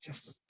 Yes.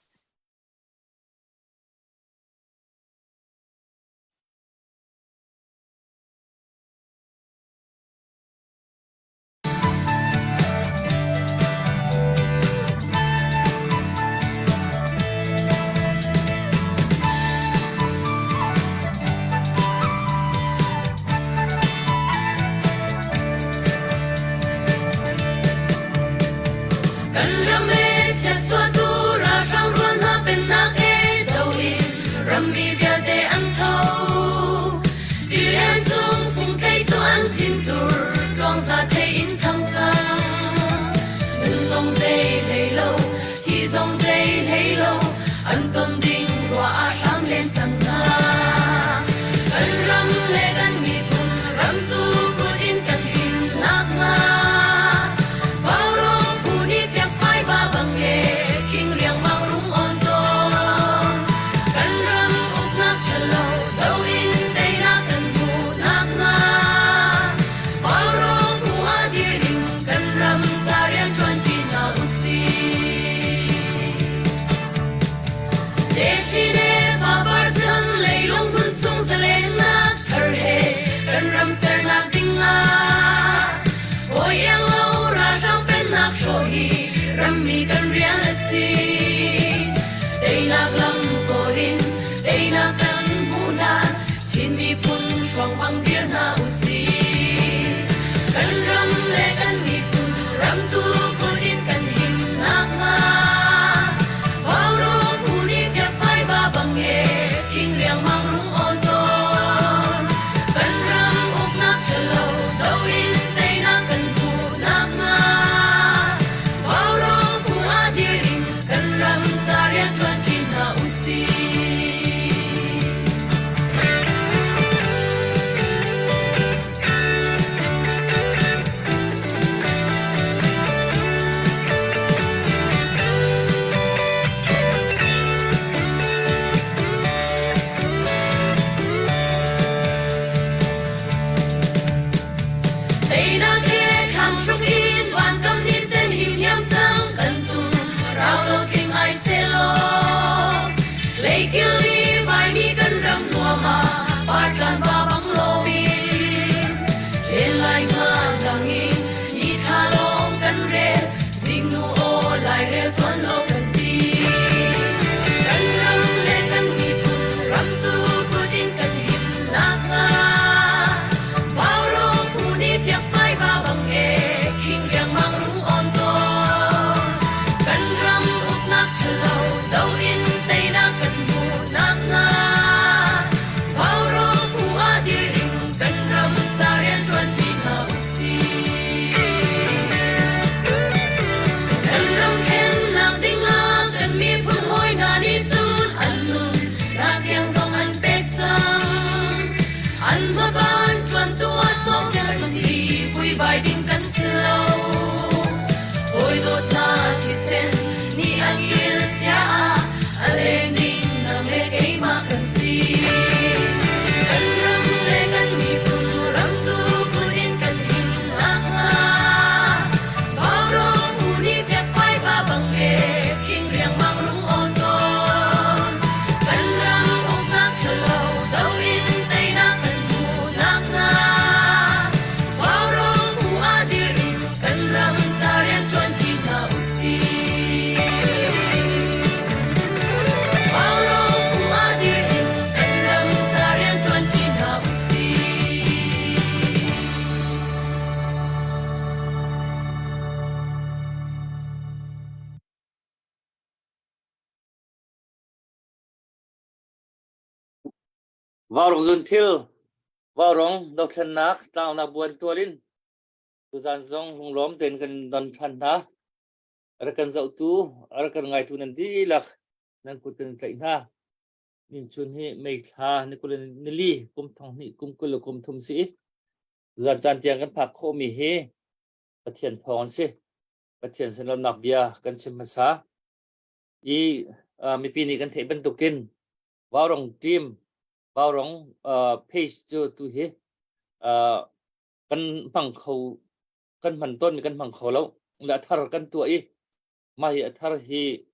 vào rong dun thil vào rong đọc thân nát tao na buồn tua linh tu gian rong hung lom tên kan don than na ara kan zau tu ara kan ngai tu nan di lak nan kutin kai na nin chun hi mei tha ni kulen nili kum thong ni kum kul kum thum si gian chan tiang kan phak kho mi hi pathian phon si pathian sen lom nak bia kan sim sa i mi pi ni kan thei ban tukin vào rong team vào rong page tu hi kan phang khâu kan man ton kan phang khâu lo la thar kan tu i mai thar hi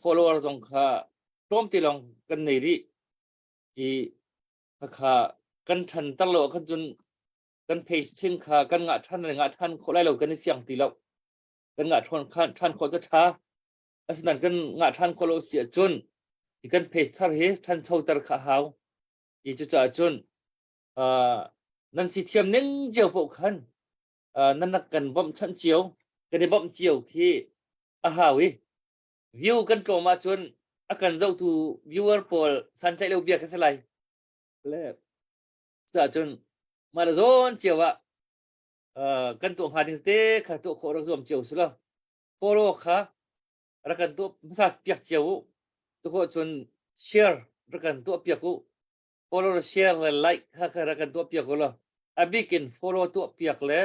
follower จงค่ะพร้อมที่ลองกันในรีค่ะกันทันตลอดกันจนกันเพจเช่นค่ะกันงะท่านคนไล่เรากันในเสียงตีเรากันงะท่านคนก็ช้าอันนั้นกันงะท่านคนเราเสียจนกันเพจท่านท่านชาวตระขาหาวจุดจนนั่นสิเทียมนึ่งเจียวพวกขันนั่นนักกันบ่มชั้นเจียวกันได้บ่มเจียวที่หาวิวกันโตมาจนอาการเจ้าตูวิวเวอร์พอลสันใจเร็วเบียกันสลายแล้วจนมาละโซนเจียวกันตัวหาดิงเตะค่ะตัวโคเรารวมเจียวสุดละโคโรค่ะรักันตัวภาษาเปียกเจียวตัวโคจนแชร์รักันตัวเปียกกูโคโรแชร์และไลค์ค่ะรักันตัวเปียกกูละบิกินโคโรตัวเปียกเลย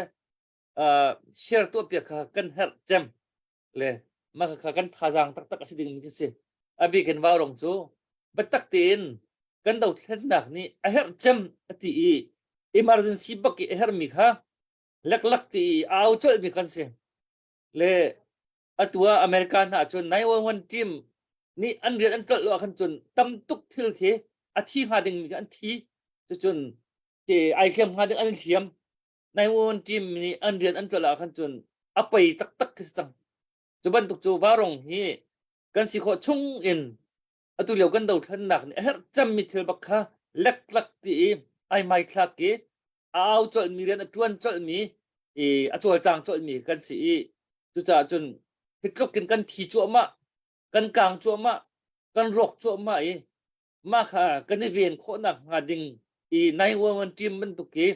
แชร์ตัวเปียกค่ะกันเฮร์เจมเลยมาค่ะกันท่าจางตักสิดิ่งมีสิbikin warung cu betaktin kan dau thendak ni aher cham ati emergency bak aher mi kha lak ti au chol mi kan se le atua america na chon 911 team ni anrian an tol lo kan chon tam tuk thil the athi ha ding mi kan thi chon ke ai khem ha ding an thiam 911 team ni anrian an tol lo kan chon apai tak kisang chuban tuk chu warung hiกันสิขอชุ่งอินตุเลียวกันดาวทันหนักเนี่ยจำมิเทลบักค่ะเล็กตีไอไม่คลักกี้เอาจดมีเรียนจวนจดมีจวดจางจดมีกันสิจุจ่าจนพิกลกินกันทีจัวมากันกลางจัวมากันรกจัวมามาค่ะกันในเวียนโคนักหาดิงในวันทีมมันตุกี้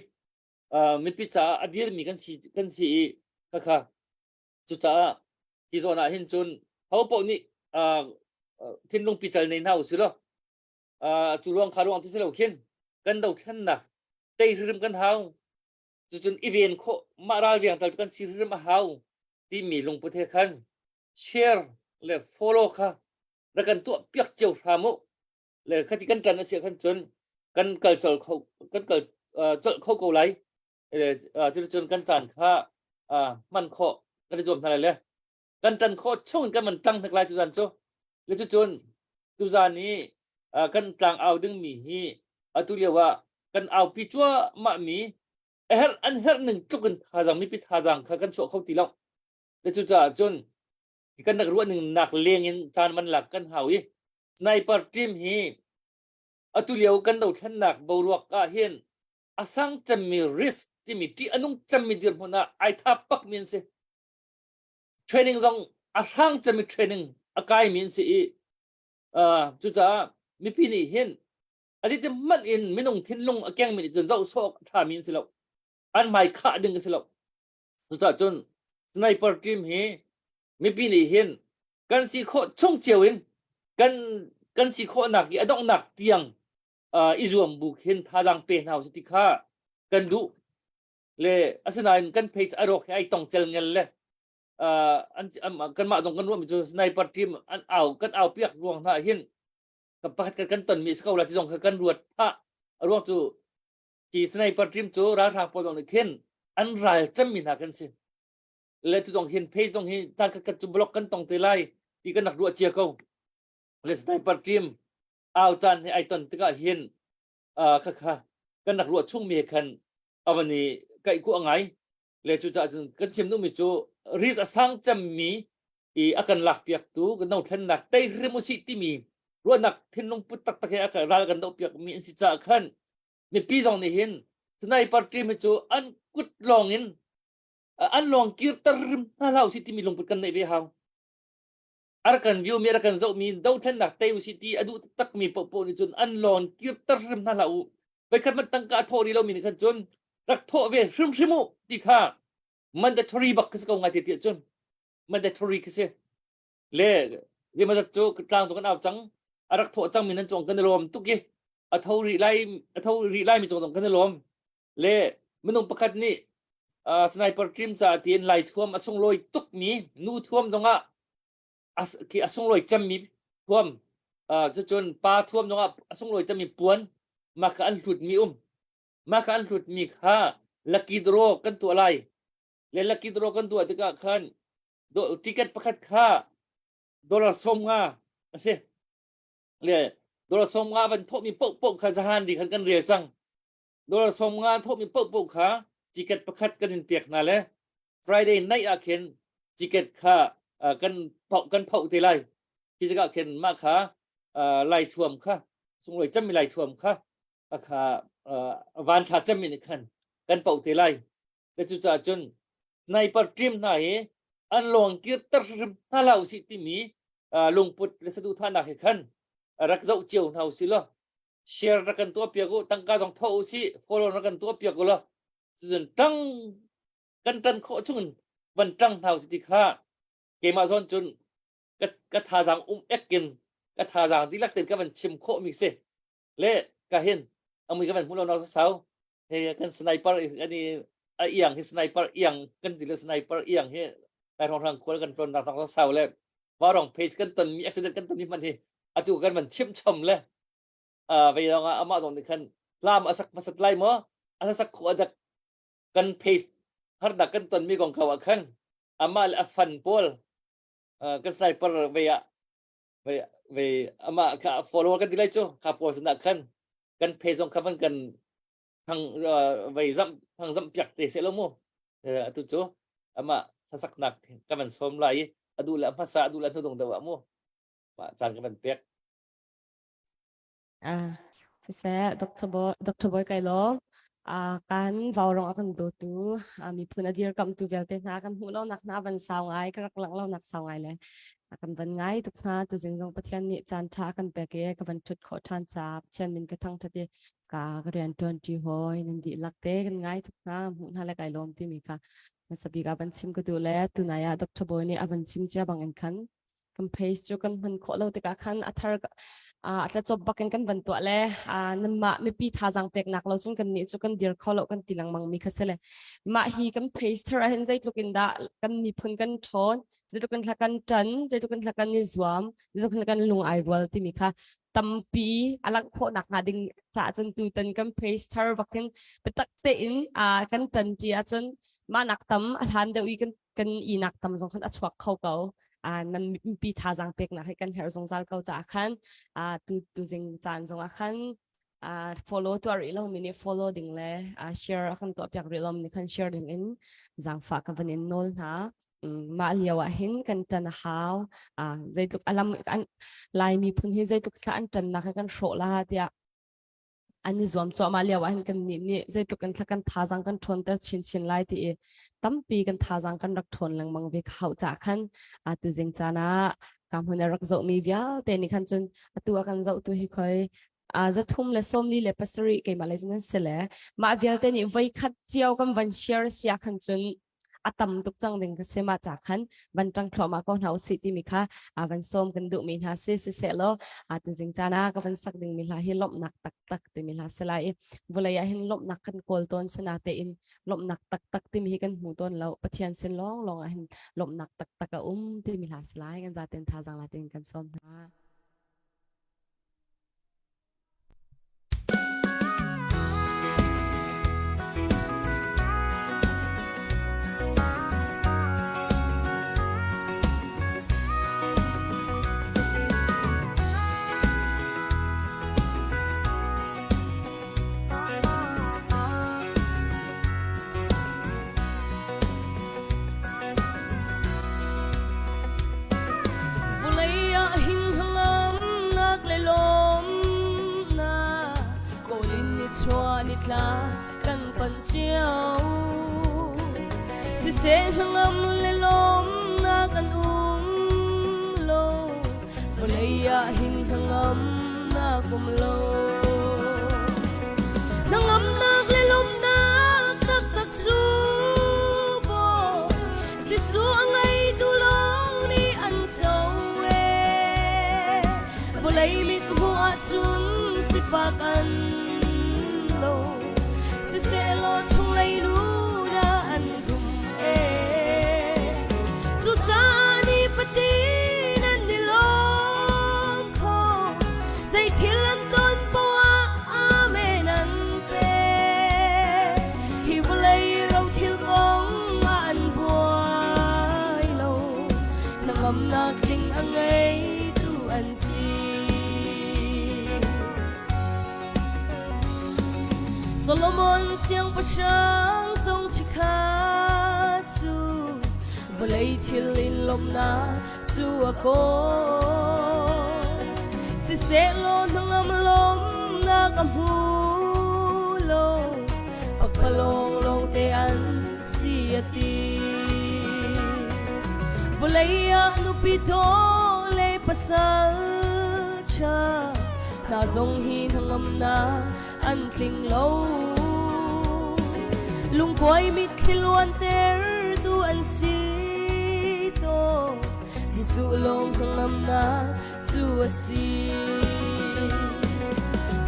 มีพิจาอดีตมีกันสิค่ะจุจ่าที่โซนเห็นจนเขาบอกนี่ทิ้งลงพิจารณาหน้าสุดละจุลวงคารวงที่เราเขียนกันดาวขันนักเตยริมกันเฮาจนอีเวนต์โคมาราเรียงตัดกันสิริมเฮาที่มีลงประเทศขันแชร์และ follow ค่ะแล้วกันตัวเปียกเจียวทามุเลยขัดกันจันทร์เสียขันจนกันเกิดจลเขากันเกิดจลเขาเกาไหลจนกันจันทร์ค่ะมันโคกันจะจมทะเลเลยกันจันโคช่วงกันมันจังทั้งหลายจุจันโจแล้วจุนจุจานนี้กันกลางเอาดึงมีฮีตุเรียว่ากันเอาพิจัวมามีอันหนึ่งจุกันหาจังมีพิธาจังกันโชเขาตีเราแล้วจุจนกันนักรัวหนึ่งนักเลี้ยงจานมันหลักกันหาวิในปาร์ตี้ฮีตุเรียวกันดาวทันนักบรัวกาเห็นสังจะมีริสที่มีที่อนุจะมีเดือนพนักไอทับปักมีนสิtraining จงร่างจะมี training กายมีนสิจุจ่ามีพี่นี่เห็นอาทิตย์จะมันอินไม่ต้องทิ้งลงแกงมีจนเจ้าโชคท่ามีนสิเราอันไม่ขาดดึงกันสิเราจุจ่าจนในปาร์ตี้มีพี่นี่เห็นกันสิโคช่องเจียวเองกันสิโคหนักอย่าต้องหนักเตียงอิจวมบุกเห็นท่าลังเป็นเอาสิค่ะกันดูเลยอาศัยกันเพจอารมณ์ไอ้ต้องเจริญเงินเลยกันมาตรงกันร่วมจุดในปฏิมอันเอาเปียกรวงท่าหินกับประคัดกันตนมีสกาวลาที่ตรงกันรวดพระรวงจูที่ในปฏิมจูราทางปตรงนี้เห็นอันไรจะมีหนักกันสิและที่ตรงเห็นเพจตรงเห็นทางกันจุบล็อกกันตรงเตลัยที่กันหนักรวดเจียเขาและในปฏิมเอาจันให้ไอตนที่ก็เห็นค่ะกันหนักรวดช่วงเมียกันเอาวันนี้ไก่กู้ไงและจุจ่าจนกันชิมนุ่มจูรีดสังจำมีakan lakpiak tu ganau than nak tai remusi timi ro nak thin long putak tak ya ka ral gan do piak mi si cha khan mi pi jong ni hin tunai party mi chu an kut long in an long kir tarim na lau si timi long put kan nei be haw ar kan view mi ar kan zo mi do than nak tai si ti adu tak mi po ni chun an long kir tarim na lauไปคันมันตั้งกาโทนี่เรามีในคันจนรักโทเวริมดีค่ะมันจะทรีบักคือสกงไงที่จนมันจะทรีคือเสียเล่เดี๋ยวมันจะจูกลางตรงกันเอาจังรักโทจังมีนั่นจงกันรวมทุกยี่เท่ารีไล่มีจงตรงกันรวมเล่มันต้องประคัดนี่สไนเปอร์ทีมจะเตียนไล่ท่วมส่งลอยตุกมีนู่ท่วมตรงคือส่งลอยจำมีท่วมจะจนปลาท่วมตรงส่งลอยจะมีปวนมากันหลุดมีมากันหลุดมีค่าลักกี้ดรอกันตัวอะไรเล่ลักกี้ดรอกันตัวที่ก็ขันโดติเกตประคัดค่า dolar som nga ase le dolar som nga ban thop mi pok kha zahan di khan kan riel chang dolar som nga thop mi pok kha ticket pakhat kan in piak na le Friday night a khen ticket kha kan phok te lai ti jaga khen ma kha lai thuam kha sungloi cham mi lai thuam kha kha van tha cham mi ni khan kan phok te lai le chu cha chun sniper team na he an long kir tar ha lau si ti mi lungput le sadu tha na he khan rak zau chiu nau si lo share ra kan to pia go tangka jong tho si follow ra kan to pia go lo chun tang kan tan kho chung ban tang nau si ti kha ke ma zon chun ka tha jang ekin ka tha jang di lak ten ka ban chim kho mi se le ka hin ami ka ban hu lo no sa sau he kan sniper ani a yang he sniper yang kan di le sniper yang he tai thong thang khol kan ton tang sau le wa rong page kan ton mi accident kan ton ni man he atu kan man chim chom le bây giờ ama dong ni kan lam asak masat lai mo asak kho dak kan page har da kan ton mi gong khawa khan ama al afan pol kan sniper về ama ka follow kan dilai chu ka post na khan kan page jong khaban kan thang về dam piak te se lo mo atu chu ama sasak nak ka man som lai adu la phasa adu la thudong dawa mo ba chan ka man pek sẽ Dr. Boy cái lo kan vào rong akan do tu mi phuna dir kam tu vel te na kan hu lo nak na ban saw ngai krak lang lo nak saw ngai le akan ban ngai tu na tu jing jong pathian ni chan tha kan pe ke ka ban thut kho than cha chen min ka thang thate ka rian 20 hoi nin di lak te kan ngai tu na mu na le kai lom ti mi kha na sabi ka ban chim ko tu le tu na ya Dr. Boy ni aban chim cha bang an khan kan page chu kan man kho lo te ka khan athar atla job baken kan ban to le namma mi pi tha jang pek nak lo chung kan ni chu kan dir kholo kan tilang mang mi khasele ma hi kan page thara hen zai tukin da kan ni phun kan thon zai tukan thla kan tan zai tukan thla kan ni zwam zai tukan kan lung ai wal ti mi kha tampi alak kho nak na ding cha chen tu tan kan page thar baken petak te in kan tan ti a chen ma nak tam han de wi kan i nak tam jong khan achwak khau kau nan pi tha jang pek na kan her jong zal kau cha khan tu jing chan jong khan follow to ari lo mini follow ding le share khan to pyak ri lom ni khan share ding in jang fa ka van in nol na ma liawa hin kan tan haw zai tuk alam an lai mi phun hi zai tuk kha an tan na kan sho la tia ani zom cho ma liawa hin kan ni zai tuk kan thakan tha jang kan thon tar chin lai ti tampi kan tha jang kan rak thon lang mang ve khau cha khan tu jing chana kam huna rak zo mi via te ni khan chun atu kan zo tu hi khoi za thum le som li le pasari ke malaysian sele ma via te ni vai khat chiao kam van share sia khan chun atam tuk chang ding ka sema cha khan ban tang thloma ko hau si ti mi kha van som kan du mi ha se lo tu jing chana ka van sak ding mi la hi lop nak tak te mi la selai volaya hin lop nak kan kol ton sana te in lop nak tak ti mi kan hu ton lo pathian sin long hin lop nak tak ka ti mi la selai kan za ten tha jang la ten kan som ha kan pan chiao si se hangam le lom na kan lo volaya hin hangam na kum lo nangam na le lom na tak su bo si su angai tu long ni an chau we volay mit mo achun si pakan lo chung lai lu na an rum su cha ni pati nan ni long kho zai thil an ton Solomon siang pa siyang song chikatsu Valay chilin lom na su ako Si selo ng amlom na kamulong Pagpalong-long tean si ati Valay anupito lay pasal cha Na dòng hin hangam na an kling lâu lung quay mit khiluan ter tu an si to si su long hangam na tu asi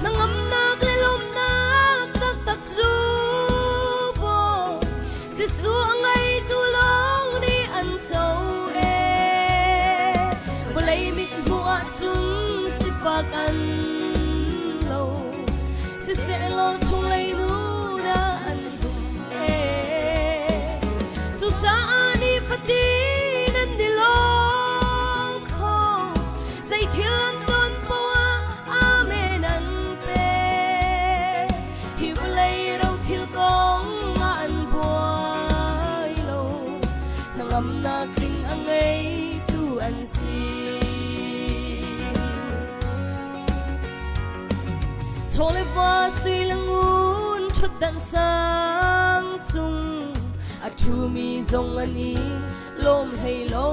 nangam na klelom na tak tak su bo si su ngay tu long ni an châu e volay mit bua chung si phak an si sẽ lo chung lấy nu na an hum e chu cha ani fati nan di long kho say thiên tôn po amen an pe hi lấy đâu thiêu công an boy lo nang am na king ang ấy tu an si Chole va suy lang un chut dan sang chung a thu mi zong ani lom hay lo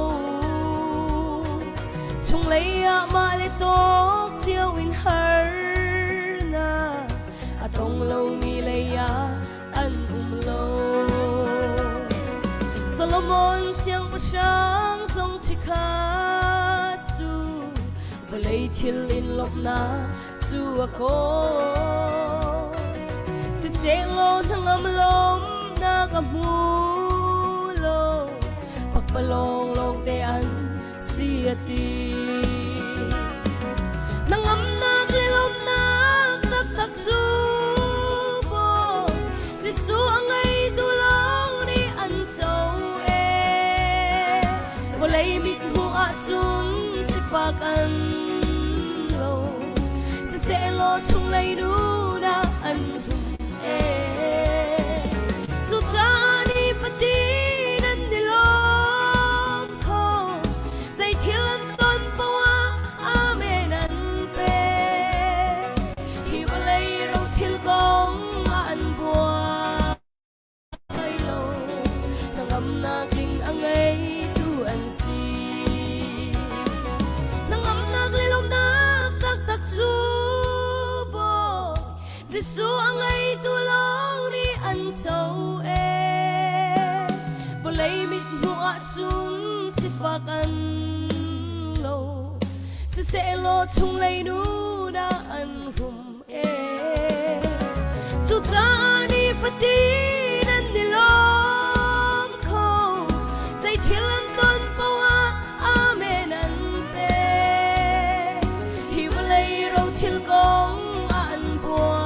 chung lấy ma le tok chiao in har na a tong lo mi le ya an lo Solomon siang pa siyang zong chikatsu Valay chilin lop na su ako si selo ng amlom na kamulo pagpalong-long tean si ati nangam na klilom na tak subo si su ang ay tulong ni an châu e walay mit mo atsun si pakan sẽ lo chung lấy đủ na ăn dùng e dù cha đi phát đi nên đi long không dây thiên tôn bao amen ăn pe hi vào lấy đâu thiên công ăn qua lâu nang âm na kinh ang ấy tu ăn si nang âm na lấy lòng na tak su Giêsu ang ay tulong ni an châu e volay mit mu chung si phak an lo si sẽ lo chung lấy nu na an hum e chu cha ni fati nan di long kho say thiên tôn bao amen an pe hi volay rau thiên công an qua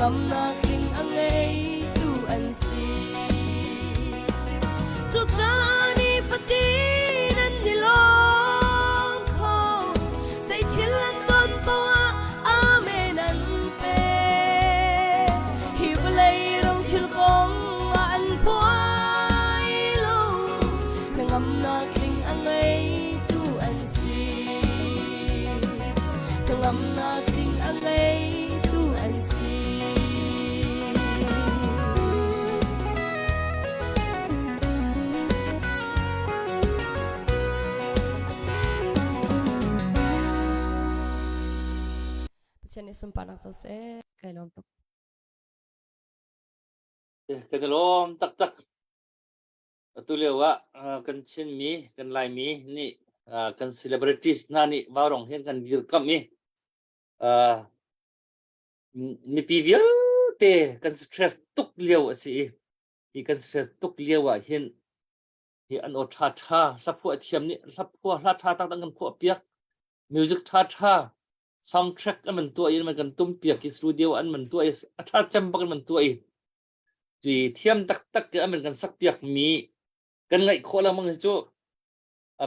ngam na king ang ấy tu an si chu cha ni fati nan di long kho say thiên lan tôn bao amen an pe hi volay rong thiên công an boy lo ngam na king ang ấy tu an si ngam na king ang ấy tu an si Chân đi xung quanh tôi sẽ cái lòng tục cái lom tak tak tu lewa kan chin mi kan lai mi ni kan celebrities na ni varong hen kan dir kam mi mi pivia te kan stress tuk lewa si i kan stress tuk lewa hen hi an o tha tha sapu athiam ni sapu la tha tak kan phu piak music tha soundtrack an man tu in man kan tum piak ki studio an man tu ai atha cham bak man tu ai tùy thiam tak tak cái mình cần sắc việc mi cần ngậy khó là mong cho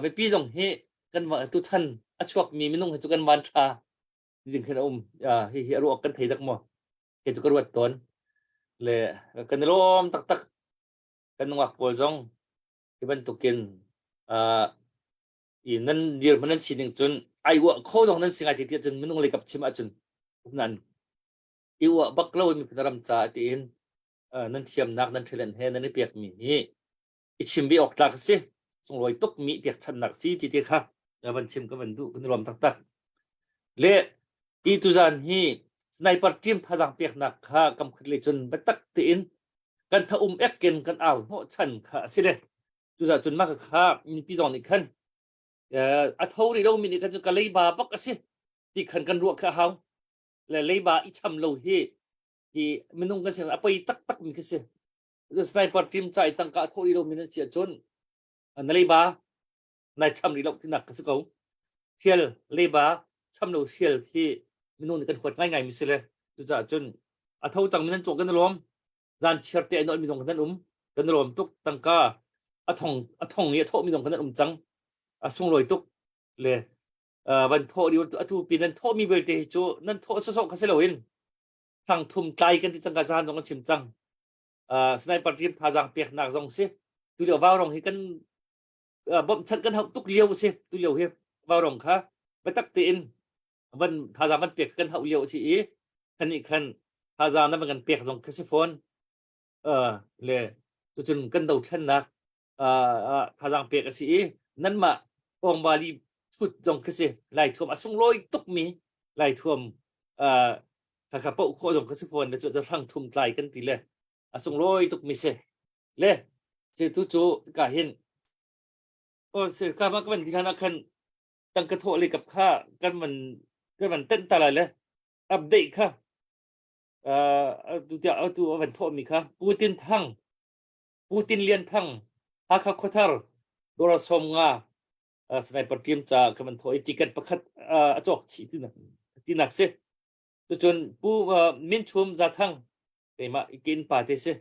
về pi dòng he cần vợ tu thân chuộc mi mình nông cho cần ban trà đừng khi nào hi hi ruột cần thấy được mà ke chu karwat ton le kan lom tak tak kan ngak pol zong ki ban tukin i nan dir manan sining chun ai wa kho zong nan singa ti ti chun minung le kap chim a chun nan i wa bak lo mi pinaram cha ti in nan thiam nak nan thelen he nan piak mi hi i chim bi ok tak si song loi tuk mi piak chan nak si ti ti kha ban chim ka ban du kan lom tak tak le i tu zan hi sniper team phadang piak nak kha kam khli chun batak ti in kan tha ek ken kan aw ho chan kha si le tu za chun ma kha mi pi zong ni khan a thau ri lo mi ni kan ka lei ba bak asi ti khan kan ru kha haw le lei ba i cham lo hi ki minung kan sin apai tak tak mi kase sniper team chai tang ka thau ri lo mi na sia chun na lei ba nai cham ri lo ti nak ka se ko sial lei ba cham lo sial hi minung ni kan khwat ngai ngai mi se le tu za chun a thau chang min chok kan lom zan cherte no mi dong kan kan lom tuk tang ka a thong ye tho mi dong kan chang a sung loi tuk le ban tho di a tu pin nan tho mi bel te chu nan tho so so ka se lo in thang thum tai kan ti chang ka jan dong chim chang sniper team tha jang pek nak jong se tu lo vào rong hi kan bom chat kan hau tuk lieu se tu lieu he vào rong kha ba tak te in ban tha jang ban pek kan hau lieu si i kan ni khan tha jang nan kan pek jong ka se phone le tu chun kan dau thlan nak tha jang pek si i nan ma ong bali phut jong ka se lai thum a sung loi tuk mi lai thum kha kha pau kho jong ka se phone le chu da thang thum tlai kan ti le a sung loi tuk mi se le se tu chu ka hin o se ka ma kan ti khana khan tang ka tho le kap kha kan man ten ta la le update kha tu tia tu van tho mi kha Putin lian thang ha kha khothar dora som nga sniper team cha kaman thoi ticket pakhat achok chi ti nak se tu chun pu min chum za thang te ma ikin pa te se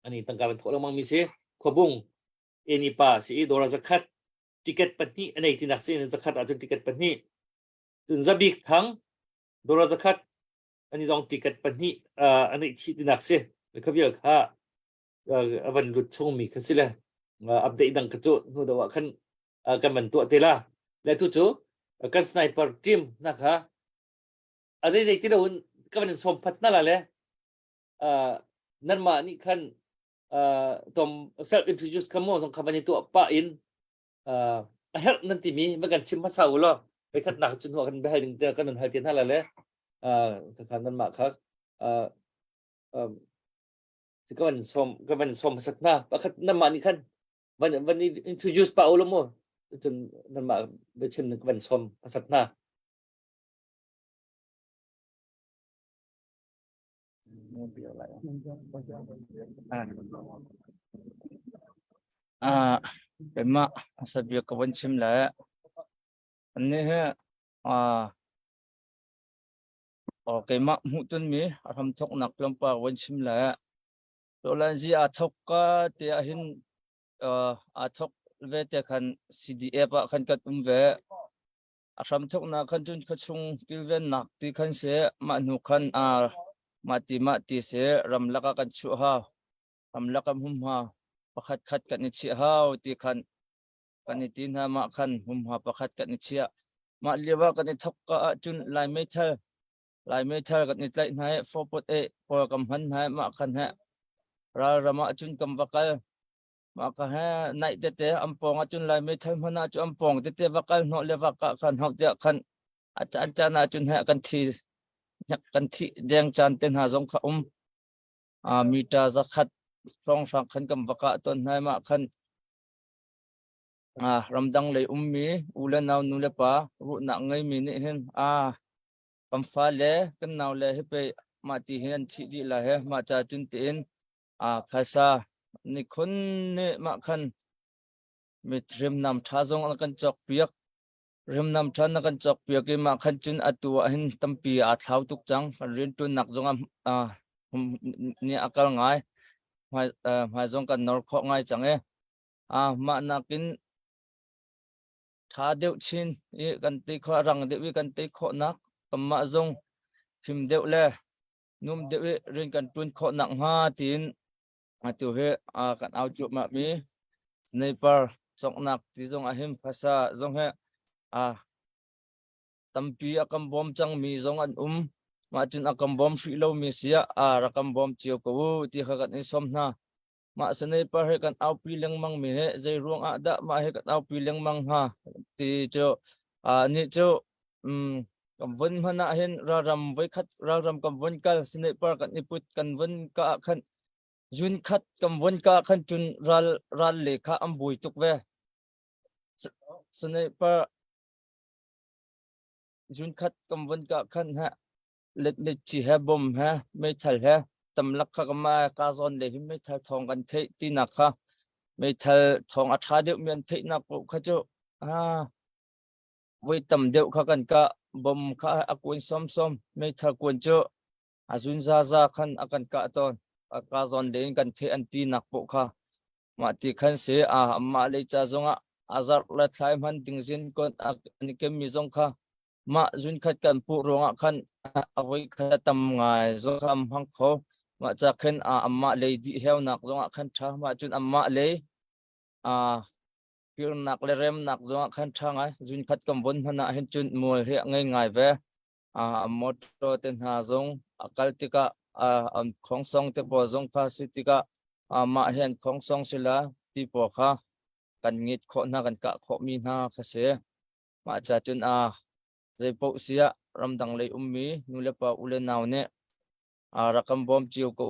ani tang kaman tho lamang mi se khobung eni pa si dora zakhat ticket patni anei ti nak se zakhat a ticket patni tun zabik thang dora zakhat ani jong ticket patni anei chi ti nak se khabial kha avan lut chung mi khasila update dang ka chu nu da wa khan kan man tu te la le tu chu kan sniper team na kha azai zai ti da un kan som phat na la le nan ma ni khan tom self introduce kamo song khabani tu pa in help nan ti mi ma kan chim ma sau loไปkhat na chun ho kan be hai ding te kan nan hai ti na la le kan nan ma khaก็มันสมสัตนาปะคัดน้ำมันนี่คันวันนี้ introduce ปะโอลโมจนนั่นมาไปเช่นวันสมสัตนาเป็นมาสับยกวันชิมแล้วอันนี้ฮะโอเคมาหมุตุนมีทำทกหนักลงปาวันชิมแล้วตัวนั้นจีอาทกก็เตียหินอาทกเวทคัน CDF คันกัดเวทำทกนักคันจุนคัดชงกิลเวนนักที่คันเสมาหนุคันมาตีเสรำลักกันชัวฮารำลักกันหุ่มฮาประคัดกันนิชิฮาวที่คันนิตินฮามาคันหุ่มฮาประคัดกันนิชิมาเรียกว่ากันนิทกก็จุนลายเมทัลกันนิไลน์ให้4.8พอกำหันให้มาคันให้รามาจุนกำวักมาคันให้ในเตะอัมพงจุนลายเมทัลมันจุนอัมพงเตะวักนอเลวักคันหอกเดียคันอาจารย์จุนให้กันทีเดียงจันเต็นหาจงข้มีตาจักขัดรองสังขันกำวักต้นให้มาคันรำดังเลยมีอุเลนาวนุเลปะรุนักไงมีนี่เห็นกำฟ้าเล่กันนาวเล่ให้ไปมาที่เห็นที่ดีละเฮมาจากจุนเต็นภาษานี่คนนี่มาคันมีริมน้ำท่าจงกันจอกเปียกริมน้ำท่านักันจอกเปียกมาคันจุนอัตัวเห็นตั้มปีเท้าตุกจังเรียนตัวหนักจงนี่อากาศง่ายมาจงกันนอร์ข้อง่ายจังมานักินท่าเดียวชินกันตีข้อรังเดียวกันตีข้อนักกำมาจงพิมเดียวเลย num de rin kan tun kho nak ha tin tu he kan au chu ma mi sniper chok nak ti zong a him phasa zong he tampi akam bom chang mi zong an ma chun akam bom shri lo mi sia rakam bom chiu ko ti kha kan in som na ma sniper he kan au pi leng mang mi he zai ruang a da ma he kan au pi leng mang ha ti cho ni cho kam vun hana hen ra ram vai khat ra ram kam vun kal sniper kan iput kan vun ka khan jun khat kam vun ka khan chun ral le kha am bui tuk ve sniper jun khat kam vun ka khan ha let chi ha bom ha me thal ha tam lak kha ma ka zon le hi me thal thong kan thei ti na kha me thal thong a tha de men thei na ko kha cho với tầm điệu khá gần cả bom khá akuin som mấy thằng quân cho azun ra khăn akan cả ton cả zon đến gần thế anti nặc bộ khá mà thì khăn sẽ mà lấy cha zong azar là thay man ting zin con anh kem mi zong khá mà zun khát cần phụ rong khăn với khát tầm ngày zong kham hang khó mà cha khăn mà lấy đi heo nặc zong khăn cha mà chun mà lấy pil nak le rem nak zo khan thang ai jun khat kam bon hana hen chun mol he ngai ve motor ten ha zong akal tika khong song te po zong pha city ka ma hen khong song sila ti po kha kan ngit kho na kan ka kho mi na kha se ma cha chun zai po sia ram dang le ummi nu le pa ule naw ne rakam bom chiu ko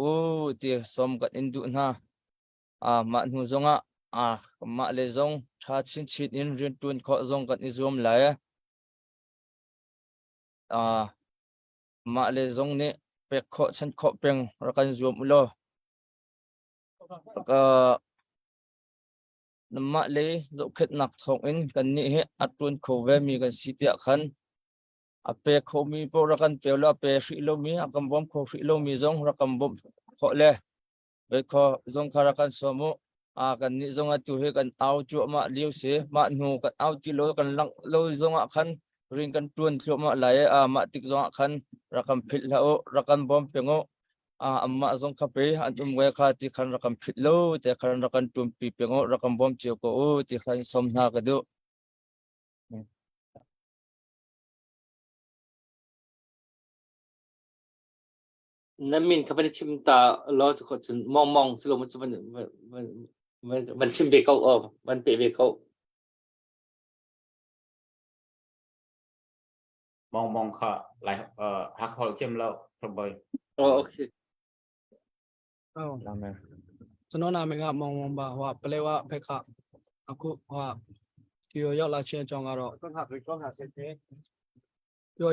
ti som kan indu na ma nu zonga ma le zong tha chin chin in rin tun kho zong kan izom lai ma le zong ne pe kho chan kho peng ra kan zoom lo ma le zo khet nak thong in kan ni he atun kho ve mi kan sitia khan pe kho mi po ra kan pe lo pe hri lo mi akam bom kho hri lo mi zong ra kam bom kho le ve kho zong khara kan somu kan ni zong tu he kan au chu ma liu se ma nu kan au ti lo kan lang lo zong khan ring kan tuan thlo ma lai ma tik zong khan rakam phil la o rakan bom pengo amma zong kha pe antum we kha ti khan rakam phil lo te khan rakan tum pi pengo rakam bom chiu ko ti khan som na ka du namin kapani chimta lo ko chun mong silo mo chuan man chim be ko man pe be ko mong kha lại hak hol kem lo probably okay Amen. ကျွန်တော်နာမည်ကမောင်မောင်ပါဟိုပလဲဝဘက်ကအခုဒီရောက်လာချင်းအကြောင်းကတော့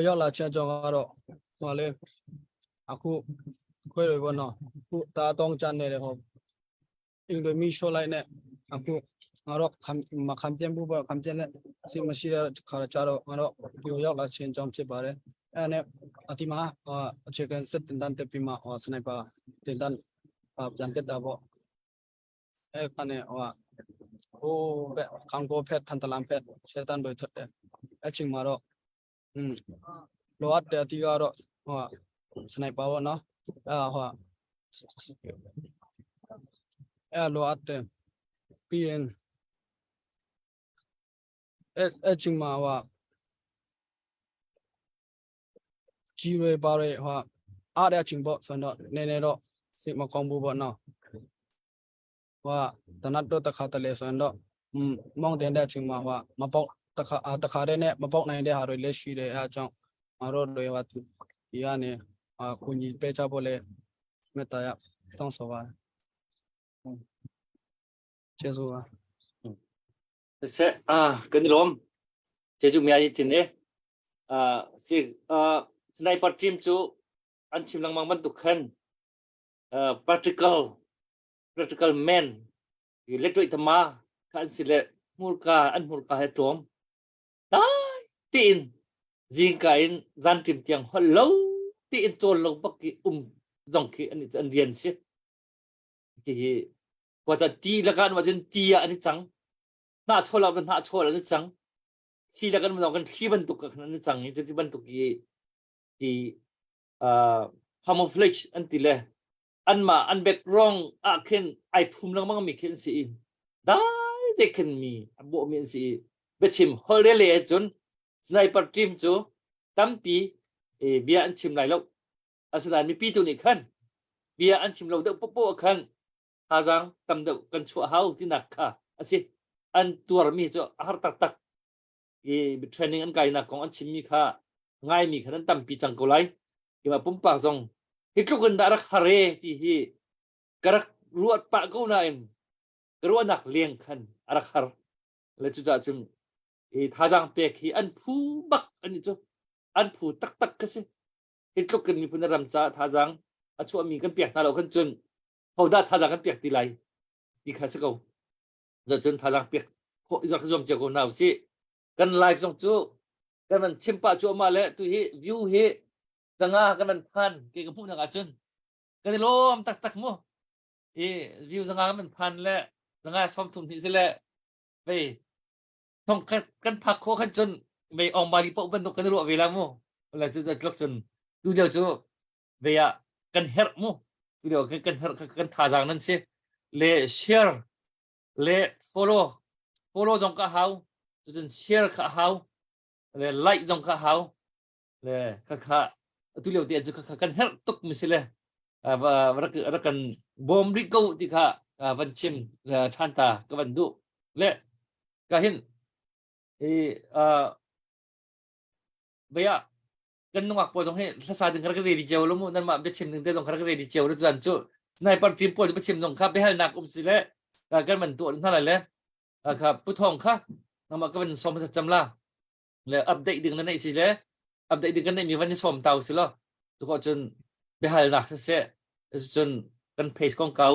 ရောက်လာချင်းအကြောင်းကတော့ဟိုလေအခုခွဲရပါတော့အခုတာတောင်းချန်နေတယ်ဟိုအင်္ဂလိပ်မီရှိုလိုက်နဲ့အခုငါတော့ခံပြန်ဖို့ခံပြန်လက်စီမရှိတဲ့ခါကျတော့ငါတော့ဒီရောက်လာချင်းအကြောင်းဖြစ်ပါတယ်အဲ့နဲ့အတိမအခြေခံစစ်တင်တန်းတက်ပြီးမှစနိုက်ပါတင်တန်းပြန်တက်တာပေါ့အဲ့ကနေဟိုဘက်ခံကိုဖက်ထန်တလန်ဖက်ရှေတန်တွေထွက်တယ်အချင်းမှာတော့လိုအပ်တဲ့အတီးကတော့စနိုက်ပါပေါ့နော်လိုအပ်တဲ့ပြီးရင်အချင်းမှာကြီးရပါရဲအားတဲ့အချင်းပေါ့ဆိုတော့နည်းနည်းတော့စိတ်မကောင်းဘူးပေါ့နော်တနတ်တော့တခါတလေဆိုတော့မောင်းတဲ့ချင်းမှာမပေါက်တခါတည်းနဲ့မပေါက်နိုင်တဲ့ဟာတွေလည်းရှိတယ်အဲအကြောင်းငါတို့တွေဒီကနေကိုကြီးပေးချဖို့လဲမေတ္တာရတောင်းဆိုပါတယ်ကျေးဇူးပါ se kan lom jeju mi ai tin ne si sniper team chu an chim lang mang ban tu khan practical man electric tama kan sile murka he tom tai tin jing ka in ran tim tiang hello ti in chol lo bak ki jong ki an rian se ki kwa ta ti la kan ma jen ti a ani chang na chola ban na chola ni chang ti la kan ma kan thi ban tu ka kan ni chang ni ti ban tu ki camouflage อันติเลยอันมาอันเบกรองอาเคนไอภูมิลังมังมีเคนสีได้เด็กเคนมีบ่มีสีเบชิมฮอลเล่จนสไนเปอร์ทีมจูตั้มปีเบียอันชิมไหลแล้วอาสนานมีปีตัวนี้ขันเบียอันชิมเราเด็กปุ๊บขันฮาจังตำเด็กกันชัวเฮาที่นักค่ะอาสิอันตัวมีจูอาหารตักเทรนนิ่งอันไกลนักของอันชิมมีค่ะง่ายมีขนาดตั้มปีจังกุไลที่มาปุ่มปากจงฮิตลูกันดารักฮาเรที่ฮีกรักรัวปากกูน่าเอ็มกรัวนักเลี้ยงขันอารักฮาร์และจุดจุนท่าจังเปียกฮีอันผู้บักอันนี้จูอันผู้ตักก็สิฮิตลูกันมีพุนรำจ้าท่าจังอาชัวมีกันเปียกน่าเรากันจนเขาได้ท่าจังกันเปียกตีไรที่ข้าศึกเอาจนท่าจังเปียกโคอิจักรจอมเจ้ากูน่าสิกันไลฟ์จงจูกันมันชิมปะจูมาแล้วตัวฮีวิวฮีจังอ่ะกันมันพันเกี่ยวกับพวกนักอาจารย์กันนี่ล้มตักมั้งวิวจังอ่ะมันพันแล้วจังอ่ะซ้อมทุ่มที่สิแล้วไปท่องกันพักโคขันจนไปออกมาลีปะบันตุกันรัวเวลามั้งแล้วจะลักจนดูเดียวจูเวียกันเฮร์มั้งดูเดียวกันเฮร์กันท่าจังนั้นสิเล่แชร์เล่follow จงก็เฮาจนแชร์ก็เฮาเล่ไลค์จงก็เฮาเล่ค่ะtu lihat dia juga kan help tuk misalnya mereka bom riko tika bancim chanta ke bandu le kahin baya kan nungak po jong he sa ding kar di jauh lomu nan ma bechim ding de jong kar di jauh lu jan chu sniper team po bechim jong kha behal nak sile kan man tu nan la le kha pu thong kha nam ma ka ban som sa chamla le update ding nan nei sile update din kanมีวันที่ชมเตาสิล่ะทุกคนจนไปหาหนักเสียจนกันเพจของเก่า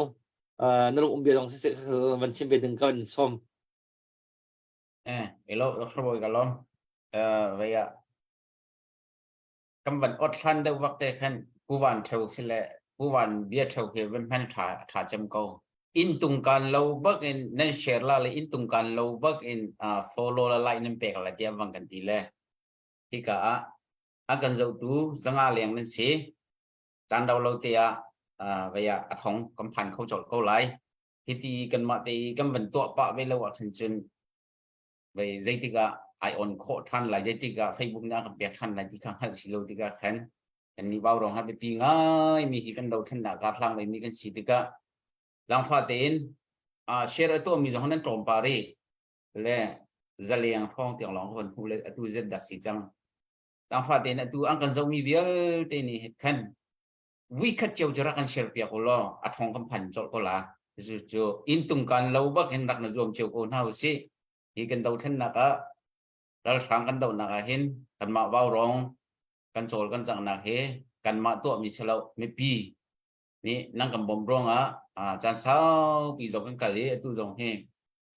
นรกเบียดของเสียวันชิมไปดึงกันชมelo doktor boy kalom vaya kam van ot khan de wakte khan puwan thau sile puwan bia thau ke ban phan tha cham ko in tung kan lo bak in nan share la le in tung kan lo bak in follow la like nan pek la dia wang kan ti le tika akan zau tu zanga liang nan si chan dau lo tia vaya athong kam phan khau chol ko lai ti kan ma ti kam ban to pa ve lo wa khan chun về dây tika ion kho than lại dây tika Facebook na kam pek than lai ti khang hal si lo tika khan kan ni baw rong ha be pi ngai mi hi kan do than na ka thlang lai mi kan si tika lang fa ten share to mi jong nan trom pa ri le zaliang thong tiang long hon hu le tu z da si chang lang fa ten tu ang kan zo mi bial te ni khan vi khat cheu jara kan share pia ko lo athong kam phan chol ko la ju in tung kan lo bak hen dak na zom cheu ko na si hi kan do than na ka dal sang kan do na ka hin kan ma baw rong kan chol kan chang na he kan ma to mi selo mi pi ni nang kam bom rong chan sao pi zo kan ka le tu jong he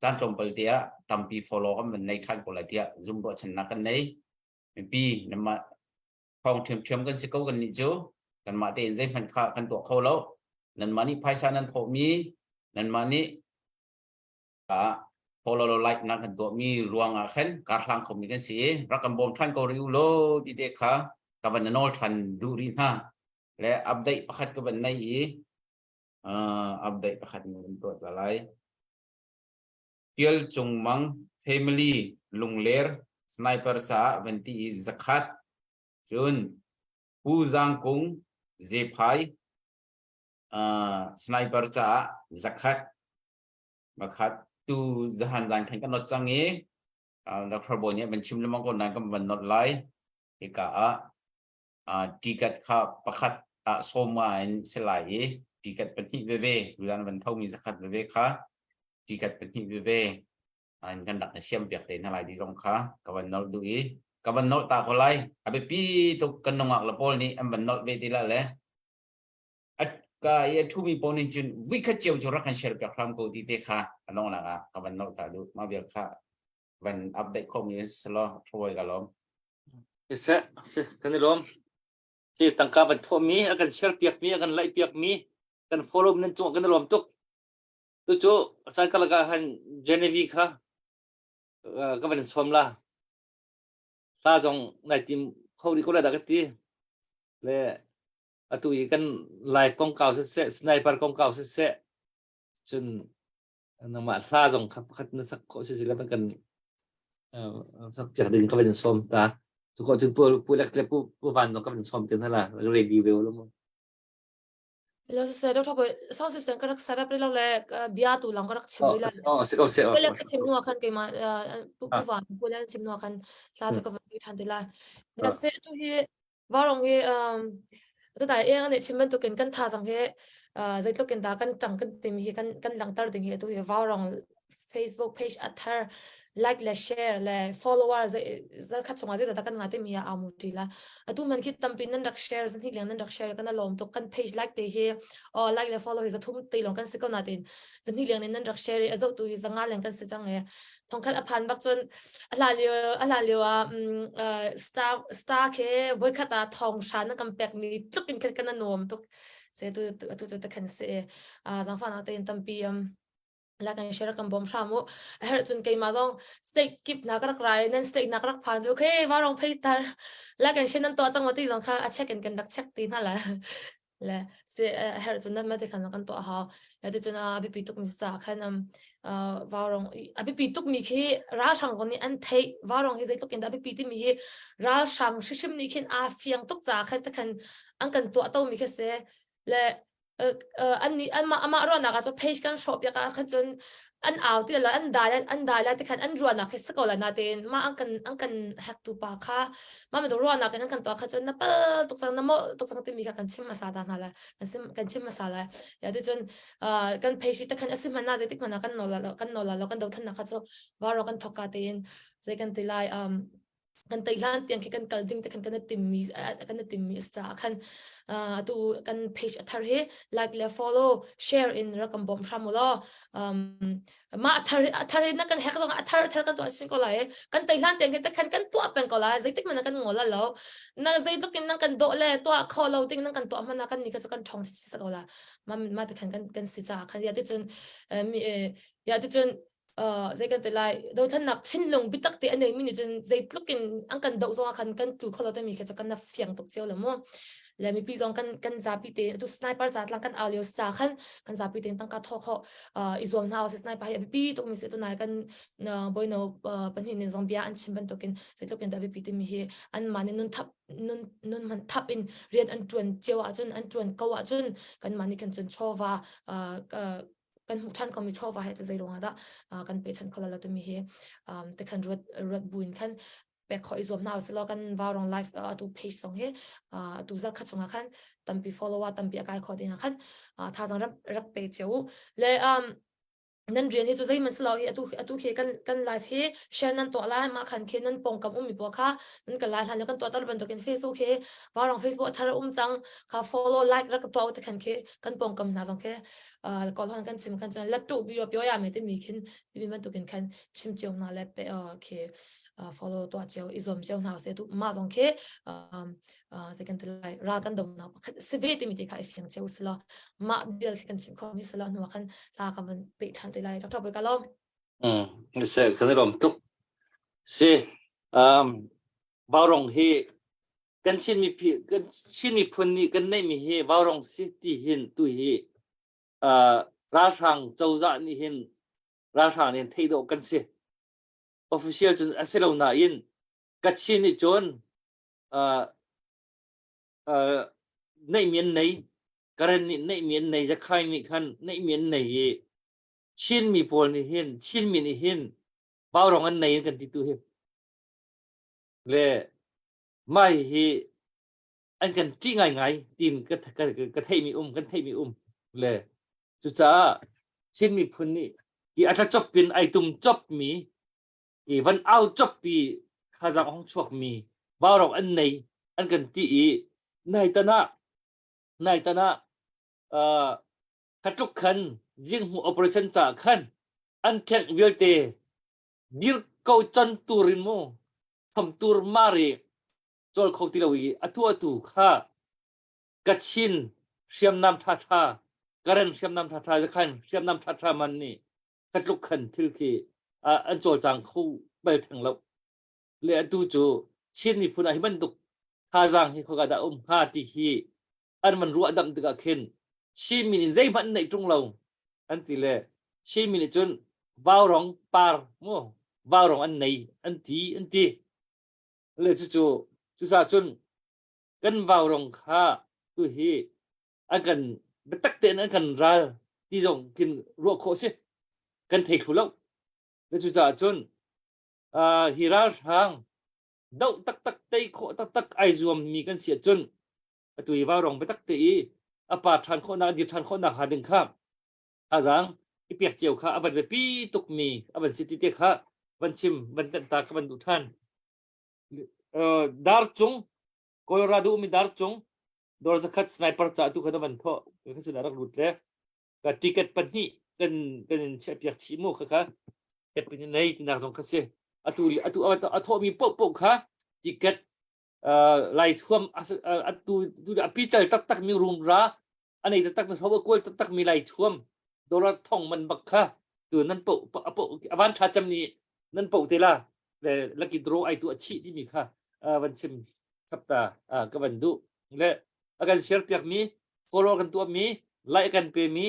chan chom pal tia tam pi follow kan man nei than ko la tia zum ro chan na kan nei mi pi na ma phong thiam kan si ko kan ni jo kan ma te zai man kha kan to kho lo nan ma ni phai sa nan tho mi nan ma ni follow like na kan to mi ruang khen ka thlang ko mi kan si rakam bom than ko riu lo di de kha ka ban no than du ri ha le update pakhat ko ban nei update pakhat mi kan to ta lai tiel chung mang family lungler sniper sa venti zakat chun pu jang kung je phai sniper sa zakat bakhat tu zahan zan khan kan not changi doctor boy ne ban chim lamang ko na kam ban not lai eka ticket kha pakhat soma in selai ticket pani ve dulan ban thau mi zakat ve kha ticket pani ve an kan dak siam pek te na lai di rong kha ka ban not du ka ban not ta ko lai abe pi to kan nongak la pol ni am ban not ve ti la le ka ye thu mi ponin chin vi kha cheu jora kan share pek ram ko ti te kha anong la ka ban not ta du ma bel kha ban update ko mi slo thoi ka lom se kan ni lom si tangka ban tho mi akan share pek mi akan like pek mi kan follow nan chu kan lom tuk tu chu san ka laga han genevieve kha ka ban som la sa jong nai tim khau ri ko la da ka ti le atu i kan live kong kau se sniper kong kau se chun nama hla jong khat na sak ko se sila kan sak chak ding ka ben som ta tu ko chun pu lek le pu van no ka ben som tin hala ready ve lo mo แล้วเสร็จแล้วทบสองสิ่งก็รักษาได้เราเลยบิอาตูหลังก็รักชิม oh เลยละ oh se ko se ก็เลยชิมนัวคันเกมาผู้ฟังผู้เล่นชิมนัวคันลาจะก็ไม่ทันได้ละแล้วเสร็จทุกทีว่าลงที่ตัวแต่เองเนี่ยชิมมันตัวกันท่าสังเหใจตัวกันตากันจังกันเต็มที่กันหลังตาถึงเหตุตัวที่ว่าลง Facebook page อัตรา like และ share และ follower จะคัดส่งมาที่แต่กันงานที่มีอามุติละตัวมันคิดตั้มปีนั้นรัก share สันที่เลี้ยงนั้นรัก share กันนั่นลมตัวกัน page like ที่เหตุlike และ follow จะทุ่มตีลงกันสิก็นาทีสันที่เลี้ยงนั้นรัก share จะตัวจะงานเลี้ยงกันสิจังเลยทองคันอภันบักจนอะไรเลี้ยวstar เคบอยคัดทองชานักกำแพงมีทุกเป็นกันนั่นนวมตุกเสียตัวจะคันเสียจังฟังนาทีตั้มปีแล้วกันเชื่อกันบ่มชามุเฮ้ยจนเกยมาต้องสเต็กกิบนักรักไรนั่นสเต็กนักรักผ่านโอเคว่าลองเพย์ตาแล้วกันเชื่อนั่นตัวจังหวะที่สองค่ะเช็คกันรักเช็คตีนั่นแหละและเสียเฮ้ยจนนั่นไม่ได้ขันกันตัวเขาแล้วที่จนอภิปีตุกมีสักแค่นั้นว่าลองอภิปีตุกมีแค่ราชังคนนี้อันเทว่าลองที่ใจตุกกินอภิปีที่มีแค่ราชังชิมนี่แค่อาเฟียงตุกจากแค่แต่คันอันกันตัวโตมีแค่เสียและอันนี้อันมาร้อนนักจะเพจกันช็อปยากันขจนอันเอาที่ละอันได้ละที่ขันอันร้อนนักสกอลนาเดนมาอันกันแฮกตูปาค่ะมาไม่ต้องร้อนนักอันกันตัวขจนนับตุกสังน้ำตุกสังที่มีกันชิมมาซาดานาละกันชิมมาซาละอย่าที่จนกันเพจที่ขันอสิมันน่าจะติดมันกันนอละแล้วกันเดาทันนักขจนว่าเรากันทอกาเดนใจกันตีไลกันตีล้านเตียงแค่กันกลดิ้งแต่กันติมมีสจากกันตัวกันเพจอัตราเฮ like และ follow share in รักกันบ่มชามุลมาอัตราเฮนักกันแฮกต้องอัตรากันตัวสิ่งก็เลยกันตีล้านเตียงแค่แต่กันตัวเป็นก็เลยใจติมันกันงอละแล้วนั่งใจตุกินนั่งกันโดเลยตัวคอเราติงนั่งกันตัวมันนั่งกันนี่ก็จะกันชงสิสก็เลยมาแต่กันสิจากกันอย่าที่จนมีอย่าที่จนใจกันแต่ไรโดยท่านนักทิ้งลงบิตักตีอันนี้มีจนใจลุกกินอันกันดอกซองกันตัวเขาเราต้องมีแค่จะกันนับเฟียงตกเจียวเลยมั้งแล้วมีพี่ซองกันซาปีเตตัวสไนเปอร์จัดลังกันเอาเลี้ยวจากกันซาปีเตตั้งกระทอกเขาอีส่วนหน้าสไนเปอร์ให้พี่ตัวมีเสตัวไหนกันบอยโนปัญหาในซองเบียอันชิมเป็นตัวกินใจลุกกินแต่พี่เตมีอันมันนุ่นมันทับอินเรียนอันจวนเจียวจนอันจวนเกาจนกันมันนี่กันจนชอบว่ากันท่านก็มีชอบว่าให้จะใจลงอ่ะกันไปฉันคนละตัวมีแต่คันรถบุญคันไปขออีกส่วนหน้าสิแล้วกันว่าลงไลฟ์ตัวเพจส่งให้ตัวจัดคัดส่งคันตั้มปี follow ว่าตั้มปีอะไรขอดีนะคันถ้าต้องรับไปเจ้าและนั่นเรียนที่จะใจมันสลายให้ตัวเคกันไลฟ์ให้แชร์นั่นตัวไลฟ์มาคันเคนั่นปงกับมีบัวค่ะนั่นกันไลฟ์ทันแล้วกันตัวตลอดตัวกันเฟซโอเคว่าลง Facebook ถ้าเราจังค่ะ follow like แล้วก็ตัวแต่คันเคกันปงกับน่าจังเคก่อนกันชิมกันจนแล้วตัววิดีโอเปียวยาไม่ได้มีขึ้นที่มันตัวกันคันชิมเจียวน่าเล็บไปเคfollow ตัวเจียวอีส่วนเจียวน่าเสียตัวมาจังเคจะกันตัวไลฟ์รากันดงน่าสิบเอ็ดมีที่ขายเฟียงเจียวสิละมาเดียวกันชิมข้อมีสิละหนูว่ากันลากันมันไปทันตัวไลฟ์ทบไปกันล้อมนี่เสกกันได้ลมตุกสิบ่าวรองเฮกันชินมีพุ่นนี่กันไม่มีเฮบ่าวรองสิที่เห็นตุยราชังเจ้าจ่านี่เห็นราชังเนี่ยที่ดอกกันสิ official จนเสร็จแล้วนะยินกัดชินนี่จนในเมียนไหนการนี่ในเมียนไหนจะใครนี่คันในเมียนไหนชินมีพอลนี่เห็นชินมีนี่เห็นบ่าวรองอันไหนกันที่ตัวเห็นเลยไม่เห็นอันกันจี้ง่ายตีนก็เทมีกันเทมีเลยจุดจ้าชินมีพุ่นนี่ที่อาจจะจบเป็นไอตุ่มจบมีอีวันเอาจบปีข้าจังห้องชวกมีบ่าวรองอันไหนอันกันที่ในตนะขัดลุกขันยิงหัว operation จากขันอันแข่งเวลเตดิร์เกาจันตูริโมทำตูรมารีจอลเขาที่เราอีอตัวข้ากัดชินเชียมน้ำท่าการเชียมน้ำท่าจะขันเชียมน้ำท่ามันนี่ขัดลุกขันที่คืออันโจจังคู่ไปถึงเราเลยดูจูชินนี่พูดอะไรมันตุกท่าจังให้เขากระดาษห้าที่ อันมันรัวดำตึกเข็นชีมินินใจมันในตรงเราอันที่เลยชีมินิจนบ่าวร้องปาร์โมบ่าวร้องอันไหนอันที่เลยจู่ซาจนกันบ่าวร้องข้าตัวเฮอันกันเบ็ดตักเตนอันกันรัลที่จงกินรัวโคสิกันเทคุแล้วเลยจู่ซาจนฮิราทางดาวตักเตยโคตักไอจวมมีกันเสียจนตัวบ่าวร้องไปตักเตยอปาทันโคนาดิทันโคนาหาดึงข้ามอาจังอีเปียกเจียวข้าอบันไปปีตุกมีอบันสิติเตข้าบันชิมบันตันตากับบันดุทันดาร์จงโคโลราโดมีดาร์จงโดนสกัดสไนเปอร์จ่าตุกขดบันทอก็สุดารักรุดเลยก็ติเกตปันนี่กันเชฟเปียกชิโมค่ะเอเป็นในที่นักสงฆ์เสียอตุมีปุ๊บค่ะติเกตไล่ท่วมดูปีเจอตักมีรุมร้าอันนี้ตักมันเขาว่ากล้วยตักมีไล่ท่วมโดนท่องมันบักค่ะตัวนั้นปุ๊บวันชาจำนี้นั่นปุ๊บเทล่าแต่ลักกิโดรไอตัวชีที่มีค่ะวันชิมสัปดาห์ก็วันดูและอาการเชื้อเปียกมีโฟโลกันตัวมีไล่กันเปมี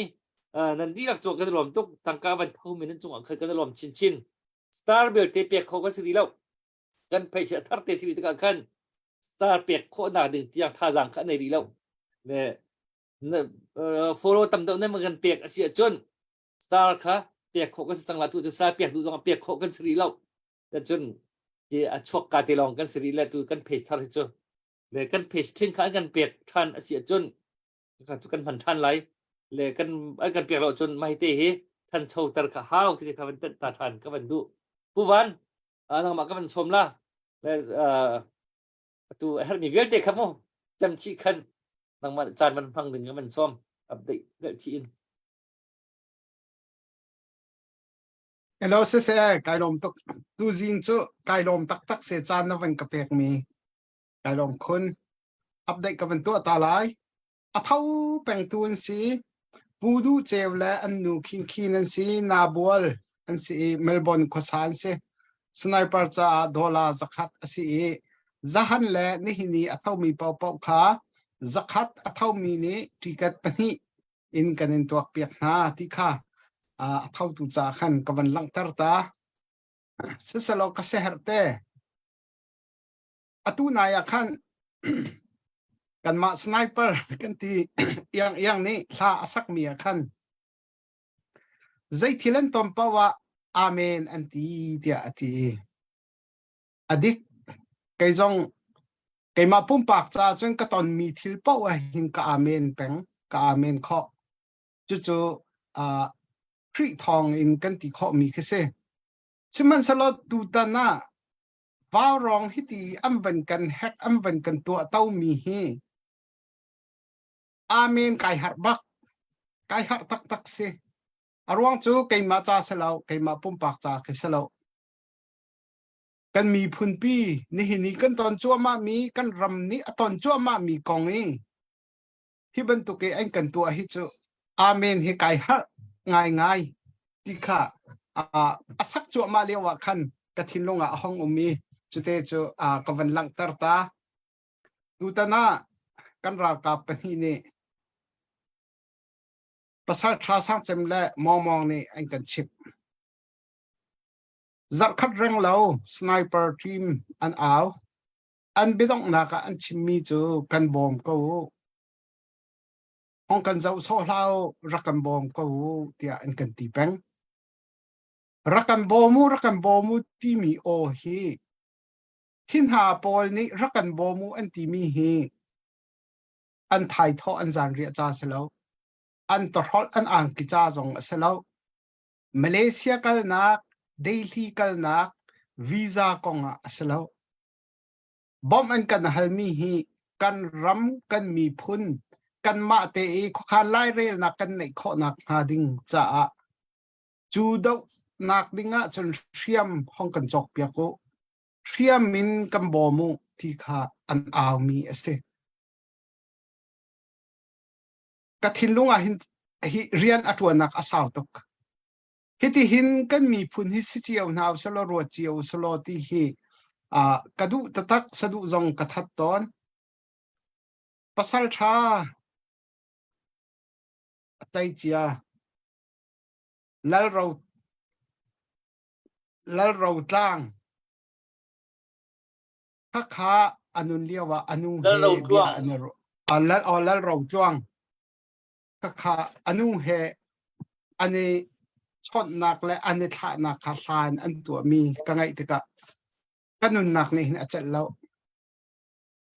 นั่นที่รักโจกันหลอมตุกทางการวันเท่ามีนั่นจงเคยกันหลอมชินสตาร์เบลเตเปียกเขาก็สิริแล้วกันไปเสียทัดเตสิริตะกันสตาร์เปียกโคหนาดึงที่ยังท่าจังขันในดีแล้วเนี่ยโฟโลตำเดิมเนี่ยมันกันเปียกเสียจนสตาร์ค่ะเปียกโคกันสังละตุจะสตาร์เปียกดูตรงเปียกโคกันสิริแล้วแต่จนที่ชกกาติลองกันสิริแล้วตัวกันเพจทัดจนเลยกันเพจทิ้งข้ากันเปียกทันเสียจนกันทุกกันพันทันไหลเลยกันเปียกเราจนไม่เตะทันโชว์ตระข้าวที่เขาเป็นตาทันก็มันดูผู้วันนางมาก็มันชมละและตัวเฮร์มีเวลเด็กครับโมจำชีคันนางมาจานมันพังหนึ่งก็มันส้มอัปเดตเรื่องชีน Hello เสียไก่ลมตกดูจิงจูไก่ลมตักเสียจานนวันกับเปียกมีไก่ลมคุณอัปเดตกับเป็นตัวตาลายเท่าแปลงตูนสีบูดูเจวและอันนูคินนันสีนาบัวอันสีเมลเบิร์นขสานสีสไนเปอร์จ่าดอลลาร์จักรัดสีจะหันและนี่นี่เท่ามีเป่าขาจักรัดเท่ามีนี่ที่กัดปนีอินกันตัวเปียกนาที่ข้าเท่าตุจ่าขันกับวันลังตร์ตาสลอกเสียร์เตตูนายขันกันมาสไนเปอร์กันที่ยังนี่ลาสักมีขันใจที่เล่นตอมปาวะอาเมนอันที่เดียที่อดีตไก่จงไก่มาปุ่มปากจ่าจนกระตอนมีทิลปาวะหินกับอาเมนเป็งกับอาเมนข้อจู่ครีทองอินกันที่ข้อมีคือเสซึ่งมันสลดดูตาหน้าฟ้ารองฮิตีอัมวันกันแฮกอัมวันกันตัวเต้ามีเฮอาเมนไก่หัดบักไก่หัดตักเสอารวงจูไก่มาจ่าเสลาไก่มาปุ่มปากจ่าคือเสลากันมีพุนปีนี่กันตอนจั่วมามีกันรำนี้ตอนจั่วมามีกองนี้ที่บรรทุกเองกันตัวฮิจูอาเมนให้ไก่หัดง่ายที่ข้าสักจั่วมาเลี้ยวขันกระทินลงห้องมีจุดเตจูกวันลังตร์ตาดูตาหน้ากันรากาปนีนี่ภาษาชาสังเจมและมองนี่อันกันชิปจัดขัดเร่งเราสไนเปอร์ทีมอันอันบิดงนักอันชิมมีจูกันบอมก็ห้องกันเจ้าโซ่เรารักกันบอมก็เดียอันกันตีแปงรักกันบอมูที่มีโอฮีหินหาปอลนี่รักกันบอมูอันที่มีฮีอันไทยท่ออันจานเรียจ้าเสลาอันตรอลอันอ่างกิจ้าจงเสลามาเลเซียกันนักเดลีกันนักวีซ่ากงเสลาบอมอันกันฮัลมีฮีกันรำกันมีพุนกันมาเตะขคาไล่เรลนักกันในข้อนักหาดิงจ้าจูดนักดิงจนเชียมห้องกันจอกเปียกเชียมมินกันบอมูที่ข้าอันมีเสกทินลุงหินเรียนอัตวนักอาสาวตกฮิติหินกันมีพุนฮิสิเจียวนาสโลรัวเจียวสโลที่ฮีกระดูตักสะดุจงกระทัดตอนภาษาชา ใจเจียแล้วเราจ้างถ้าค้าอนุเรียกว่าอนุเฮ แล้วเรา เบีย จ้วง อนุแล้วเราจ้วงถ้าค้าอนุเฮอันนี้ชดหนักและอันนี้ท่าหนักขาดลานอันตัวมีกังไงติกะกันนุนหนักนี่อาจจะแล้ว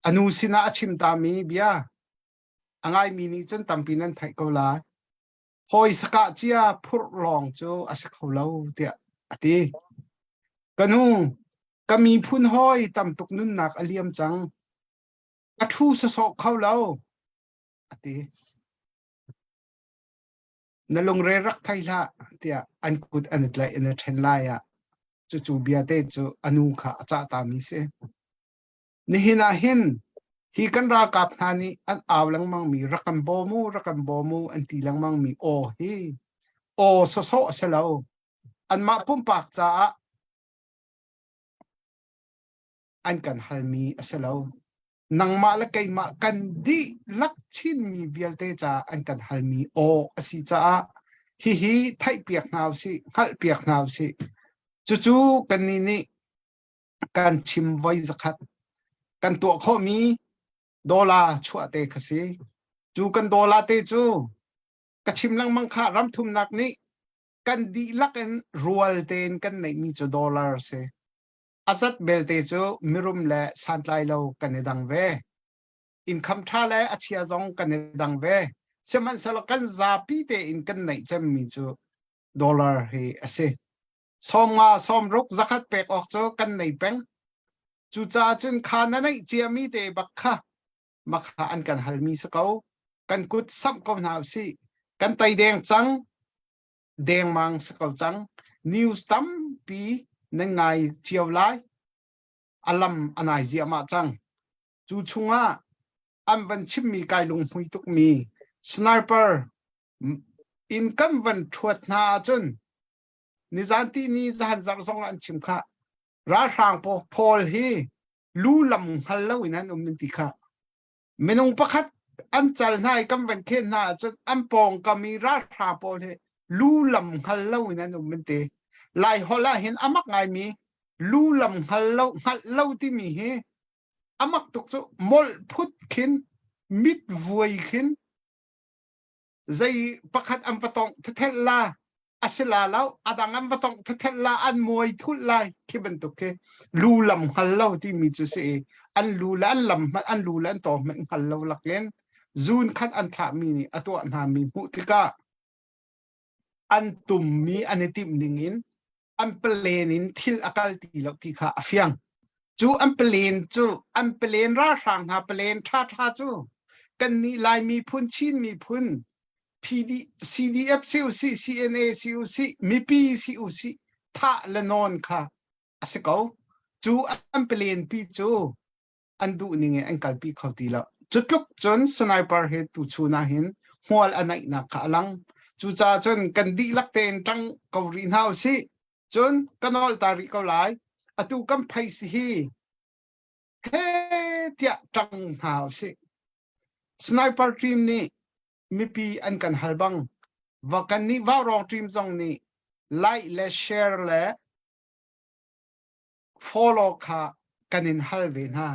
อนุสินะชิมตามีเบียอังไงมีนี่จนตำปีนั้นไทยเกาหลีพอยสกัดเจียพูดลองโจอาศัยเขาเล่าเดียอติกันนูก็มีพุ่นห้อยตำตุกนุ่นหนักอเลียมจังกระทู้สะสอกเขาเล่าอตินลงเรรักไทยละเดียอันกุดอันนี้เลยอันนี้เทนไลอะจู่ๆเบียเตจูอนุขาจ้าตามีเสนี่หินาหินที่กันรากับนานี่อันเอาลังมังมีรักกันโบมูอันที่ลังมังมีโอฮีโอโซโซเสลาอันมาปุ่มปากจ้าอันกันฮัลมีเสลานังมาละไกมากันดีลักชินมีเบียลเตจ้าอันกันฮัลมีโอสิจ้าฮีไทยเปียกนาวสิฮัลเปียกนาวสิจู่ๆกันนี่กันชิมไว้สักขัดกันตัวข้อมีดอลลาร์ชัวเตะคสิจูกันดอลลาร์เตจูกระชิมลังมังค่ารำทุมนักนี้กันดีลักกันรัวเตนกันในมีจูดอลลาร์เสอาซัดเบลเตจูมิรุมและสันไลโลกันในดังเวอินคัมท่าและอาชีพจงกันในดังเวเสมันสลักกันซาปีเตอินกันในจะมีจูดอลลาร์เฮเสซ้อมรุกจักรเปกออกจูกันในแบงจูจ่าจุนขานในเจียมีเตบักค่ะมักหาอันกันฮัลมีสกาวกันกุดซ้ำก็หนาวสิกันไตแดงจังแดงมังสกาวจังนิวส์ตั้มปีนั่งไงเจียวไลอลัมอันไหนเจียมาจังจูชุงะอันวันชิมมีกายลงหุยตุกมีสไนเปอร์อินคัมวันทวดนาจุนนิจันตีนี้จะหันจับสองอันชิมค่ะราชางพอลฮีลูลำฮัลโลอินันนินติค่ะไม่นงประคัดอันจัลนายกำวันเคนนาจนอันปองก็มีราชาพอลฮีลูลำฮัลโลอินันนินติลายฮอลาเห็นอามักไงมีลูลำฮัลโลที่มีเฮอามักตุกซุมอลพุดขินมิดวยขินใจประคัดอันปะตองเทลาอาศิลาแล้วอาดังอันปะตองเทลาอันมวยทุลายคิบันตุกเคลูลำฮัลโลที่มีจุเสอันลูลอันลำมันอันลูลอันต่อมันฮัลโลลักเล่นจูนคัดอันถามีนี่อตัวนามีมุติกาอันตุมมีอันติมนิ่งินอันเปลนินทิลอากาศตีลักที่ขาเฟียงจูอันเปลนราชางหาเปลนท่าจูกันนี่ลายมีพุ่นชินมีพุ่นCDF CUC CNA CUC มีปี CUC ท่าละนอนค่ะอาศัยเขาจูอันเปลนปีจูอันดูนี่ไงอันกัลปีเขาตีละจุดลุกจนสไนเปอร์เฮตุชูนาหินหัวอันไหนนักขาลังจูจ่าจนกันดีลักเตนจังเกาหลีน่าสิจนกันอลตาริเกาหลายอตุกัมไพสิเฮเตียจังหาวสิสไนเปอร์ทีมนี้มีปีอันกันฮัลบังว่ากันนี้ว่ารองทีมจงนี้ไลค์และแชร์และ follow ค่ะกันอินฮัลเวนฮะ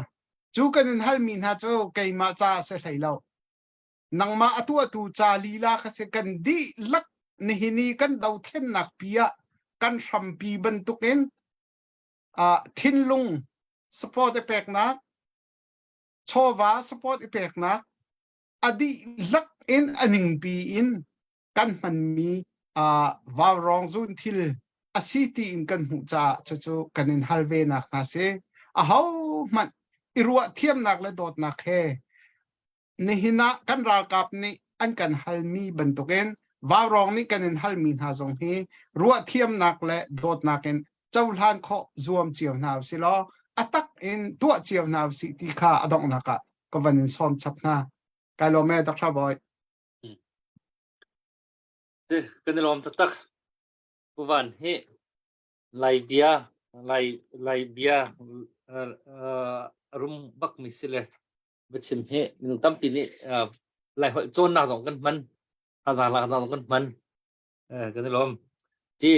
จูกันอินฮัลมินฮะจูไกมาจ้าเสียไหลแล้วนังมาอตุจ่าลีลาคสิกันดีลักนี่นี่กันดาวเทนนักปียกันทำปีบรรทุกเองทินลุงสปอร์ตเอเปกนะโชวาสปอร์ตเอเปกนะอดีลักเอ็นอันหนึ่งปีอินกันมันมีวาวรองซุนทิลอาศิตีอินกันหูจ่าจู่ๆกันอินฮัลเวนักนะเซเฮามันอิรัวเทียมนักและโดดนักเฮนี่หินะกันรากับนี่อันกันฮัลมีบรรทุกเองว่ารองนี่กันอินฮัลมีนาจงฮีรัวเทียมนักและโดดนักเองเจ้าลานข้อรวมเจียวนาวสิล้ออัตักเองตัวเจียวนาวสิที่ข้าอดองนักก็วันนี้ซ้อมชับหน้ากายโลแม่ตักชาบอยกันลมตักผู้วันเฮไลเบียรุมบักมิสิเลบัชิมเฮมันตั้มปีนี้ไลหอยโจนหน้าสองกันมัน Azang la na kan man kan lom ji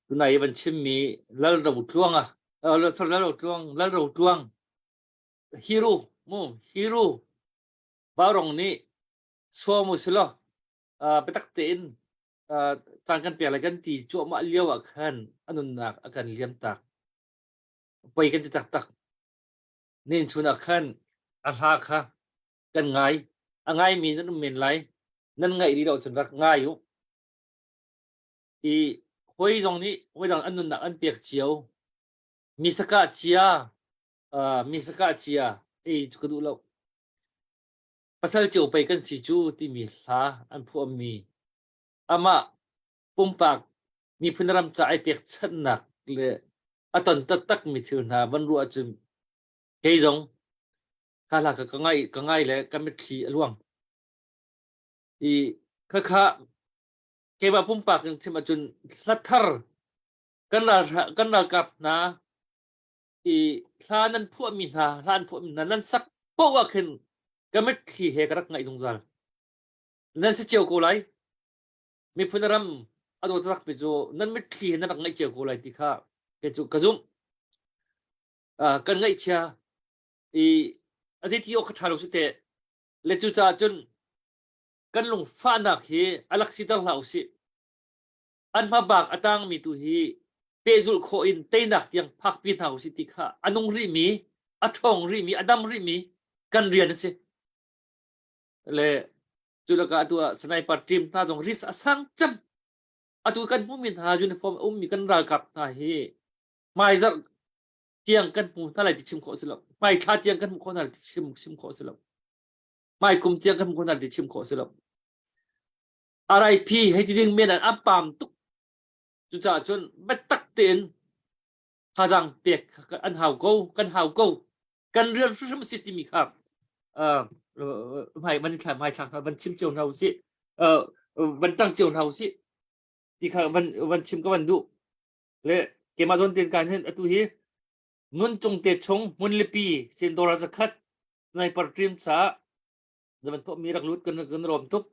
tu nai ban chim mi lal ro tuang lal ro tuang hero mo hero barong ni so mo silo petak tin tang kan pia la kan ti chu ma liaw khan anun nak akan liam tak pai kan ti tak tak nin chuna khan a ha kha kan ngai angai mi nan min lai nan ngai ri do chun rak ngai yu i hoi jong ni hoi jong anun nak an pek chiao misaka chia ei chu du lo pasal chiu pai kan si chu ti mi hla an phu mi ama pumpak mi phunaram cha ai pek chan nak le aton tak mi thil na ban ru achum hei jong kala ka ngai le ka mi thi luang i kha ke ba pumpak chim achun slathar kan la kap na i hla nan phu mi na hlan phu mi na nan sak po wa khen ka mi thi he ka rak ngai dung zal nan se chiu ko lai mi phunaram ado tak pe jo nan mi thi nan rak ngai chiu ko lai ti kha ke chu kazum kan ngai chia i aje ti ok thalo site le chu cha chun kan lung fa nak hi alak si dal lau si an ma bak atang mi tu hi pezul kho in te nak tiang phak pi thau si ti kha anung ri mi athong ri mi adam ri mi kan rian se le chu la ka tu sniper team ta jong ris asang cham atu kan mu min ha uniform mi kan ra kap ta hi mai zar tiang kan mu ta lai ti chim kho silo mai kha tiang kan mu kho na ti chim kho silo mai kum tiang kan mu kho na ti chim kho silo RIP hay ti ding men an apam tuk chu cha chun bet tak ten kha jang pek an hau go kan rian su sim si mi khap mai man khai mai chang ban chim chiu nau si ban tang chiu nau si ti kha ban chim ka ban du le ke ma zon ten kan hen atu hi nun chung te chung mun lipi sin dora zakhat sniper team sa ban to mi rak lut kan rom tuk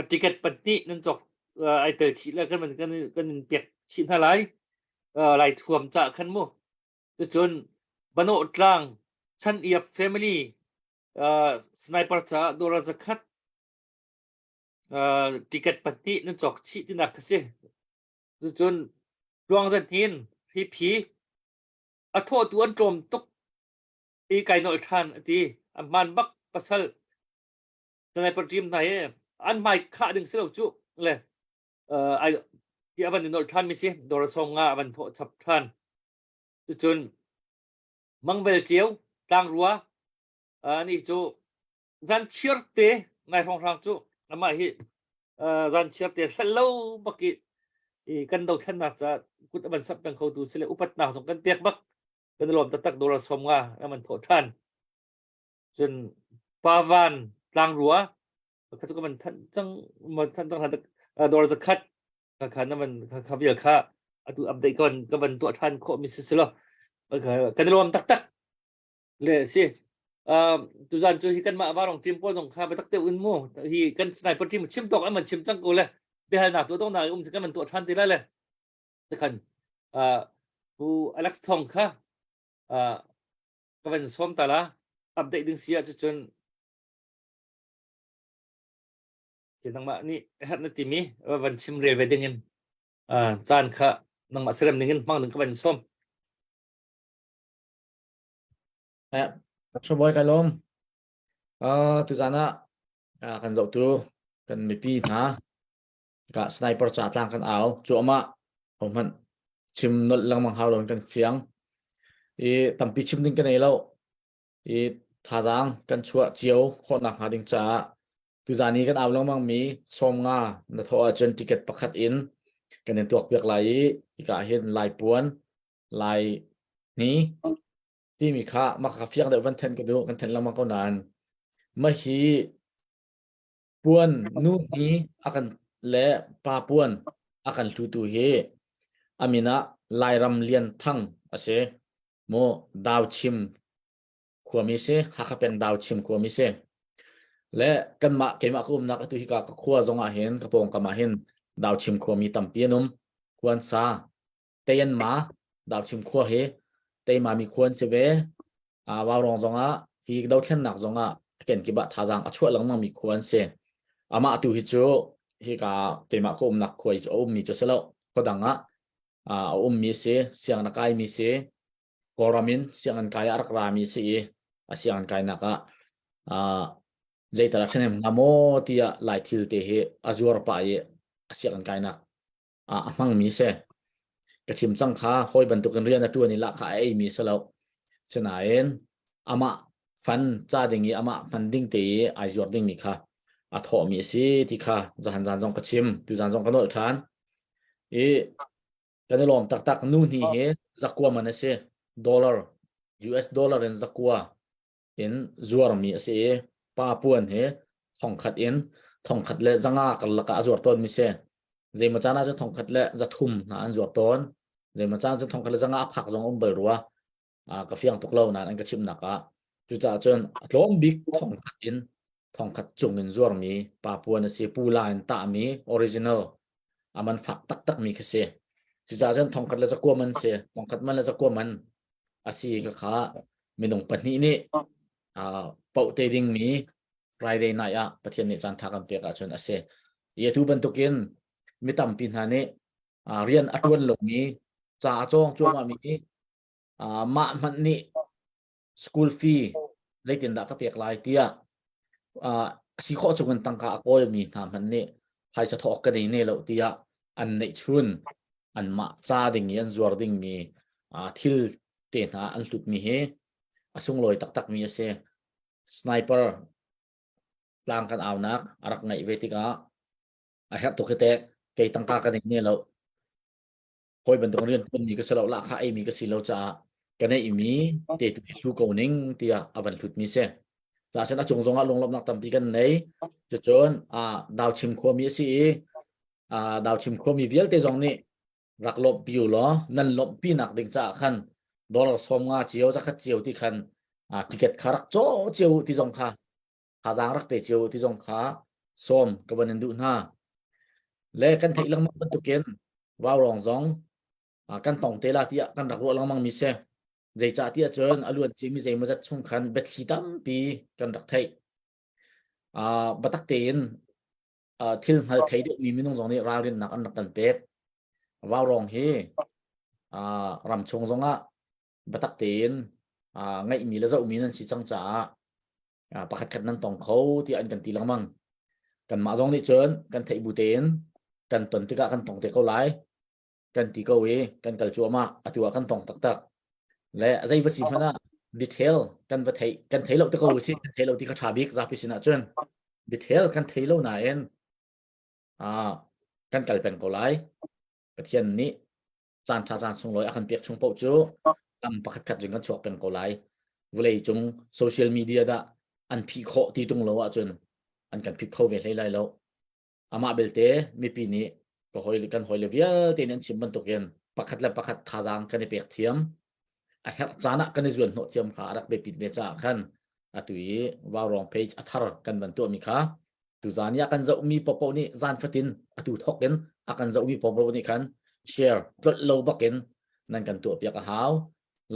ticket patni nan chok ai te chi la kan pek chin halai lai thuam cha khan mo chu chun bano tlang chan iap family sniper cha dora zakhat ticket patni nan chok chi tinak se chu chun luang zan hin phi a tho tu an trom tuk i kai noi than ti man bak pasal sniper team nai an mai kha ding selo chu le ai ti aban noi than mi si dor song nga aban tho chap than chu chun mangvel chiu tang ruwa ni chu zan chierte nai thong thang chu ama hi zan chierte hello baki i kan do than na cha kut aban sap bang kho tu sele upat na song kan pek bak kan lom tak dor som nga aman tho than chun pavan tang ruwa ka chu man than chang ma than chang han dor zakhat ka khan na man kha bia kha atu update kon ka ban to than kho mi si lo kan lom tak le si tu zan chu hi kan ma ba rong tim po jong kha ba tak te un mo hi kan sniper team chim tok man chim chang ko le be hal na to dong na si kan man to than ti la le ta kan hu Alex Thong kha ka ban som ta la update ding sia chu chun nang ma ni hat na ti mi ban chim re ve dingin chan kha nang ma serem dingin mang ding ka ban som Dr. Boy Kalom tu zana kan zo tu kan mi pi na ka sniper cha tlang kan aw chu ma hom han chim nol lang mang haulon kan fiang e tampi chim ding kan ai lo e thajang kan chua chiao kho na ha ding cha tu zani kan aw lang mang mi som nga na tho chen ticket pakhat in kan en tuak pek lai ka hin lai puan lai ni ti mi kha ma kha fiang de van ten ka du kan ten lang ma ko nan ma hi puan nu ni akan le pa puan akan tu he amina lai ram lian thang ase mo daw chim khwami se ha kha pen daw chim khwami se และกันมาเกมาคุมนักตุหิกาครัวจงอาเห็นกระโปรงกมาเห็นดาวชิมครัวมีตัมเปียนุมควรซาเตียนมาดาวชิมครัวเฮเตยมามีควรเสเววาวรองจงอาฮีดาวเทียนหนักจงอาเก่งกิบะทาจังช่วยหลังมังมีควรเสอามาตุหิจูฮิกาเกมาคุมนักครัวจะมีจะเสลก็ดังมีเสเสียงนักไอมีเสกอรามินเสียงอันกายอารักรามีเสเสียงอันกายนักใจตระเช่นนโมที่ไล่ทิลเตะazurไปเสียงกายนักมังมีเสกระชิมจังค้าคอยบรรทุกันเรียนตัวนี้ละขายมีเสลาเสนายนอามาฟันจ้าดิ่งอามาฟันดิ่งเตะazurดิ่งมีค่ะทอมีสิที่ค่ะจะหันจานจงกระชิมดูจานจงกระโดดทานกันในลมตักนู่นนี่เฮจักกัวมันเสดอลลาร์ US ดอลลาร์เองจักกัวเห็นจัวมีเสป้าปวนเฮท่องขัดเอ็นท่องขัดเละจังอากันละกะจวดต้นมิเช่เจมาจาน่าจะท่องขัดเละจะทุ่มนะอันจวดต้นเจมาจาจะท่องขัดเละจังอาผักจงเบรัวกาแฟตกเล่านะอันก็ชิมนักจุดจ้าจนล้อมบิ๊กท่องขัดเอ็นท่องขัดจงเงินจวดมีป้าปวนเสปูลายตามีออริจินัลมันฝักตักมีก็เสจุดจ้าจนท่องขัดเละจะกลัวมันเสท่องขัดมันเละจะกลัวมันสีก็ขาไม่ต้องปัญหานี่เป่าเตดิงมีFriday night ประเทศนี้จันทร์กันเปียกจนเสยทุบันตุกินมิตรปินหานี้เรียนอัตวันลงมีจ่าจงจวมามีมามันนี่ school fee ใจตินดาก็เปียกลายเตียสิข้อจงกันตั้งกะโกยมีทำมันนี่ใครจะทอกกันนี่เราเตียอันในชุนอันมาจ่าดิ่งยันจวดดิ่งมีทิลเตนหาอันสุดมีเฮสุ่งลอยตักมีเสsniper ปลางกันเอานักอารักไงเวทีกาครับตัวเตะเกยตั้งกากันนี่เราคอยบรรทุกเรียนคนมีก็สละละข้ามีก็สิเราจะกันในมีเตะตุชูกนิ่งเตียอบันทุดมีเสหลังจากนั้นจงลงลบนักตั้มปีกันในจะจนดาวชิมขวมีสิดาวชิมขวมีเดียลเตจงนี่รักลบปิวล้อนั่นลบปีนักดึงจากขันดอลลาร์สมงาเจียวจะขัดเจียวที่ขันติเกตขารักโจเจียวที่จงค่ะข้าจางรักเปเจียวที่จงขาส้มกับบันดูหน้าและกันที่ลังมังบรรทุกเกนว่าวรองจงกันตองเตลาที่กันรักรัวลังมังมิเสใจจ่าที่จนอลวนจีมีใจมาจัดช่วงขันเบ็ดสีดำปีกันรักไทยบัตักเตนที่หัดไทยเด็กมีมินงจงนี่ราวเรียนนักอันนักกันเป็ดว่าวรองเฮรำชงจงบัตักเตนไงมีแล้วจะมีนั่นสิจังจ่าประคัดขัดนั้นตองเขาที่อันกันตีลังมังกันมาจงนี่เชิญกันไทยบูเตนกันตนที่กันตองเตะเขาไล่กันตีเขาเวกันกัลจัวมาตัวกันตองตักและใจภาษีมันดีเทลกันไปกันไทยเราที่เขาสิกันไทยเราที่เขาชาบิกจะพิจารณาเชิญดีเทลกันไทยเราไหนเองกันกัลเป็นเขาไล่ประเทศนี้จานส่งลอยอาการเปียกชงเป่าจูประคัดขัดจนกันชกเป็นเขาไล่เวลาจงโซเชียลมีเดียอันพิโคที่ตรงเราจนอันกันพิโคเวลไล่แล้วมาเบลเตมีปีนี้ก็หอยกันหอยเลเวียเตียนชิมบันตุกเกนประคัดและประคัดทารังกันในเปียกเทียมจานะกันในส่วนโนเทียมขารักเบปิดเวจ่าขันตุยว่ารองเพจอัทารกันบันตัวมีขาตุจานยากันจะมีปปนี่จานฟัตินตุทอกเกนกันจะมีปปนี่ขันแชร์ลดโลบักเกนนั่นกันตัวเปียกหาว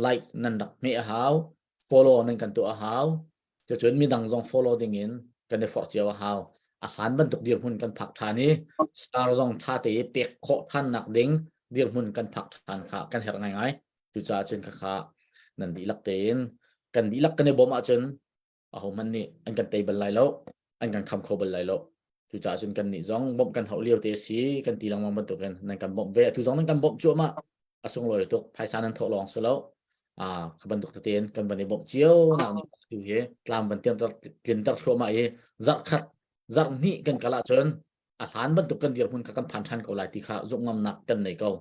ไลค์นั่นดักไม่หาว follow นั่นกันตัวหาวจะจนมีดังจง follow ดิ่งเงินกันในฟอร์เจียวหาวอาหารบรรทุกเดียร์หุ่นกันผักทานี้สตาร์จงท่าเตะเปียกโคท่านหนักดิ่งเดียร์หุ่นกันผักทานขากันเห็นง่ายจุจ่าจนขานั่นดีลักเตนกันดีลักกันในบ่มาจนมันนี่อันกันเตะบันไลแล้วอันกันคำโคบันไลแล้วจุจ่าจนกันนี่จงบ่มกันเขาเลี้ยวเตะสีกันตีลังมังบรรทุกกันนั่นกันบ่มเวทุจงนั่นกันบ่มจั่วมาส่งลอยตุกภายสารนั้นทดลองสุดแล้วขบันตุกเตียนกันบันในบ่มเจียวหนักนี่ดูเฮกลามบันเตียนตัดชัวมาจัดขัดจัดนี่กันกะละจนอาหารบรรทุกกันเดียวหุ่นกันผ่านทันเขาหลายที่ขาจุกงำหนักกันในเขา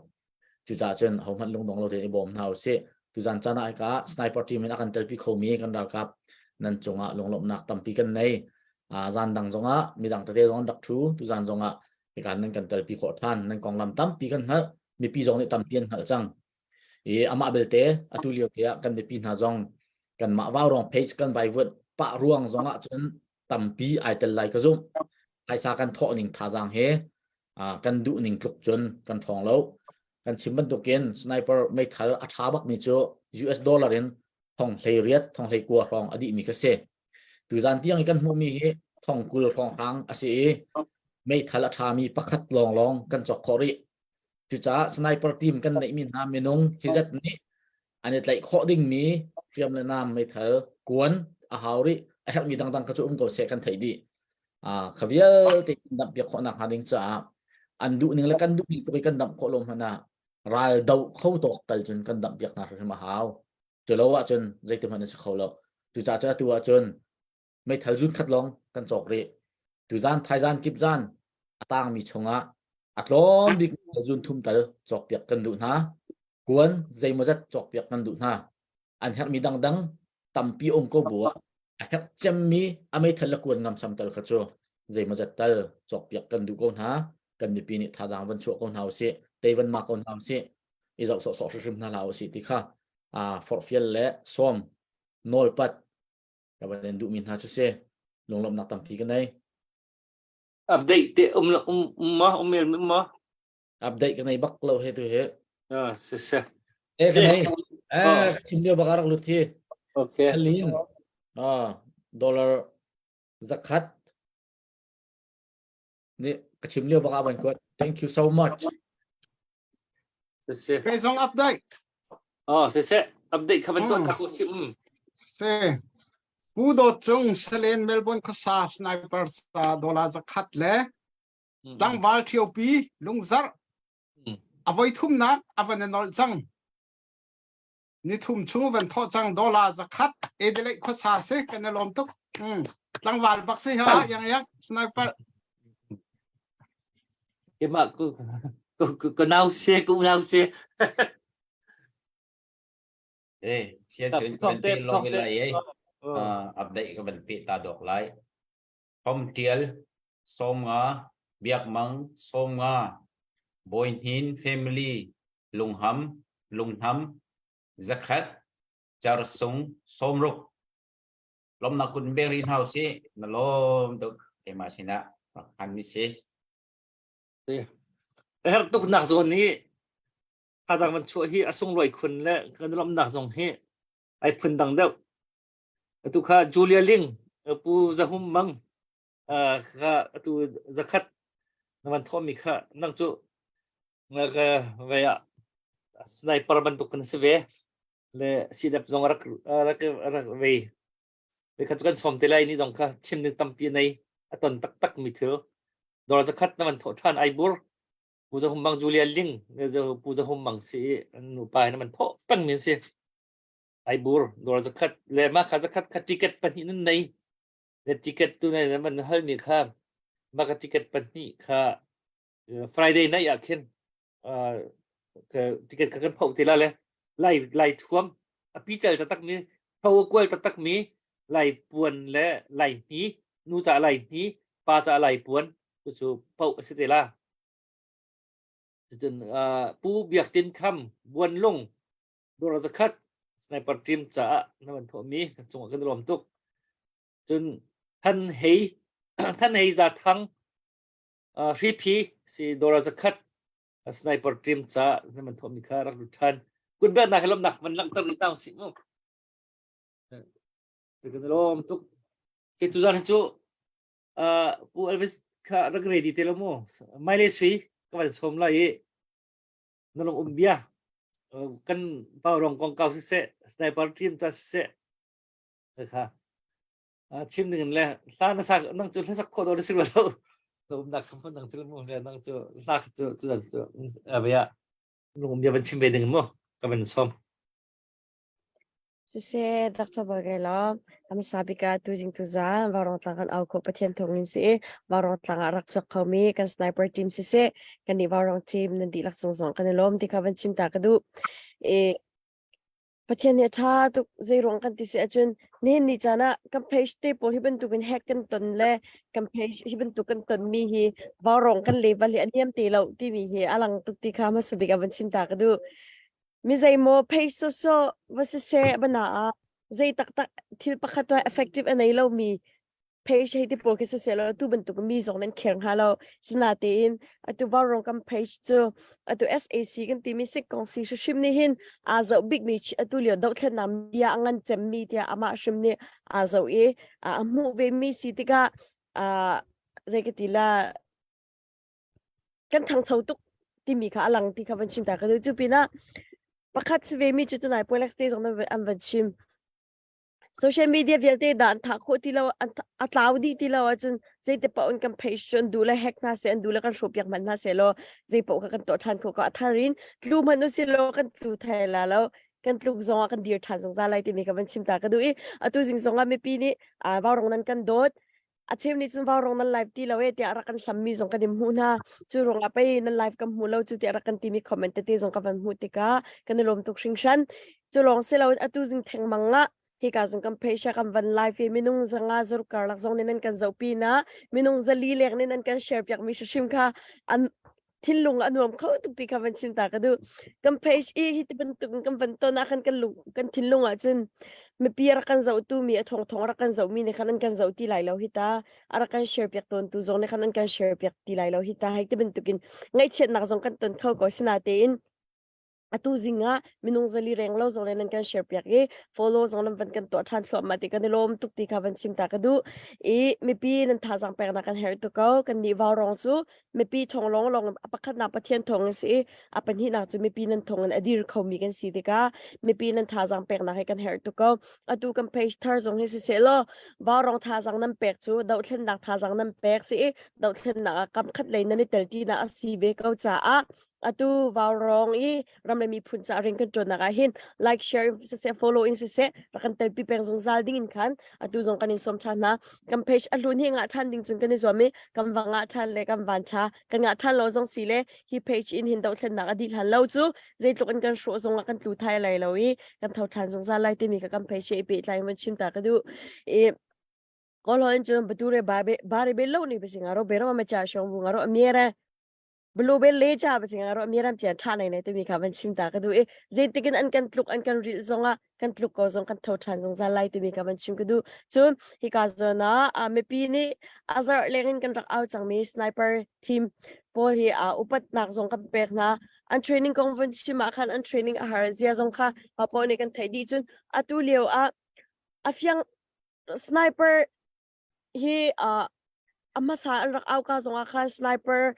จุจ่าจนเขามันลงดองเราเทียนบ่มเฮาเสจุจานจานาไอ้กะสไนเปอร์ทีมันอากันเตลปีเขามีกันดากับ nan chonga longlop nak tampi kan nei zan dang zonga midang tate zong dak thu tu zan zonga ikan nan kan terpi kho than nan konglam tampi kan ha mi pi zong ni tampian hal chang ama belte atulio ke kan de pi na zong kan ma wa rong page kan bai word pa ruang zonga chun tampi ai tel lai ka zum ai sa kan tho ning tha jang he kan du ning tluk chun kan thong lo kan chimban to ken sniper mai thal a tha bak mi chu US dollar in thong hlei riat thong hlei kwa rong adi mi ka se tu zan tiang kan hmu mi he thong kul thong hang ase mai thal a tha mi pakhat long kan chok khori chu cha sniper team kan nei min na menung hizat ni ani tlai kho ding mi fiam le nam mai thal kuan a hauri a hel mi dang ka chu ko se kan thai di khavial te dam pia kho na hading cha andu ning la kan du ni to kan dam kho lom hana ral dau kho tok tal chun kan dam piak na ma haw chelo wa chun zaitim han se kholo tu cha cha tu wa chun mai thal jun khat long kan chok re tu zan thai zan kip zan atang mi chunga atlom dik jun thum tal chok piak kan du na kuan zai mazat chok piak kan du na an her mi dang tampi ong ko bua a hek chem mi amai thal kuan ngam sam tal khacho zai mazat tal chok piak kan du ko na kan mi pi ni tha jang van chu ko naw se teivan ma ko naw se izau so shrim na law si ti kha for fiel le som noi pat ka ban du min ha chu se longlom na tampi kan nei update te umel ma update kan nei bak lo he tu he se e kan nei thim dio bakarak lut thi okay halin dollar zakat ni kachim lio baka ban ko thank you so much se Bezong update. se update khaban to ka ko sim Se Kudo chung selen Melbourne ko sa sniper sa dola zakat le jang wal thiopi lungzar avoi thum na avanenol jang ni thum chung van tho jang dola zakat edele ko sa se kanelom tuk jang wal bak se ha yang sniper cái mà cô nào xe cũng nào xe xe Tập chuyến thông chuyến tệp, lo thông cái tệp. lại ấy update cái vấn đề ta đọc lại hôm tiel som nga biak mang som nga boin hin family lung ham zakat char sung som ruk lom na kun berin house na lom dok e masina han mi se her tục nạc rồi ní ta rằng mình chuột hi asung loại khuẩn lệ cái lom nạc rồi hi ai phun đằng đâu tu kha Julia Ling pu zahum mang kha tu zakat naman thomi kha nang chu nga về sniper ban tu kan se ve le sidap zong rak về về kan kan som telai ni dong kha chim ning tampi nei aton tak mi thil dor zakat naman tho than ai bur puja humbang Julia Ling giờ puja humbang si nu pai naman tho pan min si ai bur dor zakat le ma kha zakat kha ticket pan hi nan nei le ticket tu nei man hal mi kha ma kha ticket pan hi kha Friday night ya khen cái ticket kha kan phau tila le lai thuam a pi chal ta tak mi phau kwal ta tak mi lai puan le lai ni nu cha lai ni pa cha lai puan chu phau se tila jun pu biak tin kham buan long dor zakat sniper team cha na man tho mi kan chung kan rom tuk jun than hei za thang ripi si dor zakat sniper team cha na man tho mi kha rak than kun ba na khalom nak man lang tar taw si mo kan rom tuk si tu jan chu pu always kha rak ready telo mo mai le sui ka ban som lai nolong bia kan pau rong kong kau se sniper team ta se kha chim ning le la na sa nang chu la sak kho do sil lo lo nak kham nang sil mo le nang chu la chu bia nolong bia ban chim be ding mo ka ban som Sise Dr. Borgelo, kami sabi ka tuzing tuza, warong tangan au ko patien tongin si, warong tangan raksok kami kan sniper team sise, kan di warong team nandi laksong song kan lom di kawan chim ta kadu, patien ni tha tu zerong kan tisi achun ni jana kan page te pol hiban tu kan hack kan ton le kan page hiban tu kan ton mi hi warong kan level hi aniam te lo ti mi hi alang tu ti kama sabi kawan chim ta kadu. Mi zay mo page so basta se bana zay tak thil pakhat effective anay law mi page ให้ที่โปรแกรมเสร็จแล้วตู้บรรทุกมี2นั้นแข็งหาเราสินาเตนตัวว่ารองกัน page จูตัว SAC กันตีมีสิกองสีชิมนี่หินจะบิ๊กมีตัวเหลียวดอกเทนน้ำเดียงันเจมมีเดียอามาชิมนี่จะมูเวมีสิติกาเรกติลากันทั้งเช้าตุกที่มีข้าหลังที่ข้าวันชิมแต่ก็ดูจูปีน่ะประคัดสเวมีจุดไหนโปรเล็กสเตย์สองนั้นวันชิมsocial media เวลเตด่านทักโคที่เราอัตลาวดีที่เราจนใจเตปอนกันเพจจนดูแลแฮกน่าเสียดูแลกันชอบอย่างมันน่าเสียแล้วใจปอกกันตัวทันเขาก็อัธรินลูมันนุสิโลกันลูไทยแล้วกันลูกซองกันเดียร์ทันสงสารอะไรที่มีกันวันชิมแต่ก็ดูตัวสิ่งสองไม่ปีนี้ว่ารงนั้นกันโดดอาทิตย์นี้จนว่ารงนั้นไลฟ์ที่เราที่อารักันสามีสองกันดิมหูนะจู่รงไปนั้นไลฟ์กันหูเราจู่ที่อารักันที่มีคอมเมนต์ที่สองกันวันหูติกากันลมตุกชิงชันจู่ลองเสเราตัวสิ่งแทงมังละที่การส่งกันเพจกันวันไลฟ์มินุ่งสังอาจุการลักษณะนั้นกันเจ้าปีนะมินุ่งจะลีเล็กนั้นกันแชร์อยากมีชิมค่ะอันทิ้งลุงอันวมเขาตุกติกันวันชิมตาก็ดูกันเพจที่เป็นตุกกันวันต้นอาคันกันลุงกันทิ้งลุงจนไม่ปีรักกันเจ้าตู้มีทองรักกันเจ้ามีในขณะกันเจ้าที่ไหลเราฮิตารักกันแชร์อยากต้นตู้จงในขณะกันแชร์อยากที่ไหลเราฮิตาให้ที่เป็นตุกินไงเช่นนักส่งกันต้นเขาก็สนาเตนatu zinga minung zali reng lo zong nan kan share pyak ge follow zong nan van kan to than so ma ti kan lom tuk ti ka van sim ta ka du mi pi nan tha jang pek na kan her to ko kan ni wa rong chu mi pi thong long apakhat na pathian thong si apan hi na chu mi pi nan thong an adir kho mi kan si ti ka mi pi nan tha jang pek na kan her to ko atu kan page thar zong hi si se lo wa rong tha jang nan pek chu dau thlen nak tha jang nan pek si dau thlen na kam khat lein na ni tel ti na si be ko cha a atu warong ramle mi phun sa ring kan ton na hin like share se follow in se rakan tel pi peng zong zal ding in khan atu zong kanin som than na kam page alun hi nga than ding chung kan zomi kam wanga than le kam wan cha kan nga than lo zong si le hi page in hin dau thlen na adil han lo chu zai tluk an kan sho zong kan tu thai lai lo kan thau than zong zal lai ti mi ka kam page e pe lai man chim ta ka du ko lo en chung bature ba re be lo ni be singa ro be ro ma cha shong bu nga ro amiera belum beli je apa sih ngaruh miram cian tanah ini tu mereka mencium tak tu jadi tikin an kan tluk an kan real zonga kan tluk kau zong kan thau than zong zalai tu mereka mencium tu cun hika zona mepi ni azar lengin kan rak out sang mi sniper team pol hi upat nak zong kan pek na an training convention makan an training ahar zia zong kha apa ni kan thai di cun atu liu afiang sniper hi ama sa rak au ka zonga khan sniper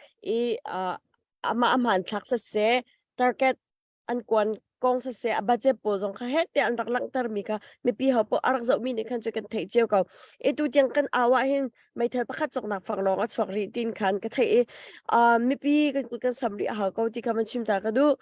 ama aman thak sa se target an kwan kong sa se abaje po zong kha hete an rak lang tar mi ka mi pi ho po arak zo mi ni khan kan thei cheu ka tu tiang kan awa hin mai thal pakhat chok nak phang long a chok ri tin khan ka thei mi pi kan samri ha ko ti ka man chim ta ka du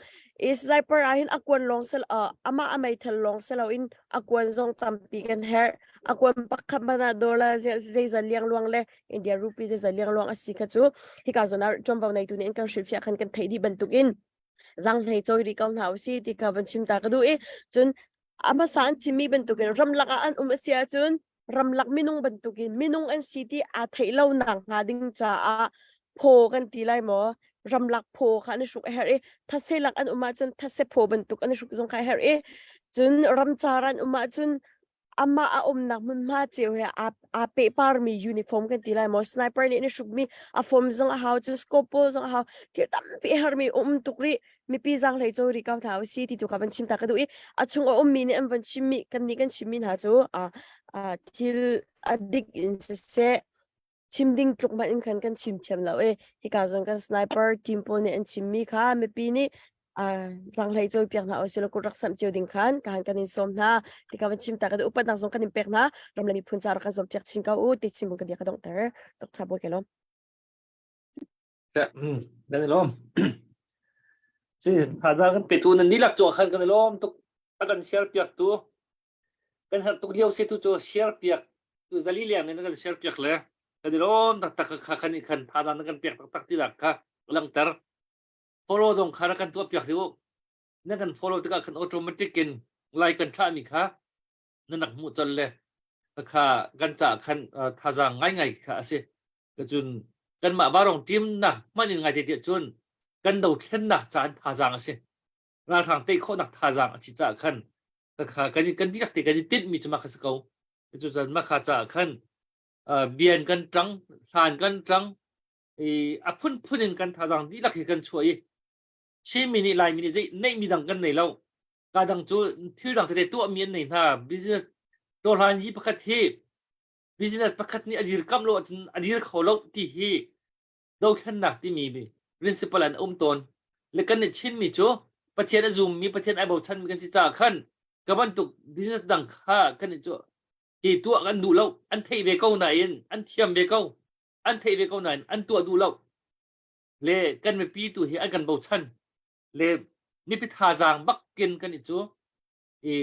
sniper hin akwan long sel ama amai thal long sel in akwan zong tam pi kan her akwan pakha bana dola zai zaliang luang le India rupees zai zaliang luang asika chu hika zona jombaw nai tu ni kan ship fia khan kan thei di bantuk in zang thei choi ri kaun hau si ti ka ban chim ta ka du chun ama san chimi bantuk in ram laka an sia chun ram lak minung bantuk in minung an city a thei lo nang ha ding cha a pho kan ti lai mo ram lak pho kha ni shuk her tha se lak an chun tha se pho bantuk an shuk zong kha her chun ram charan chun ama nak mun ma cheu he a pe par mi uniform kan tilai mo sniper ni shuk mi a form zong a how just scope zong how ti tam pe har mi tukri mi pi jang lei chori ka thau si ti tu ka ban chim ta ka du a chung mi ni an ban chim mi kan ni kan chim min ha chu til adik in se chim ding tluk ma in kan chim chem lo hi ka zong kan sniper team po ni an chim mi kha mi pi ni zang lei choi piak na osilo ko rak sam cheu ding khan kan kanin som na ti ka chim ta ka upat nak zong kanin pek na ram lami phun char ka zom piak chin ka ti chim ka dia ka dong ter tok cha bo kelom dan lom si thada kan petu nan nilak cho khan kan lom tuk akan share piak tu kan har tuk liau se tu cho share piak tu zali liang ni kan share piak le kan lom tak tak khan kan thada kan piak tak ti dak ka lang ter follow dong khara kan tu piak diu na kan follow ta kan automatic kin like kan tha mi kha na nak mu chol le kha kan cha khan tha jang ngai kha ase ka chun kan ma barong team na manin ngai ti chun kan do thlen nak chan tha jang ase ra thang te kho nak tha jang chi cha khan ka kha kan dik te kan tit mi chuma kha se ko chu chan ma kha cha khan เบียนกันจังทานกันจังพุ่นกันทารังที่ลักกันช่วยชิมินิไลมินิในมีดังกันในเราการดังจูที่ดังแต่ตัวมีในท่า business ตัวรันยี่ประคัตที่ business ประคัตนี้อดีตกำลังอดีตเขาเราที่ฮีเราขนาดที่มี principal อันตนและกันในชินมีจูประเทศซูมมีประเทศไอโบชันมีกันสิจ่าขันกับมันตุก business ดังค่ากันในจูที่ตัวกันดูเราอันเทเวก้าไหนอันเทียมเวก้าอันเทเวก้าไหนอันตัวดูเราเลกันไม่ปีตัวเฮอันกันโบชันเลมีพิธาจางบักเกินกันอีจู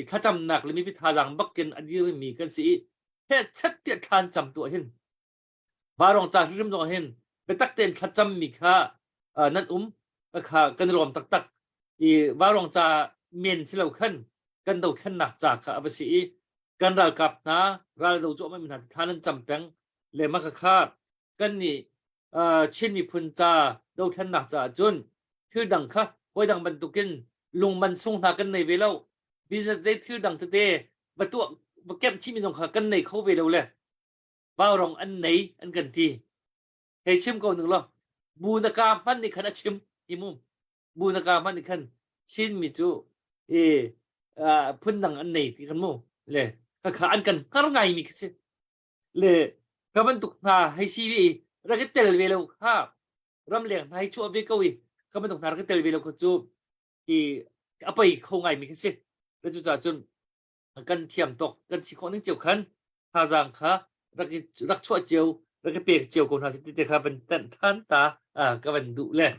ถ้าจำหนักเลยมีพิธาจางบักเกินอันนี้ไม่มีกันสิแค่ชัดเจนทานจำตัวเห็นบารองจากริมตัวเห็นไปตักเต้นถ้าจำมีค่านั่นค่ากันรวมตักบารองจากเมียนสิเราขึ้นกันดูขึ้นหนักจากค่าภาษีกันเรากับนะเราดูโจไม่มีทางท่านั้นจำเป็นเลยมากค่ากันนี่เช่นมีพุนจ่าดูขึ้นหนักจากจนชื่อดังค่ะไว้ดังบรรทุกินลุงมันส่งหากันในเวลาบิสเนสได้ชื่อดังตัวเดมาตัวมาเก็บชิมีส่งหากันในเขาเวลาเลยว่ารองอันไหนอันกันทีให้ชิมก่อนหนึ่งหรอบูนากามันในขณะชิมอีมุมบูนากามันในขันชินมีจูพุ่นดังอันไหนที่ขันมุเลยก็ขาอันกันก็ไงมีกันสิเลยก็มันตุกนาให้ชีวิตเราก็เจอเวลาค่ะรำเลียงให้ชั่วเวกวีก็ไม่ต้องทานก็เตลวีเราก็จูเอาไปคงไงมีแค่สิแล้วจู่ๆจนกันเทียมตกกันสิคนนึงเจียวขันทาจางค่ะรักชั่วเจียวแล้วก็เปียกเจียวคนหาสิติเตค่ะเป็นตันท่านตาก็เป็นดุแหละ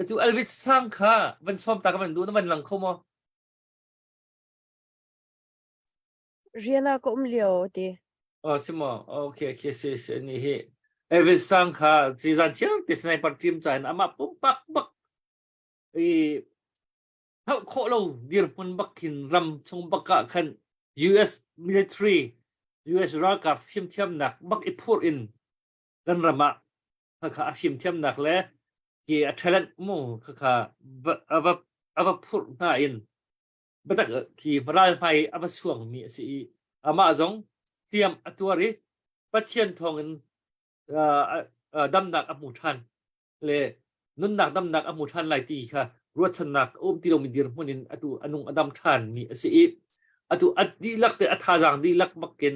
จู่อัลวิสสร้างค่ะเป็นซ้อมตาก็เป็นดุนั่นมันหลังเข้ามา riana ko umlio ti 是吗 OK 谢谢你อัลวิสสร้างค่ะซีซั่นเชียวติดในปาร์ตี้มใจนะมาปุ๊บปักเขาโคเราเดียร์มันบักขินรำชงบักกะขัน US military US รักกับฟิมเทียมหนักบักอีพูดอินกันรำมาข้าฟิมเทียมหนักแล้วที่อัธเลนมูข้าว่าพูดหน้าอินบัดที่มาไล่ไปว่าช่วงมีสิมาจงเทียมตัวรีปัจเจียนทองอินดำหนักอมูทันเลยนุ่นหนักดำหนักอมูทันหลายตีค่ะรวดสนักที่เรามีเดียร์มันนี่อนุอดัมทันมีสิดีลักแต่อัฐาจังดีลักบักเกน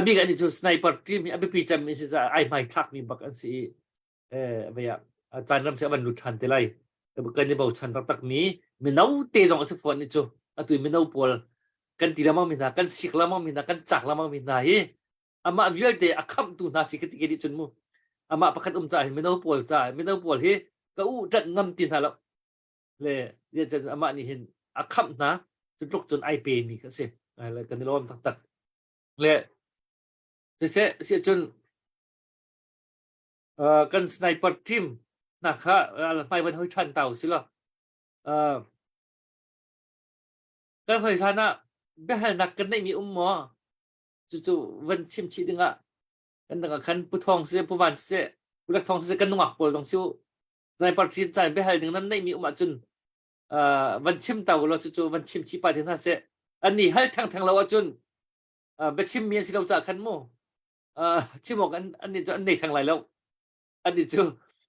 บีกันนี่จูสไนเปอร์ทีมบีปีจำมีสิจะไอไม่ทักมีบักอันสิไปอาจารย์รำเสียบรรลุทันเท่าไรแต่บุกันนี่บอกทันตักมีไม่น่าเตะจงอัศฟอนนี่จูไม่น่าปวลกันตีละมั่งมีนากันสิกละมั่งมีนากันจักละมั่งมีนามาวิลเดอคัมตุนาสิกติกิริจนมูมาประคัตจ่ายไม่น่าปวลจ่ายไม่น่าปวลก็จัดงำตินทาแล้วเลยเดี๋ยวจะมานี่เห็นคัมนะจนลุกจนไอเปมีก็เสียอะไรกันในรอบตักเลยเสียจนกันสไนเปอร์ทีมนะคะไปวันห้อยทันเต่าสิล่ะก็ห้อยทันนะไม่ให้นักกันได้มีหมอจู่ๆวันชิมชีดึงกันดังขันผู้ทองเสียผู้บ้านเสียผู้รักทองเสียกันหนักปวดต้องซิวในปาร์ตี้ใจไม่ให้หนึ่งนั้นได้มีจนวันชิมเต่าเราจู่ๆวันชิมชีปาที่นั่นเสียอันนี้ให้ทางเราจนไปชิมเมียสิเราจะขันโมชิมบอกอันนี้จะอันนี้ทางไรแล้วอันนี้จู่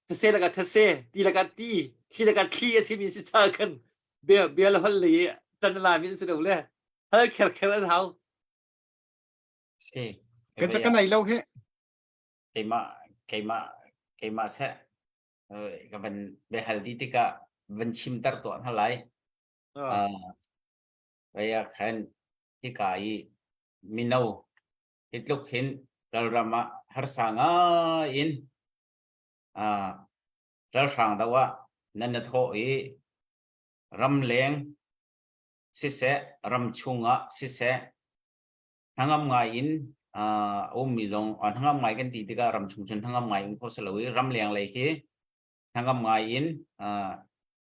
ทเสละกันทเสตีละกันตีขี้ละกันขี้ชิมีสิจ้ากันเบียร์ละหันเลยจันทร์ลามีสิเราเลยให้แค่เท้ากันจะกันไหนเราเฮ้cái mà sẽ cái vấn đề hal đi tích cả vấn chim tar tuan halai vậy khen cái cái minau cái lúc hin rama har sanga in ra sang đó wa nên thọ ram leng sẽ ram chunga sẽ hangam ngai in mi zong on hangam ngai kan ti tika ram chung chun hangam ngai ko saloi ram leng lai khi hangam ngai in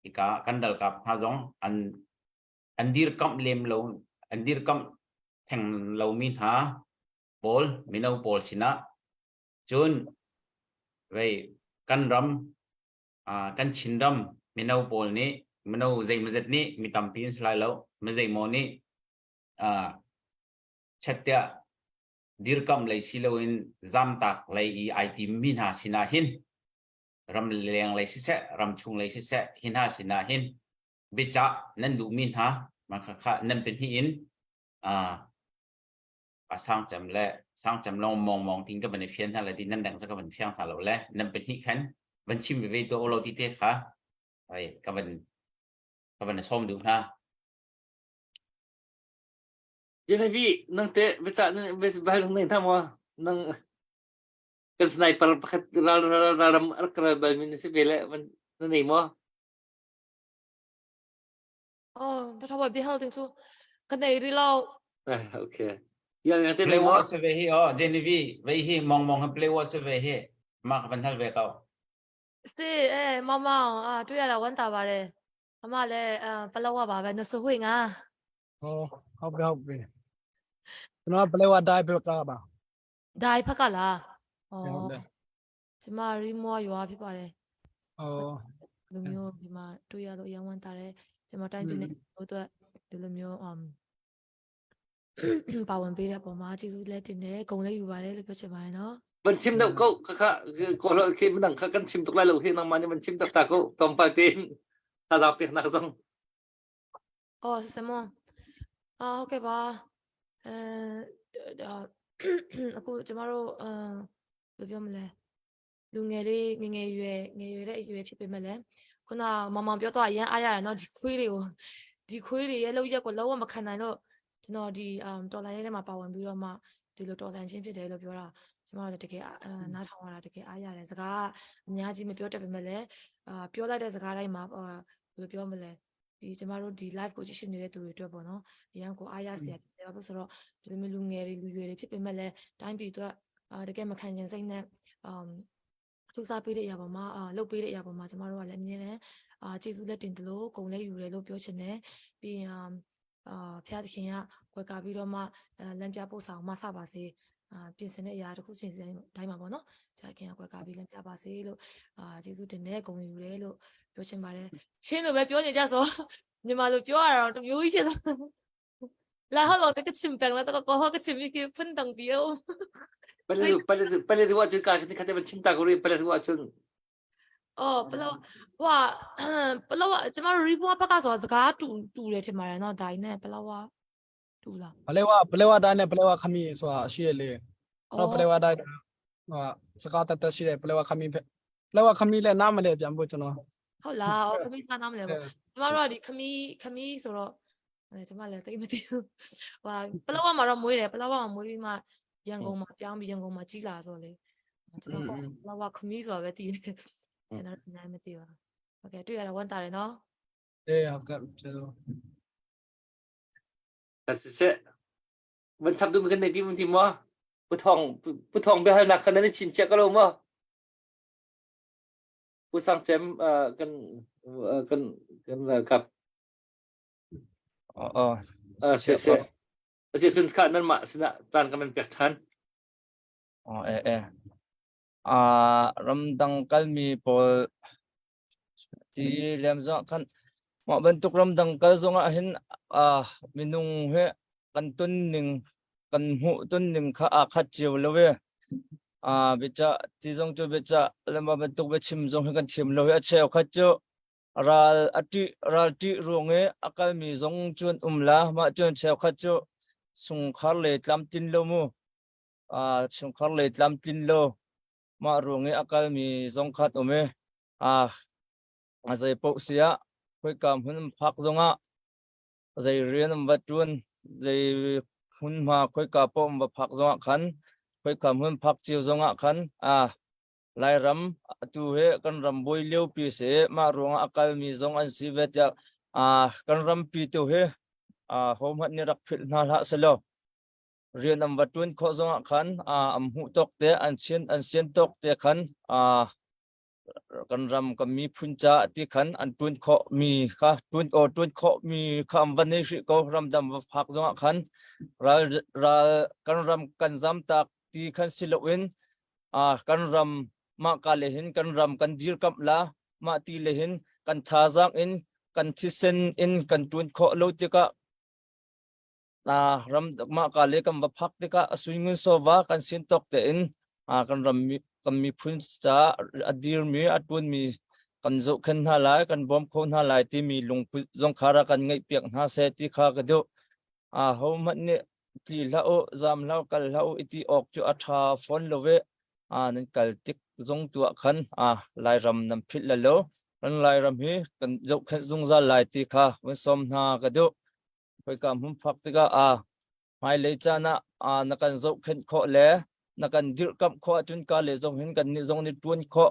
ika kandal kap ha zong andir kam lem lo andir kam thang lo min ha bol minau bol sina chun vậy kan ram kan chin ram minau bol ni minau zai mazet ni mi tam pin slai lo mazai mo ni chatya dir kam lei silo in zam tak lei I item min ha sina hin ram leng lei si se ram chung lei si se hin ha sina hin bicha nan du min ha ma kha nan pen hi in sang cham le sang cham long mong ting ka ban fian ha la di nan dang sa ka ban fiang ha lo le nan pen hi khan ban chim ve to lo ti te kha ai ka ban som du ha Genevieve nang te beca nang bahang nang tamo nang kan sniper pakat ram arkra min si bele man nang mo Đó thôi bị hao tiếng su cái này đi lâu okay yang te play mo what se ve hi Genevieve ve hi mong ha play what se ve hi ma ka ban hal ve ka sí mamaတွေ့ရတာဝမ်းသာပါတယ်အမလည်းပလောက်ရပါပဲနှဆိုဝိငါ ဟုတ်ကဲ့ကျွန်တော်ဘယ်လိုအတိုင်းပြတာပါ ဒိုင်ဖက်ကလား ဟုတ်တယ် ကျမရီမောရွာဖြစ်ပါတယ် အော် လူမျိုးဒီမှာတွေ့ရလို့အရင်ဝမ်းသာတယ်ကျမတိုင်းပြည်နဲ့တို့အတွက်ဒီလိုမျိုးပါဝင်ပေးတဲ့ပုံမှာကျေးဇူးလည်းတင်တယ်ဂုဏ်လည်းယူပါတယ်လို့ပြောချင်ပါတယ်နော် ban chim dau ko kha ko lo ke man kha kan chim tok lai lo he nang man ban chim tak ta ko tom pa tin ta da pe na zong ဆမဟုတ်ကဲ့ပါအခုကျမတို့ဘယ်လိုပြောမလဲလူငယ်လေးငယ်ရွယ်တဲ့အရွယ်ဖြစ်ပေမဲ့လည်းခုနမပြောတော့အရင်အားရရနော်ဒီခွေးတွေရဲ့လောက်ရက်ကိုလုံးဝမခံနိုင်လို့ကျွန်တော်ဒီတော်လိုင်းထဲမှာပါဝင်ပြီးတော့မှဒီလိုတော်ဆန်ချင်းဖြစ်တယ်လို့ပြောတာကျမတို့တကယ်နားထောင်ရတာတကယ်အားရတယ်စကားအများကြီးမပြောတတ်ပေမဲ့လည်းပြောလိုက်တဲ့စကားတိုင်းမှာဘယ်လိုပြောမလဲဒီကျမတို့ဒီ live ကိုကြည့်ရှုနေတဲ့သူတွေအတွက်ပေါ့နော်အရင်ကိုအားရစရာဖြစ်တယ်ဘာလို့ဆိုတော့ဒီလိုမျိုးလူငယ်တွေလူရွယ်တွေဖြစ်ပေမဲ့လည်းတိုင်းပြည်အတွက်တကယ်မခံကျင်စိတ်နဲ့စူးစမ်းပေးတဲ့အရာပေါ်မှာလုပ်ပေးတဲ့အရာပေါ်မှာကျမတို့ကလည်းအမြင်နဲ့ကျေးဇူးလက်တင်တယ်လို့ဂုဏ်လည်းယူတယ်လို့ပြောချင်တယ်ပြီးရင်ဖျားသခင်ကကွယ်ကာပြီးတော့မှလမ်းပြပို့ဆောင်မဆပါစေပြင်ဆင်တဲ့အရာတစ်ခုချင်းစီတိုင်းမှာပေါ့နော်ဖျားသခင်ကကွယ်ကာပြီးလမ်းပြပါစေလို့ကျေးဇူးတင်တယ်ဂုဏ်ယူတယ်လို့ပြောချင်ပါတယ်ချင်းလိုပဲပြောနေကြဆိုမြန်မာလိုပြောရတော့တမျိုးကြီးဖြစ်သွားလာဟောတော့တကချင်ပန်လာတော့ကောဟကချင်မိကဖွင့်တန်ပြော pale de wa chun ka ni khate ban chim ta ko ri pale de wa chun ဘလောက်ဟိုဘလောက်ကျမတို့ report ဘက်ကဆိုတာစကားတူတယ်ထင်ပါတယ်နော်ဒါနဲ့ဘလောက်တူလား ဘယ်လိုအတိုင်းနဲ့ဘယ်လိုခမီဆိုတာရှိရလေတော့ဘယ်လိုအတိုင်းစကားတတ်ရှိတယ်ဘယ်လိုခမီလဲနားမလဲပြန်ဖို့ကျွန်တော် ဟုတ်လားခမီးစားနားမလဲပေါ့ကျမတို့ကဒီခမီးဆိုတော့ကျမလည်းတိတ်မသိဘူးဘလောက်မှာတော့မွေးတယ်ဘလောက်မှာမွေးပြီးမှရန်ကုန်မှာပြောင်းပြီးရန်ကုန်မှာကြီးလာဆိုလေကျွန်တော်ဘလောက်ခမီးဆိုတာပဲသိတယ်ကျွန်တော်နားမသိပါဘူးဟုတ်ကဲ့တွေ့ရတာဝမ်းသာတယ်နော် ဟုတ်ကဲ့ကျေးဇူး ta se ban chap du kan nei ti mo pu thong be ha na kan ni chin che ka lo mo pu sang chem kan kap se chun kha nan ma sina chan kan pek than ramdang kalmi pol ti lem zo kan ma bentuk ramdang kal zonga hin minung he kan tun ning kan hu tun ning kha khat chiu lowe becha ti zong chu becha lema bentuk be chim zong kan chim lowe cheu khat chu ral ti ronge akal mi zong chun umla ma chun cheu khat chu sung khar le tlam tin lo mu sung khar le tlam tin lo ma ronge akal mi zong khat ome azai po sia khoi kam hun phak zonga zai rian am batun zai hun ma khoi ka pom ba phak zonga khan khoi kam hun phak chiu zonga khan lai ram tu he kan ram boi leu pi se ma ronga akal mi zong an si vet ya kan ram pi tu he hom hat ni rak phil na la selo rian am batun kho zonga khan am hu tok te an sien tok te khan kan ram ka mi phuncha ti khan an tun kho mi kha tun kho mi kham van ni ri ko ram dam phak zonga khan ral kan ram kan zam tak ti khan silowin kan ram ma ka lehin kan ram kan dir kap la ma ti lehin kan tha zang in kan thisen in kan tun kho lo ti ka ram ma ka le kam phak te ka swingun sova kan sin tok te in kan ram mi kan mi phun cha adir mi atun mi kan zo khen ha lai kan bom khon ha lai ti mi lung zong khara kan ngai piak na se ti kha ka do ho man ne ti la o zam la kal la o iti ok chu atha phone love nan kal tik zong tu khan lai ram nam phit la lo kan lai ram hi kan zo khen zung za lai ti kha wen som na ka do phoi kam hum phak te ka mai le cha na na kan zo khen kho le na kan dir kam kho chun ka le zong hin kan ni zong ni tuan kho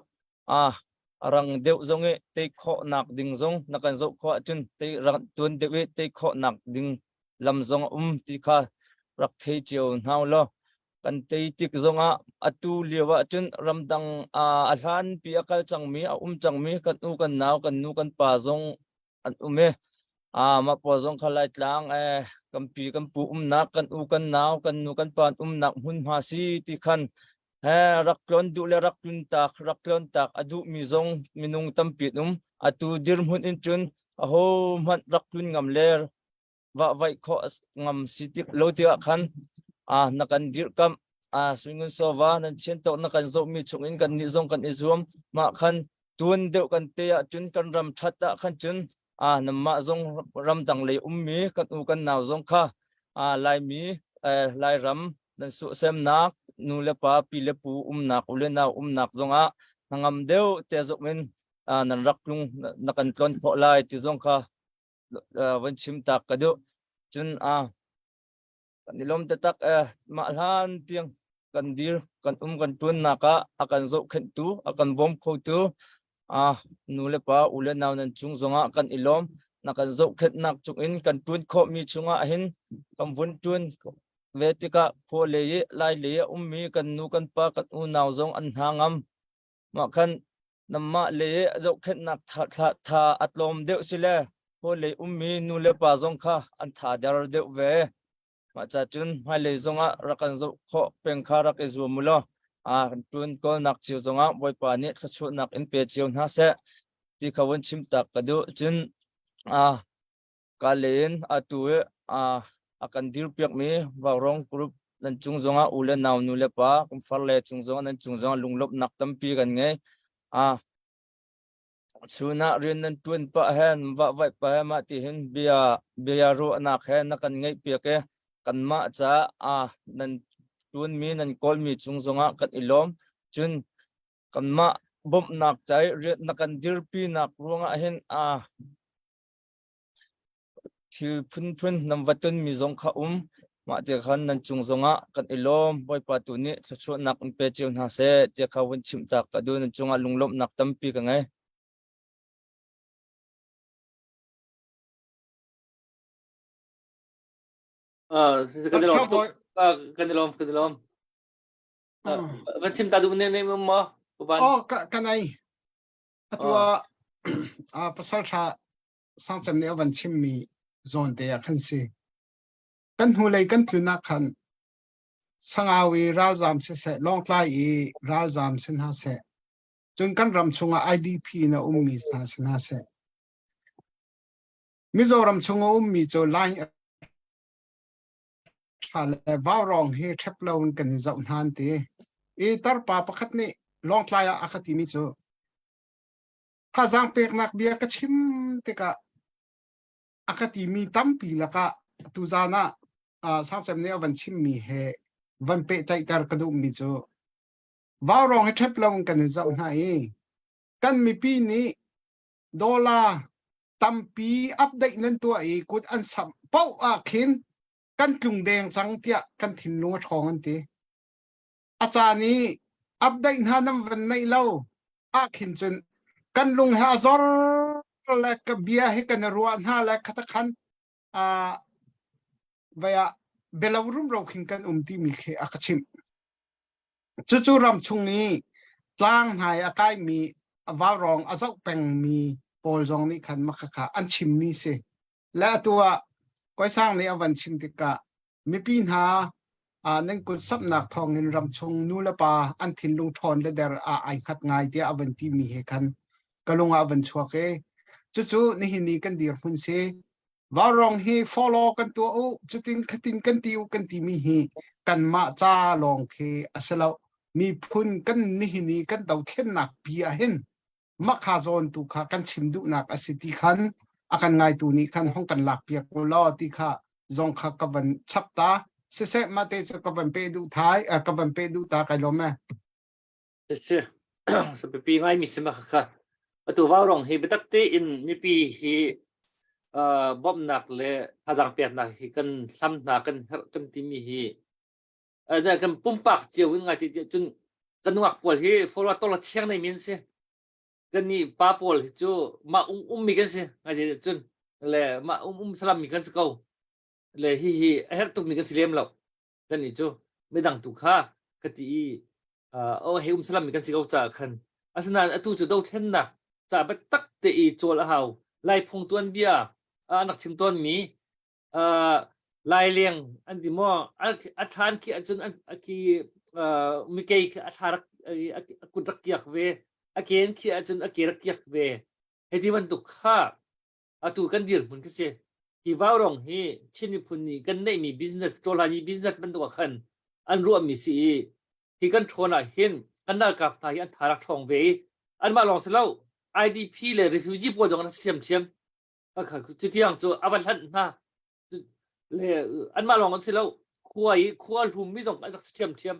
rang deu zong e te kho nak ding zong na kan zo kho chun te rang tuan deu e te kho nak ding lam zong ti kha rak thei chiu nau lo kan te tik zonga atu liwa chun ramdang alhan pi akal changmi chang mi kan u kan naw kan nu kan pa zong an ume ma po zong khalai tlang kan pi kan pu nak kan u kan naw kan nu kan pan nak hun ma si ti khan rak klon du le rak klon tak adu mi zong minung tampi atu dir hun in chun ho man rak klun ngam ler wa vai kho ngam sitik lo ti khan nakan dir kam swingun sova nan chen to nakan zo mi chungin kan ni zong kan izum ma khan tuan deu kan te chun kan ram thata khan chun nam ma zong ram dang le mi kan u kan naw zong kha lai mi lai ram nan su sem nak nu le pa pi le pu nak u le naw nak zonga ngam deu te zo min nan rak lung nakan klon pho lai ti zong kha wan chim tak ka do chun nilom te tak ma hlan tiang kan dir kan kan tun naka akan zo khen tu akan bom kho tu nu le pa u le naw nan chung zonga kan ilom na kan zo khet nak chung in kan tun kho mi chunga hin kam vun tun vetika kho le ye lai le mi kan nu kan pa kan u naw zong an hangam ma khan namma le zo khet nak tha atlom deu sile kho le mi nu le pa zong kha an tha dar deu ve ma cha chun hai le zonga rakan zo kho peng kha rak ezu mulo tun ko nak chiu zonga boi pa ni khachu nak in pe chiu na se ti khawon chim tak kadu chun kalen atu akan dir piak mi warong group nan chung zonga ule naw nu le pa kum far le chung zonga nan chung zonga lunglop nak tam pi kan nge suna rin nan tun pa hen wa vai pa ma ti hin bia ro nak hen na kan ngai piak e kan ma cha nan tun mi nan kol mi chung zonga kan ilom chun kan ma bom nak chai ret na kan dir pi nak ruanga hen thil phun nam watun mi zong kha ma te khan nan chung zonga kan ilom boi pa tu ni thchu nak un pe chiu na se te kha won chim tak ka du nan chunga lunglom nak tam pi ka ngai kanilom chim ta du ne mo ban kanai atua pasal tha sangchem ne van chim mi zon te khan se kan hu lei kan thuna khan sangawi ral jam se long tlai ral jam sin ha se chun kan ram chunga idp na mi na sin ha se mizoram chunga mi cho line le warong he theplon kan zau han te tar pa pakhat ni long tlai akhati mi cho khazang pek nak bia ka chim te ka akati mi tampi laka tuzana sangchem ne van chim mi he van pe tai tar kadu mi cho warong he theplong kan zau na kan mi pi ni dola tampi update nan to kut an sam pau khin kan tlung deng chang tia kan thin lu thong an ti achani update na nam van nei lo khin chun kan lung ha zor la ka bia he kan ruan ha la khata khan vaya belawrum ro khin kan ti mi khe akachim chu ram chungi tlang hai akai mi awrong azau peng mi pol jong ni khan ma kha an chim mi se la tua koi sang ni awan chim tika mi pin ha nang kul sap nak thong in ram chung nu la pa an thin lung thon le der ai khat ngai dia awan ti mi he khan kalunga awan chuake chu ni hini kan dir hun se ว่ารองเฮ follow กันตัวโอ้จุดตินขตินกันติวกันติมีเฮกันมาจ้าลองเคอสลาวมีพุนกันนี่นี่กันเตาเทียนหนักเปียเห็นมักฮาโซนตุค่ะกันชิมดุนักอสิติคันอากันไงตัวนี้คันห้องกันหลักเปียกโลอติค่ะจงค่ะกับวันชับตาเสะมาเตจะกับวันเปดูท้ายกับวันเปดูตาไกลลมแม่ Sir, seperti mai misal kah, atau warung he betak te in mipi he bom nak le hazang piat nak he kan sam nak kan timi he, ada kan pumpak jauh ngai ti jun kan wak pol he follow tolak chiang nei min se, kan ni pa pol jo ma mi kan se ngai ti jun le ma salam mi kan sekau, le hi her tu mi kan silem lau, kan ni jo medang tu kha kati he salam mi kan sikau cha khan asna atu chu do then nak cha ba tak te I chol a hau lai phung tuan bia nak chim ton mi lai liang an di mo a than ki achun ki mi ke a tharak kudak yak ve a ken ki achun a kerak yak ve he di man tu kha atu kan dir mun ke se ki warong he chini phun ni kan nei mi business to la ni business man tu khan an ru mi siที่กันชวนเห็นกันได้กับทายอันทารักทองเวอันมาลองเสร็จแล้ว IDP เลย refugee ปวดจังนั้นเชียมก็คือจุดที่อย่างตัวอาบัตินะเลยอันมาลองกันเสร็จแล้วครัวลุมไม่ต้องกันเชียม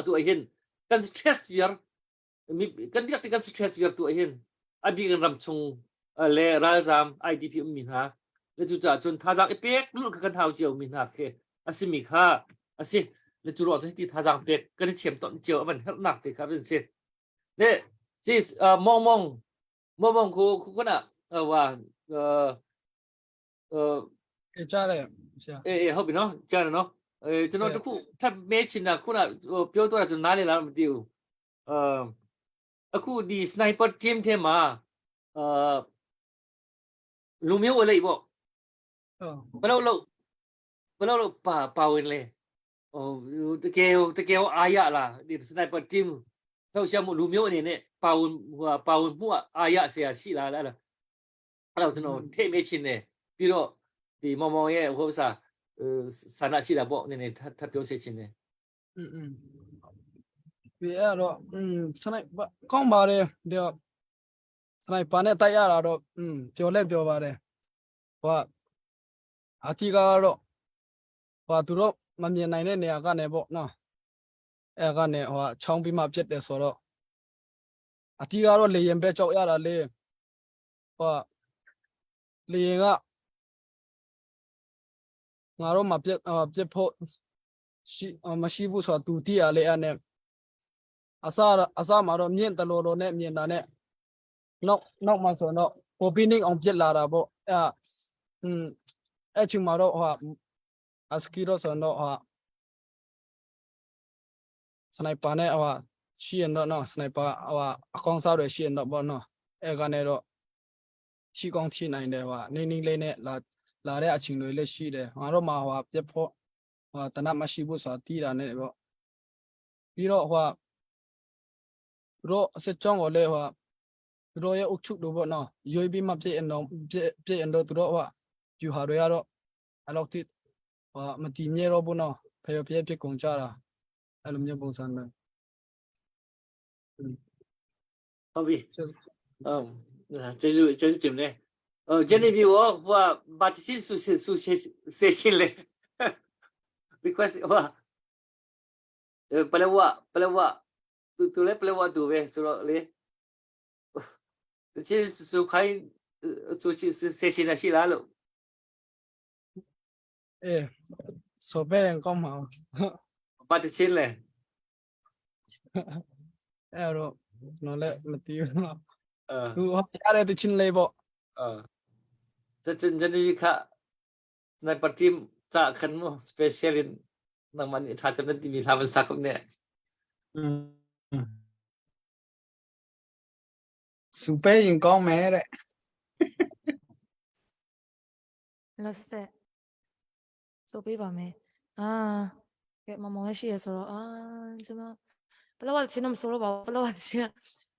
ตัวเห็นกัน stress เยอะมีกันเรียกที่กัน stress เยอะตัวเห็นอันบีกันรำชงเลยราซาม IDP มีนะเลยจุดจ่าจนทารักเอเป๊กลูกกันเท้าเจียวมีนะเคอาศิมีค่าอาศิle chu ro ti tha jang pek kan chem ton cheu ban hal nak te kha ben se le sis mong ko na wa ကြားတယ်ဆရာ ဟုတ်ပြီနော်ကြားတယ်နော်ကျွန်တော်တခုထပ်မဲချင်တာခုနပြောတော့ကျွန်တော်နားလေလားမသိဘူးအခုဒီ sniper team ထဲမှာလူမျိုးအလေးပေါ့ ဟုတ် ဘယ်လောက်ပါဝင်လဲတကယ်အာရလားဒီ sniper team တော့ရှာမလူမျိုးအနေနဲ့ပါဝင်မှုအာရဆရာရှိလားအဲ့တော့ကျွန်တော်ထိမေးချင်တယ်ပြီးတော့ဒီမောင်မောင်ရဲ့ဟိုဥစားဆန္ဒရှိတာပေါ့နည်းနည်းထပ်ပြောစေချင်တယ် ဒီအဲ့တော့စနိုက်ကောင်းပါတယ်ဒီစနိုက်ပါနဲ့တိုက်ရတာတော့ပြောပါတယ်ဟိုအတီကတော့ဟိုသူတို့မမြင်နိုင်တဲ့နေရာကနေပေါ့နော်အဲ့ကနေဟိုချောင်းပြီးမှပြစ်တယ်ဆိုတော့အတီကတော့လေရင်ပဲကြောက်ရတာလေဟိုလေရင်ကငါတို့မပြစ်ဖို့မရှိဘူးဆိုတော့သူတီးရလေအဲ့နဲ့အစားမှာတော့မြင့်တလို့နဲ့မြင်တာနဲ့နောက်မှဆိုတော့ပိုပီနင်းအောင်ပြစ်လာတာပေါ့အဲ့ချိန်မှာတော့ဟိုအစကီတော့ဆိုတော့စနိုက်ပါနဲ့ဟိုရှိရင်တော့နော်စနိုက်ပါဟိုအကောင်စားတွေရှိရင်တော့ပေါ့နော်အဲ့ကနေတော့ချီကောင်းထိနိုင်တယ်ဟိုနေလေးနဲ့လာတဲ့အချိန်တွေလည်းရှိတယ်ငါတို့မှာဟိုပြက်ဖို့ဟိုတနတ်မရှိဘူးဆိုတာတီးတာနဲ့ပေါ့ပြီးတော့ဟိုတို့အစစ်ကြောင်းကိုလည်းဟိုတို့ရဲ့အုပ်ချုပ်လို့ပေါ့နော်ရွေးပြီးမှပြည့်ရင်တော့တို့ဟိုယူဟာတွေကတော့အဲ့လောက်ထိဟိုမတည်မြဲတော့ဘူးနော်ဖေပြကုန်ကြတာအဲ့လိုမျိုးပုံစံနဲ့ ဟုတ်ပြီကျေးဇူးတင်တယ်ဂျန်နီဗီဟိုဘာတိစီဆူရှင်လေ because ပလဝသူလည်းပလဝသူပဲဆိုတော့လေကျေးဇူးခိုင်းဆူရှင်လာရှိလားလို့ ဆိုပဲကောင်းမှာ ဘာတိချင်းလဲ အဲ့တော့နော်လည်းမတည်ဘူးနော်သူရတဲ့တချင်းလေးပေါ့စัจဂျန်နီခါในปฏิมจะขันมั้ง special นั่งมันถ้าจะไม่มีทำสักคนเนี่ย สุเปย์ยังก้องแม่เลย လက်ဆက်ဆိုပေးပါမယ်ကဲမမောင်လည်းရှိရဆိုတော့ကျွန်တော်ဘယ်တော့ချင်းတော့မဆိုတော့ပါဘူးဘယ်တော့ချင်း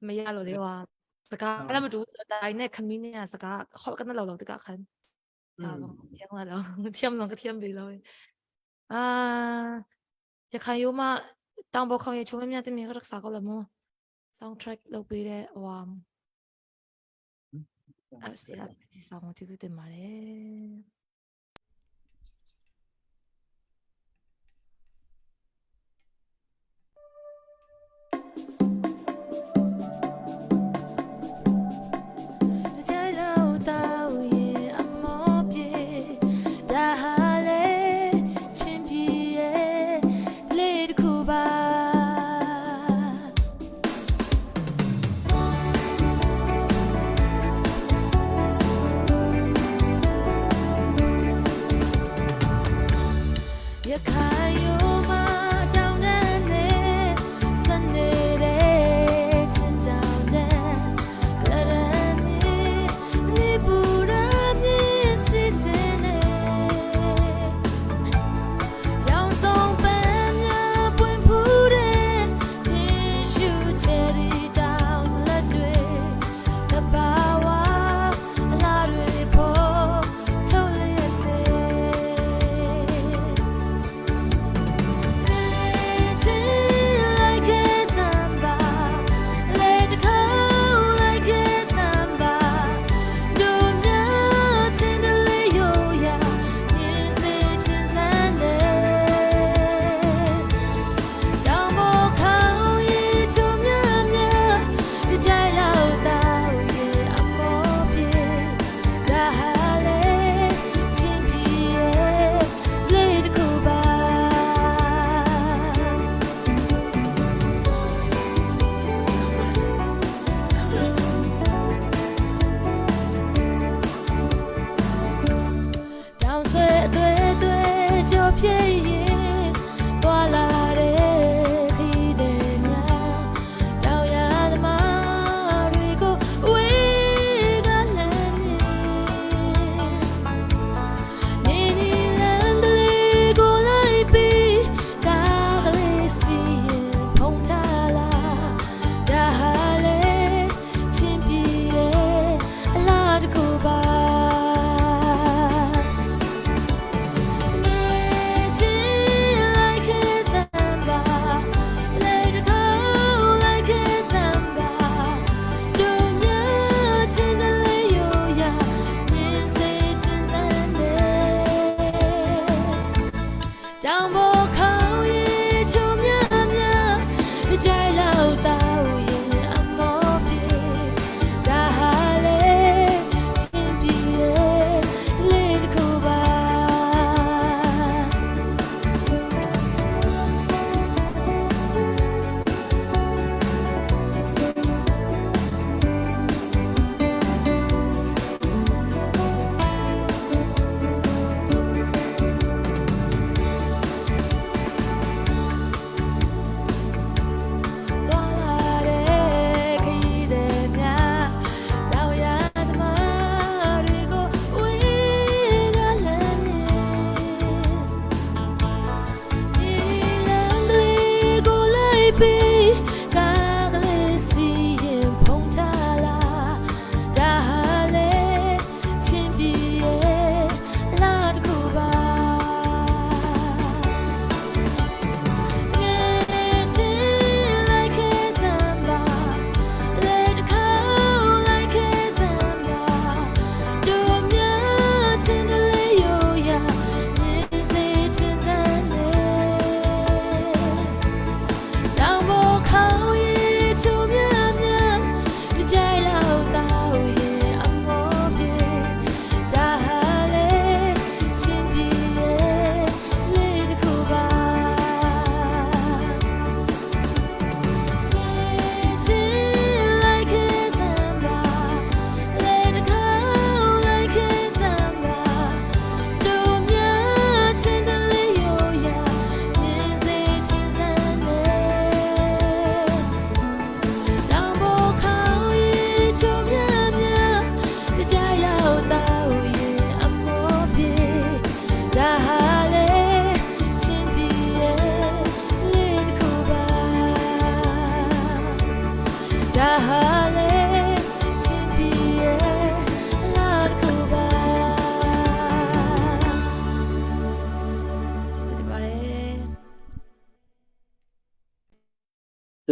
မရလို့လေဟွာစကားလည်းမတူဘူးတိုင်းနဲ့ခမင်းနဲ့စကားခေါ်ကနေလောက်တကခန်း打中天了，然后天不能个天比了。啊，จะใครอยู่มาตั้งบอกเขาอย่างช่วยไม่ได้มีรักษาก็แล้วมั้ง soundtrack เราไปได้วามเสียที่สองที่ตัวเต็มมาเลย ใจเราเต้าเย่อมอเปียดาฮาเลชิมพีเย่เลดคูบา เ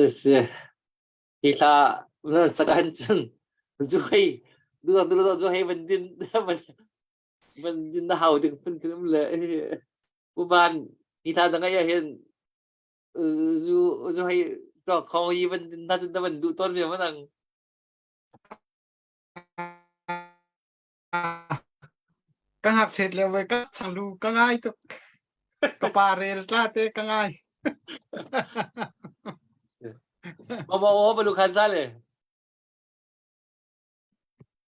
是kita benar sekarang Zuhai dua Zuhai mình hào được phân cái lệ của ban kita đang ngay hiện Zuhai cho không y mình ta sẽ mình đủ tôn về mà thằng Kang hak set lewe ka chalu kangai to. Kapare tlate kangai. mau baru khazal le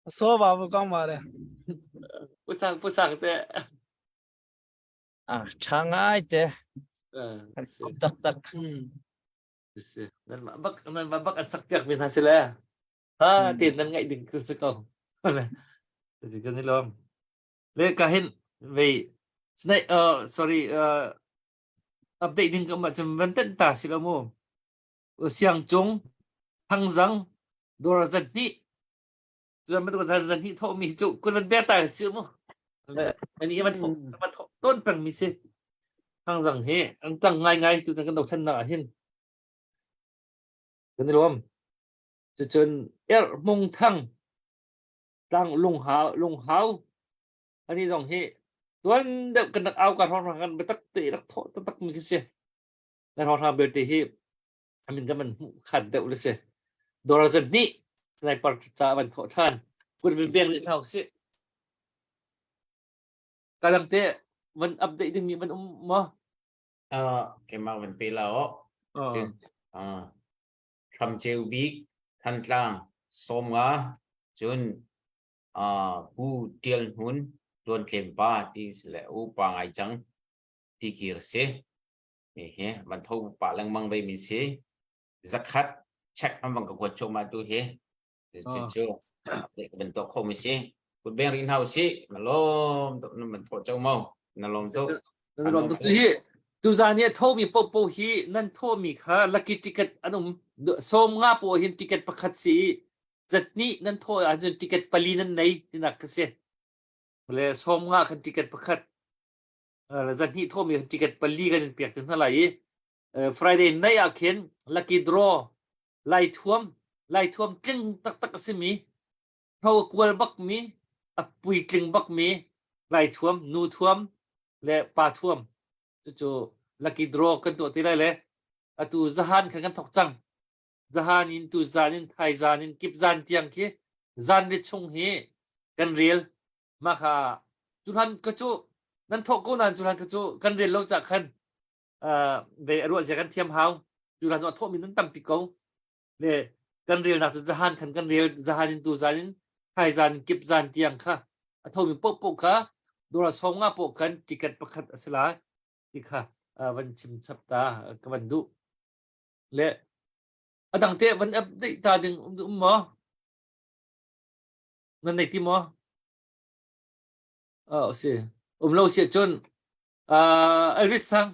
So babu kang mare. pusang te Changai te tak tak nan babak asak tiak min hasil ya ha tin nan ngai ding kusukong thì cái này luôn lấy cả hình về này sorry update din ka macam bentan ta sila mo siang chung hang zang dora zanti tuan betul zanti tho mi chu kun beta chu mo ani man tho ton pang mi se hang zang he ang tang ngai tu kan dok than na hin cái này luôn cho chân mong thăng tăng lung hao anh đi dòng hệ tuan đập cần đặc ao cả thằngกันไปตักตีตักโถตักมีกันเสียแล้วทางเบลตีฮีmìnhก็มันขัดเดาเลยเสียโดราจันนี่ในปรัชญามันโถท่านคุณเป็นเบียงเลี้ยงเขาเสียการตั้งแต่มันอัปเดตที่มีมันมั้งcái mà mình bị là tham chiếu biết thanh lang xóm ngã chun bu tiền hun tuần kiếm ba thì sẽ u ba ngày trắng thì kia sẽ he bạn thâu ba lần mang về mình sẽ zakat check mang bằng cái chỗ mà tôi he chứ để mình tổ không mình sẽ một bên riêng hậu sẽ mà lo mình thổ châu mau là lòng tốt tu za ne tho mi po hi nan tho mi kha lucky ticket anum som nga po hin ticket pakhat si zatni nan tho a ticket pali nan nei tinak ka se le som nga khan ticket pakhat zatni tho mi ticket pali kan piak tin halai Friday nei a khen lucky draw lai thuam tling tak se mi tho kwal bak mi apui tling bak mi lai thuam nu thuam le pa thuam chu lucky draw kan to tilai le atu zahan kan thok chang zahan in tu zanin thai zanin kip zan tiang ki zan le chung he kan real ma kha chuhan ka chu nan thok ko nan chuhan ka chu kan real lo cha khan ve ru ja kan thiam hau chuhan zo thok min nan tam pi ko le kan real na chu zahan kan real zahan in tu zanin thai zan kip zan tiang kha atho mi po kha dora songa po kan ticket pakhat asla ikha van chim chapta ka van du le adang te van update ta ding mo nan nei ti mo si lo si chon Elvis sang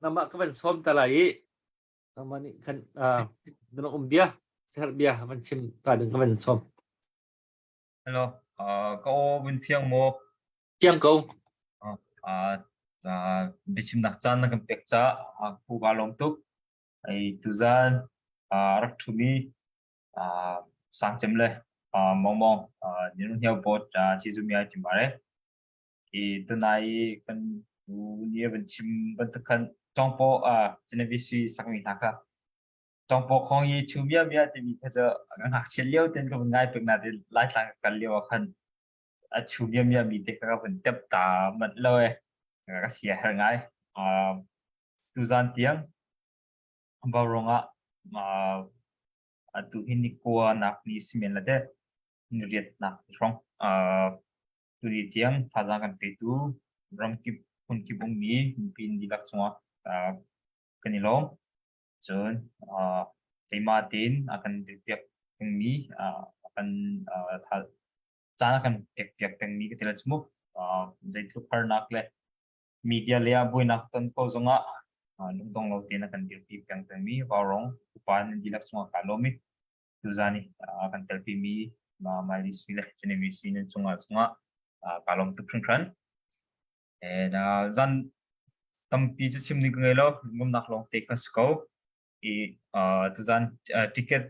nama ka van som ta lai nama ni kan dan bia ser bia van chim ta ding ka van som hello có bên phiang mo tiang ko bichim nak chan nak pekcha pu galom tuk ai tuzan rak thumi sang chemle mong ninu hiao bot chizumia timare i tunai kan ni ben chim ben kan tongpo genevisi sakmi thaka tongpo khong yi chumia mia ti mi khaja ngak cheliao ten ko ngai pek na de lai tlang kan liao khan chumia mia mi te ka ben tep ta mat loe ka sia her ngai tuzan tiang baronga tu hini kwa nak ni simen la de ni riet nak rong tu ri tiang thaja kan pe tu ram ki pun ki bung ni pin di lak chunga kanilom chon tema tin akan dipiak ni akan chana kan piak ni ke tela chmu zaitu par nak le media le boy nak ton ko zonga lungdong lo tin akan dirpi piang mi warong upan di lak chunga kalomi tuzani akan telpi mi mai di sile jenemi sin chunga kalom tu khran zan tampi chu chimni ngelo ngum nak long te ka sko tu zan ticket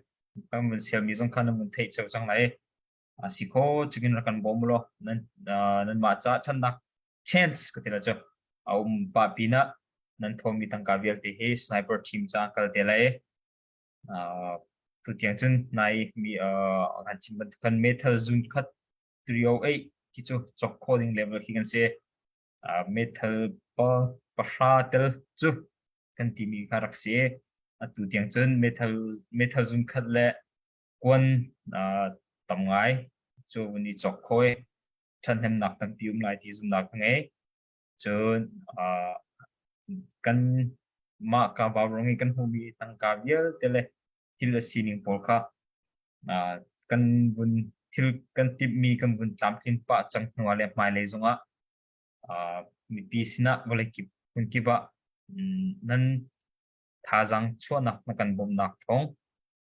mình xem mi zong kan mình thấy châu trong này si ko chicken rakan bom lo nan ma cha than nak chance ko tela cho pa pina nan thom mi tang ka vial te he sniper team cha kal te lai tu tiang chun nai mi han chim ban kan metal zoom khat 308 ki chu chok coding level ki kan se metal pa sha tel chu kan ti mi karak se tu tiang chun metal zoom khat le quân tầm ngái cho mình chọc khôi thân hem nạc tầm pium lại thì dùng nạc nghe cho căn mà cả vào rồi căn hôm bị tăng cả việc tele til là xin por kha căn vun til căn tip mi căn vun tam tin pa chang ngwa le mai le zonga mi pisina vole kip kun kiba nan tha jang chua nak kan bom nak thong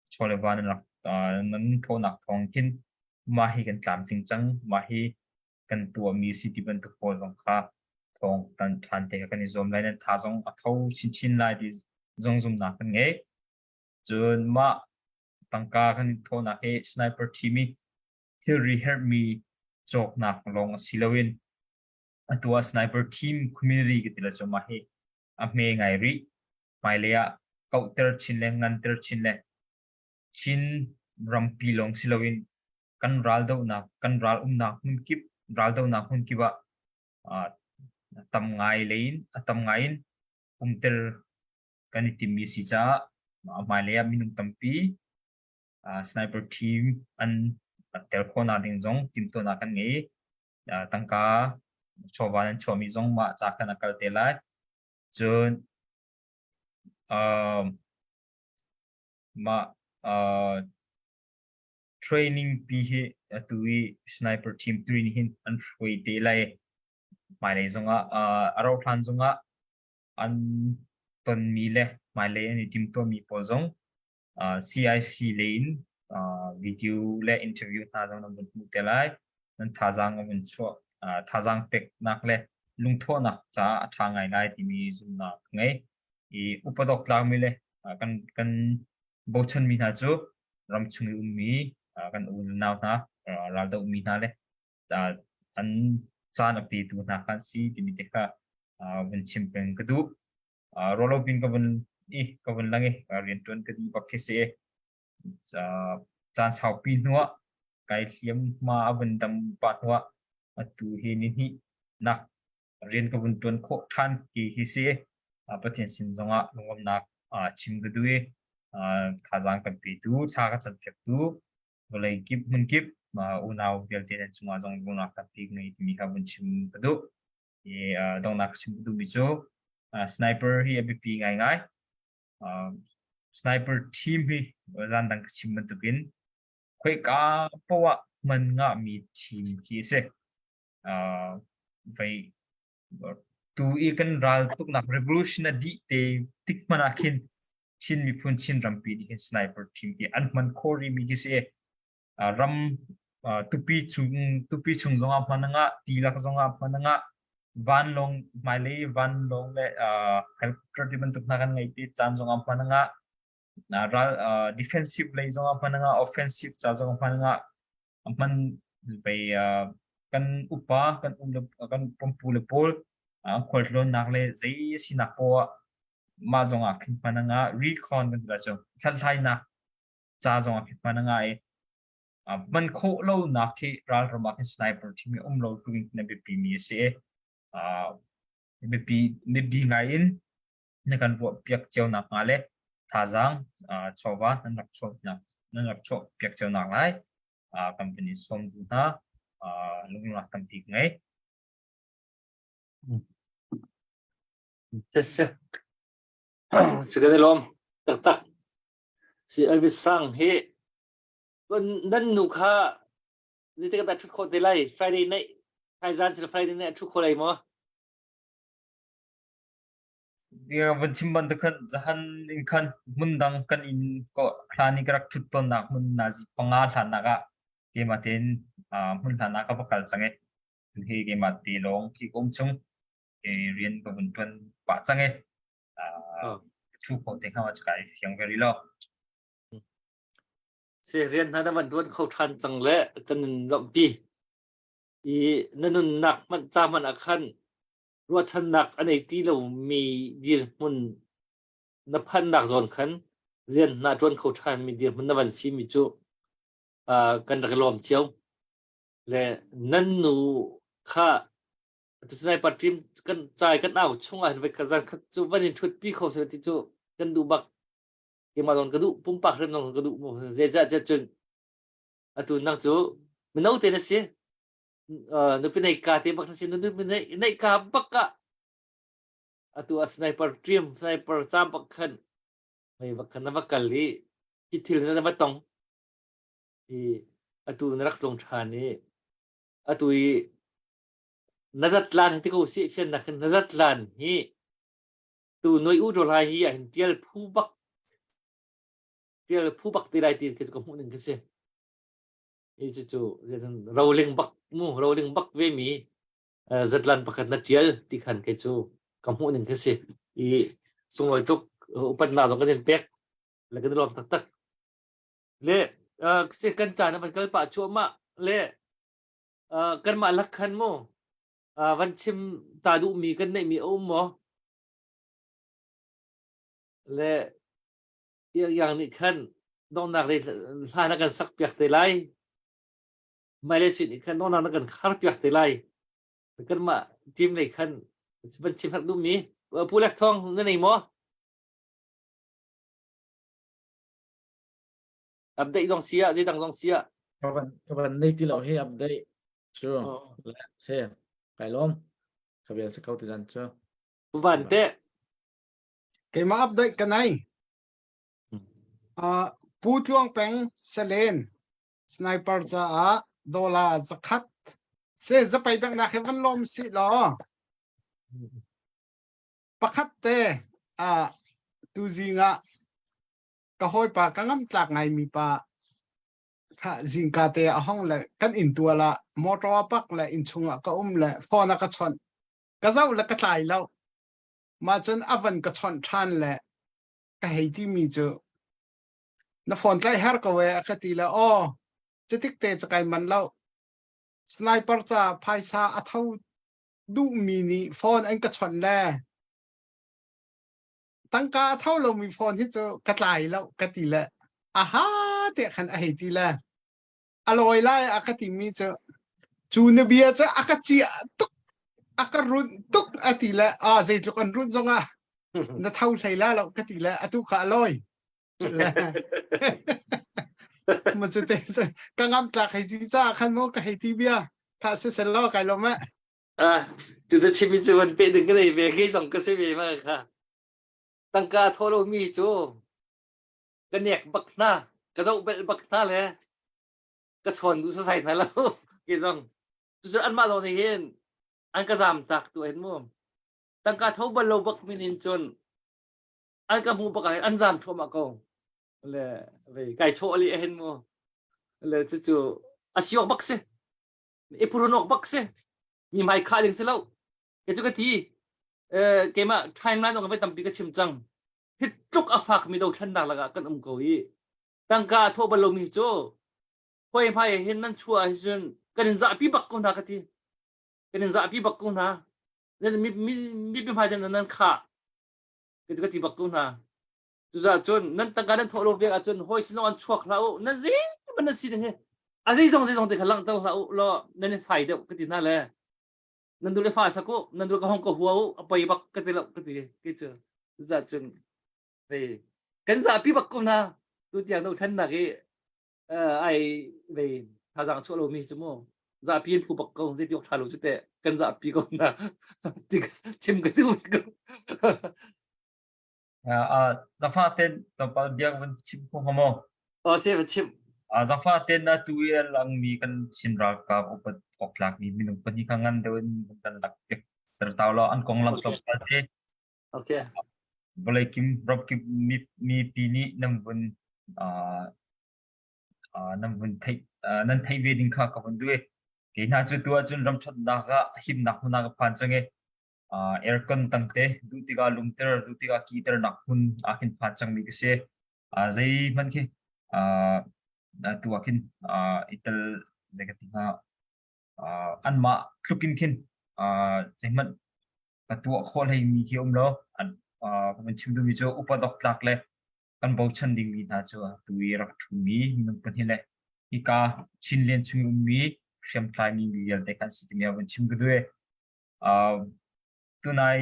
chole van nak nan tho nak thong kin mahi kan tlam ting chang mahi kan tua mi city ban to pol wang kha thong tan than te kan zom lai nan tha jong a tho chin lai di zong zum na kan nge chun ma tangka kan tho na he sniper team thil reher mi chok nak long silawin atua sniper team community ki tila cho mahi a me ngai ri mai leya counter chin le ngan ter chin le chin rampi long silawin kan ral do na kan ral na hun kip ral do na hun kiba tam ngai lein tam ngain ter kan timi si cha mai leya minung tampi sniper team an tel khona ding jong tim to na kan nge tangka chowan chomi jong ma cha kan akal te lai chun ma training pi he atui sniper team twin hin an hui te lai mai le zonga aro plan zonga an ton mi le mai le ani tim to mi po zong CIC lein video le interview ta jong nam mu te lai nan tha jang mun cho tha jang pek nak le lung tho nak cha tha ngai lai ti mi zum na ngai I upadok lang mi le kan bo chan mi na chu ram chung mi kan un naw na ral da mi na le an cha na pi tu na kan si ti mi te kha wen chim pen ka du rolo bin ka wen lang e rian ton ka di bak se chan chau pi nuwa kai hliam ma awen dam pa nuwa atu he ni hi nak rian ka wen ton kho than ki hi se pathian sim zonga lungom nak chim ka duwe khazang kan pi tu cha ka chan phep tu volai kip mun kip unaw bel te chunga jong luna ka pi ngai ti mi ka bun chim ka du e dong nak chim du mi cho sniper hi abi pi ngai ngai sniper team hi ran dang chim man tu bin khoi ka pawa man nga mi team ki se vai tu ikan ral tuk nak revolution di te tik manakin chin mi phun chin rampi di sniper team ki an man khori mi ki se ram tupi chung zonga pananga tilak zonga pananga van long maile van long le helicopter di bentuk nakan ngai ti chan zonga pananga ral defensive le zonga pananga offensive cha zonga pananga man vai kan upa kan pompule pol khol lon nakle zai sinapo ma zonga khin pananga recon kan la chong thal thai na cha zonga khin pananga e man kho lo nak thi ral rama khin sniper thimi lo tuing na bp mi se bp ngai in na kan vo piak cheu na ngale tha jang chowa nan rak cho piak cheu na lai company som du na lung la tam tik ngai Segala lom tak si Elvis sang he nan nu kha ni te ka thut kho te lai Friday night kai zan si Friday night thut kho lai mo dia benchim ban kan zahan in kan mundang kan in ko hlani karak thut ton nak mun nazi panga thana ga ke maten mun thana ka bakal change he ke mati long ki kom chung e rian ko bun ton pa change thu ko te kha kai hyang very lo se rian na da man duan khau than chang le kan lom pi i nanun nak man cha man akhan ruwa chan nak anei ti lo mi dir mun na phan nak zon khan rian na duan khau than mi dir mun na van si mi chu kan rak lom chiao le nan nu kha tu snai patrim kan chai kan au chunga ve ka zan kha chu vanin thut pi khau se ti chu kan du bak ke ma don ka du pum pak rem non ka du mo ze za cha chun atu nak chu minau te na se nu pinai ka te bak na se nu pinai ka bak ka atu a sniper trim sniper cham bak khan mai bak khan na bakal li ki thil na ma tong i atu narak long thani atu i nazatlan ti ko si fian na khan nazatlan hi tu noi u ro lai hi a hin tial phu bak ti lai ti ke ko mu ning ke se i chu rolling bak ve mi zatlan pakhat na tial ti khan ke chu kam mu ning ke se i sungoi tuk upan na dong kan pek la kan lom tak tak le se kan cha na man kal pa chu ma le kan ma lak khan mo van chim ta du mi kan nei mi om mo le yang ni khan dong nak le sa na kan sak pek te lai mai le sin khan dong nak kan khar pek te lai kan ma chim nei khan van chim hak du mi pu lek thong na nei mo update dong sia di dang dong sia các bạn đây thì là hay update chưa xe cái lom các bạn sẽ câu thời gian chưa van te ke ma update kan ai pu chuang peng selen sniper cha a dola zakhat se zapai bang na khevan lom si lo pakhat te tu zinga ka hoi pa kangam tlak ngai mi pa kha zingka te ahong le kan in tuala motor pak le in chunga ka le phone ka chon ka zau le ka tlai lo ma chon avan ka chon than le ka heiti mi chu na phone tlai har ka we ka ti la chitik te chakai man lo sniper cha phaisa athau du mi ni phone an ka chon le tangka thau lo mi phone hi chu ka tlai lo ka ti la aha te khan a heiti la aloi lai akati mi chu ne bia cha akachi tuk akarun tuk atila zait lukan run zonga na thau thaila lo katila atu kha aloi ma che te kangam tla khai ji cha khan mo ka heti bia tha se lo kai lo ma tu da chimi chu wan pe ding nei ve ke jong ka se ve ma kha tangka tholo mi chu ka nek bak na ka zau bel bak na le ka chon du sa sai na lo ke jong tu an ma lo nei hen an ka zam tak tu hen mo tangka tho bal lo bak minin chon an ka mu bak an zam tho ma ko le ve kai cho li hen mo le chu asiok bak se e purunok bak se mi mai kha ling se lo ke chu ka ti ke ma timeline ng ka tam pi ka chim chang hit tuk afak mi do than da la kan ko yi tangka tho bal lo mi chu hoi phai hen nan chua jun kan za pi bak ko na ka ti kan za pi bak ko na nên mi phai jan nan kha ke chu ka ti bak ko na chu za chun nan tangka nan tho lo ve a chun hoi sin on chuak la o nan ri ban si de he a zai zong te khalang tal la o lo nan phai de ka ti na le nan du le fa sa ko nan du ka hong ko huo apai bak ka te lo ka ti ke chu za chun ve kan za pi bak ko na tu tiang do than na ke ai về thà rằng chỗ lô mi chứ mô dạ pin phụ bậc công dây tiêu thà lô chứ tệ cần dạ pi công là thì chim cái thứ mình công zafa ten topal biak wan chim ko homo xe và chim zafa ten na tuya lang mi kan simra ka upat oklak mi minung pani kangan dewen kan lak pek tertaulo an kong lam top te ok boleh kim rob kim mi pini nam bun nam bun thai nan thai wedding kha ka bun duwe ke na chu tua chun ram chat da ga him na huna ga phan change aircon tangte dutiga lumter dutiga kiter nakun akin phachang mi kese zai man ki tu akin itel zagatinga anma tlukin kin zaiman katua khol hei mi ki umlo an kaman chimdu mi cho upadok tlak le kan bau chan ding mi na cho tui rak thu mi nung pan hi le ika chinlen chung mi shem thlai mi yel te kan sitimia ban chim gudwe tunai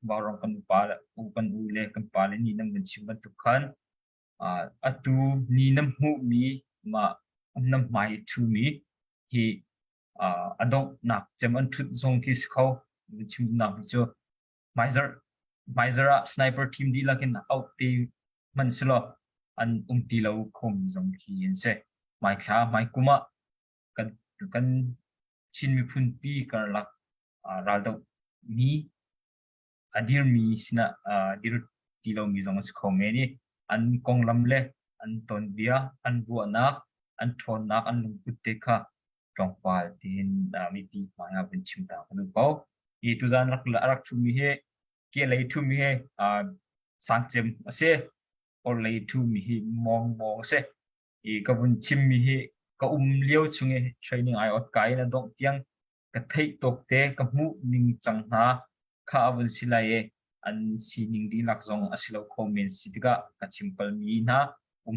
barong kan pa upan ule kan pa le ni nam ban chim ban tu khan atu ni nam hu mi ma nam mai thu mi hi adok nak jem an thut zong ki skho chim nam cho Miser sniper team di lakin out ti man silo an ti lo khom zong ki in se mai kha mai kuma kan chin mi phun pi kar lak ral do mi adir mi sina dir ti lo mi zong skho me ni an kong lam le an ton bia an bu na an thon na an lung put te kha tong pal tin mi pi ma ya bin chim da kan ko I tu zan rak thu mi he ke lei thu mi he sang chem ase or lei thu mi hi mong se ka bun chim mi hi ka liao chunge training ai ot kai na dong tiang ka thei tok te ka mu ning chang na kha bun silai an si ning di lak zong asilo comment sitika ka chimpal mi na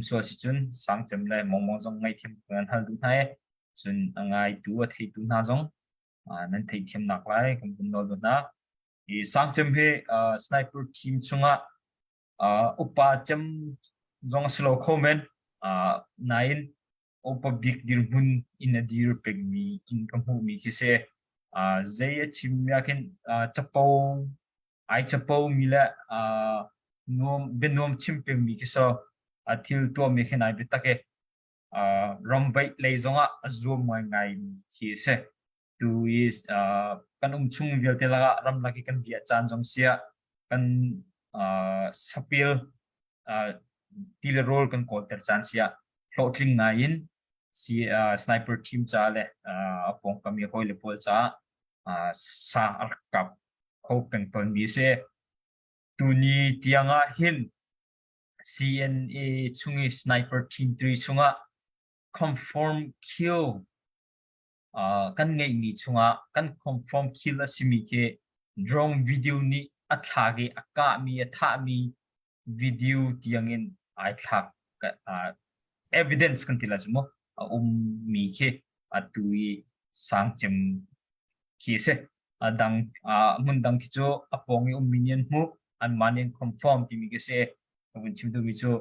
so si chun sang chem lai mong zong ngai thim kan hal du hai chun angai tu a thei tu na zong nan thei thim nak lai kan bun no na I sang chem he sniper team chunga upa chem zong slow comment nine upa big dir bun in a dir peg mi in kamu mi ki se zay chim yakin chapo ai chapo mi la nom benom chim peg mi ki so atil to mi khen ai bitake rombai lei zonga azum ngai ki se tu is kan chung vel te laga ram laki kan bia chan jong sia kan sapil til role kan ko ter chan sia floating na in si sniper team cha le apong kami hoi le pol cha sa arkap ko peng ton bi se tu ni tianga hin CNA chungi sniper team 3 chunga conform kill kan ngai mi chunga kan confirm kill asimi ke drone video ni athage aka mi atha mi video tiangin ai thak evidence kan tila jumo mi ke atui sangchem ki se adang mundang ki cho apongi minion mu an manin confirm ti mi ke se bun chim do mi cho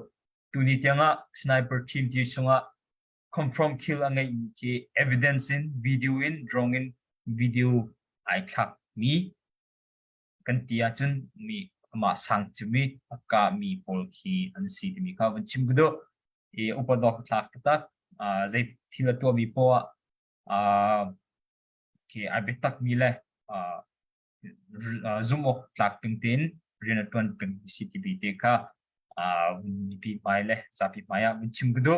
tuni tianga sniper team ti chunga confirm kill angai ki evidence in video in drone in video ai thak mi kan tia chun mi ma sang chumi aka mi pol ki an si mi ka ban chim gudo e upadok thak tak zai thila to mi po ki abetak mi le zoom ok thak pingtin rina ton ping CTB te ka mi pi mai le sa pi maya ban chim gudo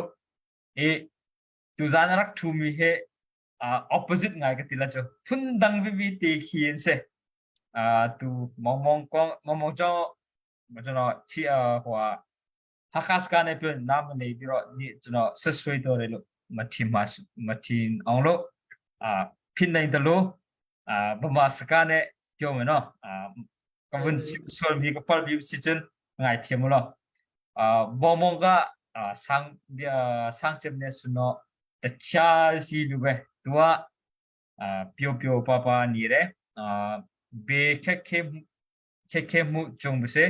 e tu zanarak thu mi he opposite ngai ka tila cho phundang vi te khien se tu mong cho no chi hwa hakas ka ne pe nam ne biro ni no seswei do re lo matin anglo pin nai da lo bama ska ne kyo me no ka bun chi sol mi ka par bi si chen ngai thiam lo bomong ga sang chem ne suno the cha si lu be tua pio papa ni re be keke mu jong bse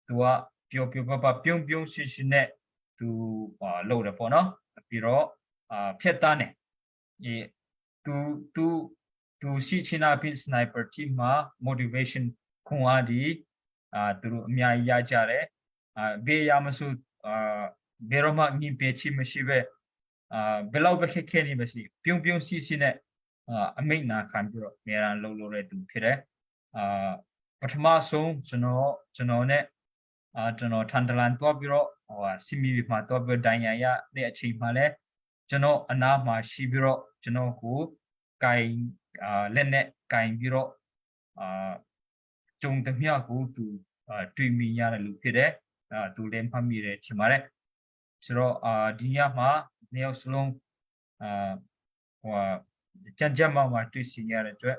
tua pio papa pyong si ne tu lo da po no piro phet ta ne e tu si china pin sniper team ma motivation khwa di tu mya ya ja re be ya masu beroma mi pe chi ma shi be belau be keke ni ba si pyong si ne amai na khan biro meran lo re tu phire pathama song chano ne chano thandalan to biro simi bi ma to be danya ya le achi ma le chano ana ma shi biro chano ku kai len ne kai biro จงตั้งเหี้ยกูตูตรีมียาลูกเพเดตูเล่นพามีเรชิมาเรสโรดียามาเนียวสลงว่าจันมาตุสิยาเรจ้ะ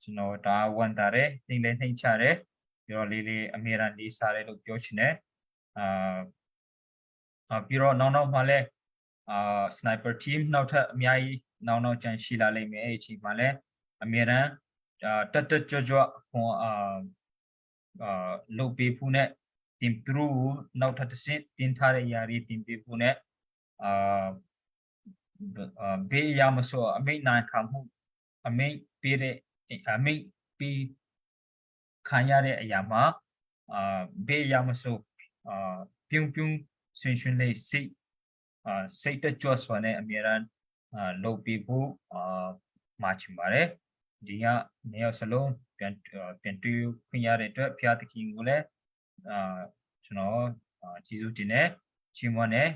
สโนตาวันตาเรติงเล่นให้ชาเรยอลีอเมรันดีสาเรลูกโยชินเนพี่รอน้องมาเลยสไนเปอร์ทีมน้องถ้ามีไอ้น้องจันชิลาเลยมีไอ้ชิมาเลยอเมรันตัดจ่อของลูกปีพูเนี่ยทีมทรูน้องถ้าจะสิทีมทาร์ยารีทีมปีพูเนี่ยเบียมาสู้อเมริกาคำพูอเมริกปีเรอเมริกปีขันยาเรยามาเบียมาสู้พิงสุนเลยสิตัดจ่อส่วนเนี่ยอเมริกันลูกปีพูมาชิมาเรดีงาเนี่ยสโลงเป็นตัวขึ้นยาเรตัวพิจารณาคิงกูเลยฉะนั้นจีซูจีเนี่ยชิมวันเนี่ย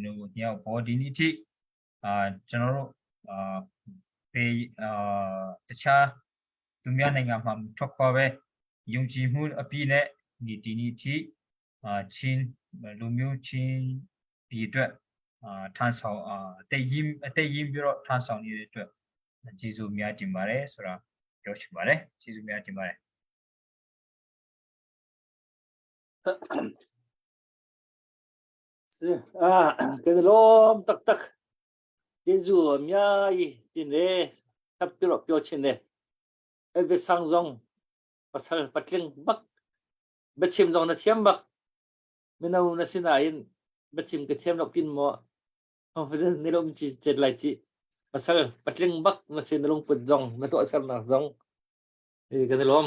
นูเนี่ยพอดีนี่ที่ฉะนั้นไปแต่ชาตุเมียในงานมันทุกข้อเวยุงจีมูอปีเนี่ยนี่ที่นี่ที่ชินลูมิวชินปีด้วยท่านสาวแต่ยิ้มบิโรท่านสาวนี่ด้วยจีซูมีอาจิมาเรสุราเกี่ยวชิมาเรจีซูมีอาจิมาเรกันลมตักจีจูมีอะไรที่เนี่ยทับปีรบปีชินเนี่ยเอเวสังซงภาษาปัจจุบันบัดชิมซงนัดเทียมบักไม่น่าน่าสินายนบัดชิมกับเทียมดอกกินหมอคอนฟิเดนนี่เราไม่จีเจ็ดไลจีภาษาปัจจุบันนัดสินลงปุดซงนัดตัวอักษรนักซงกันลม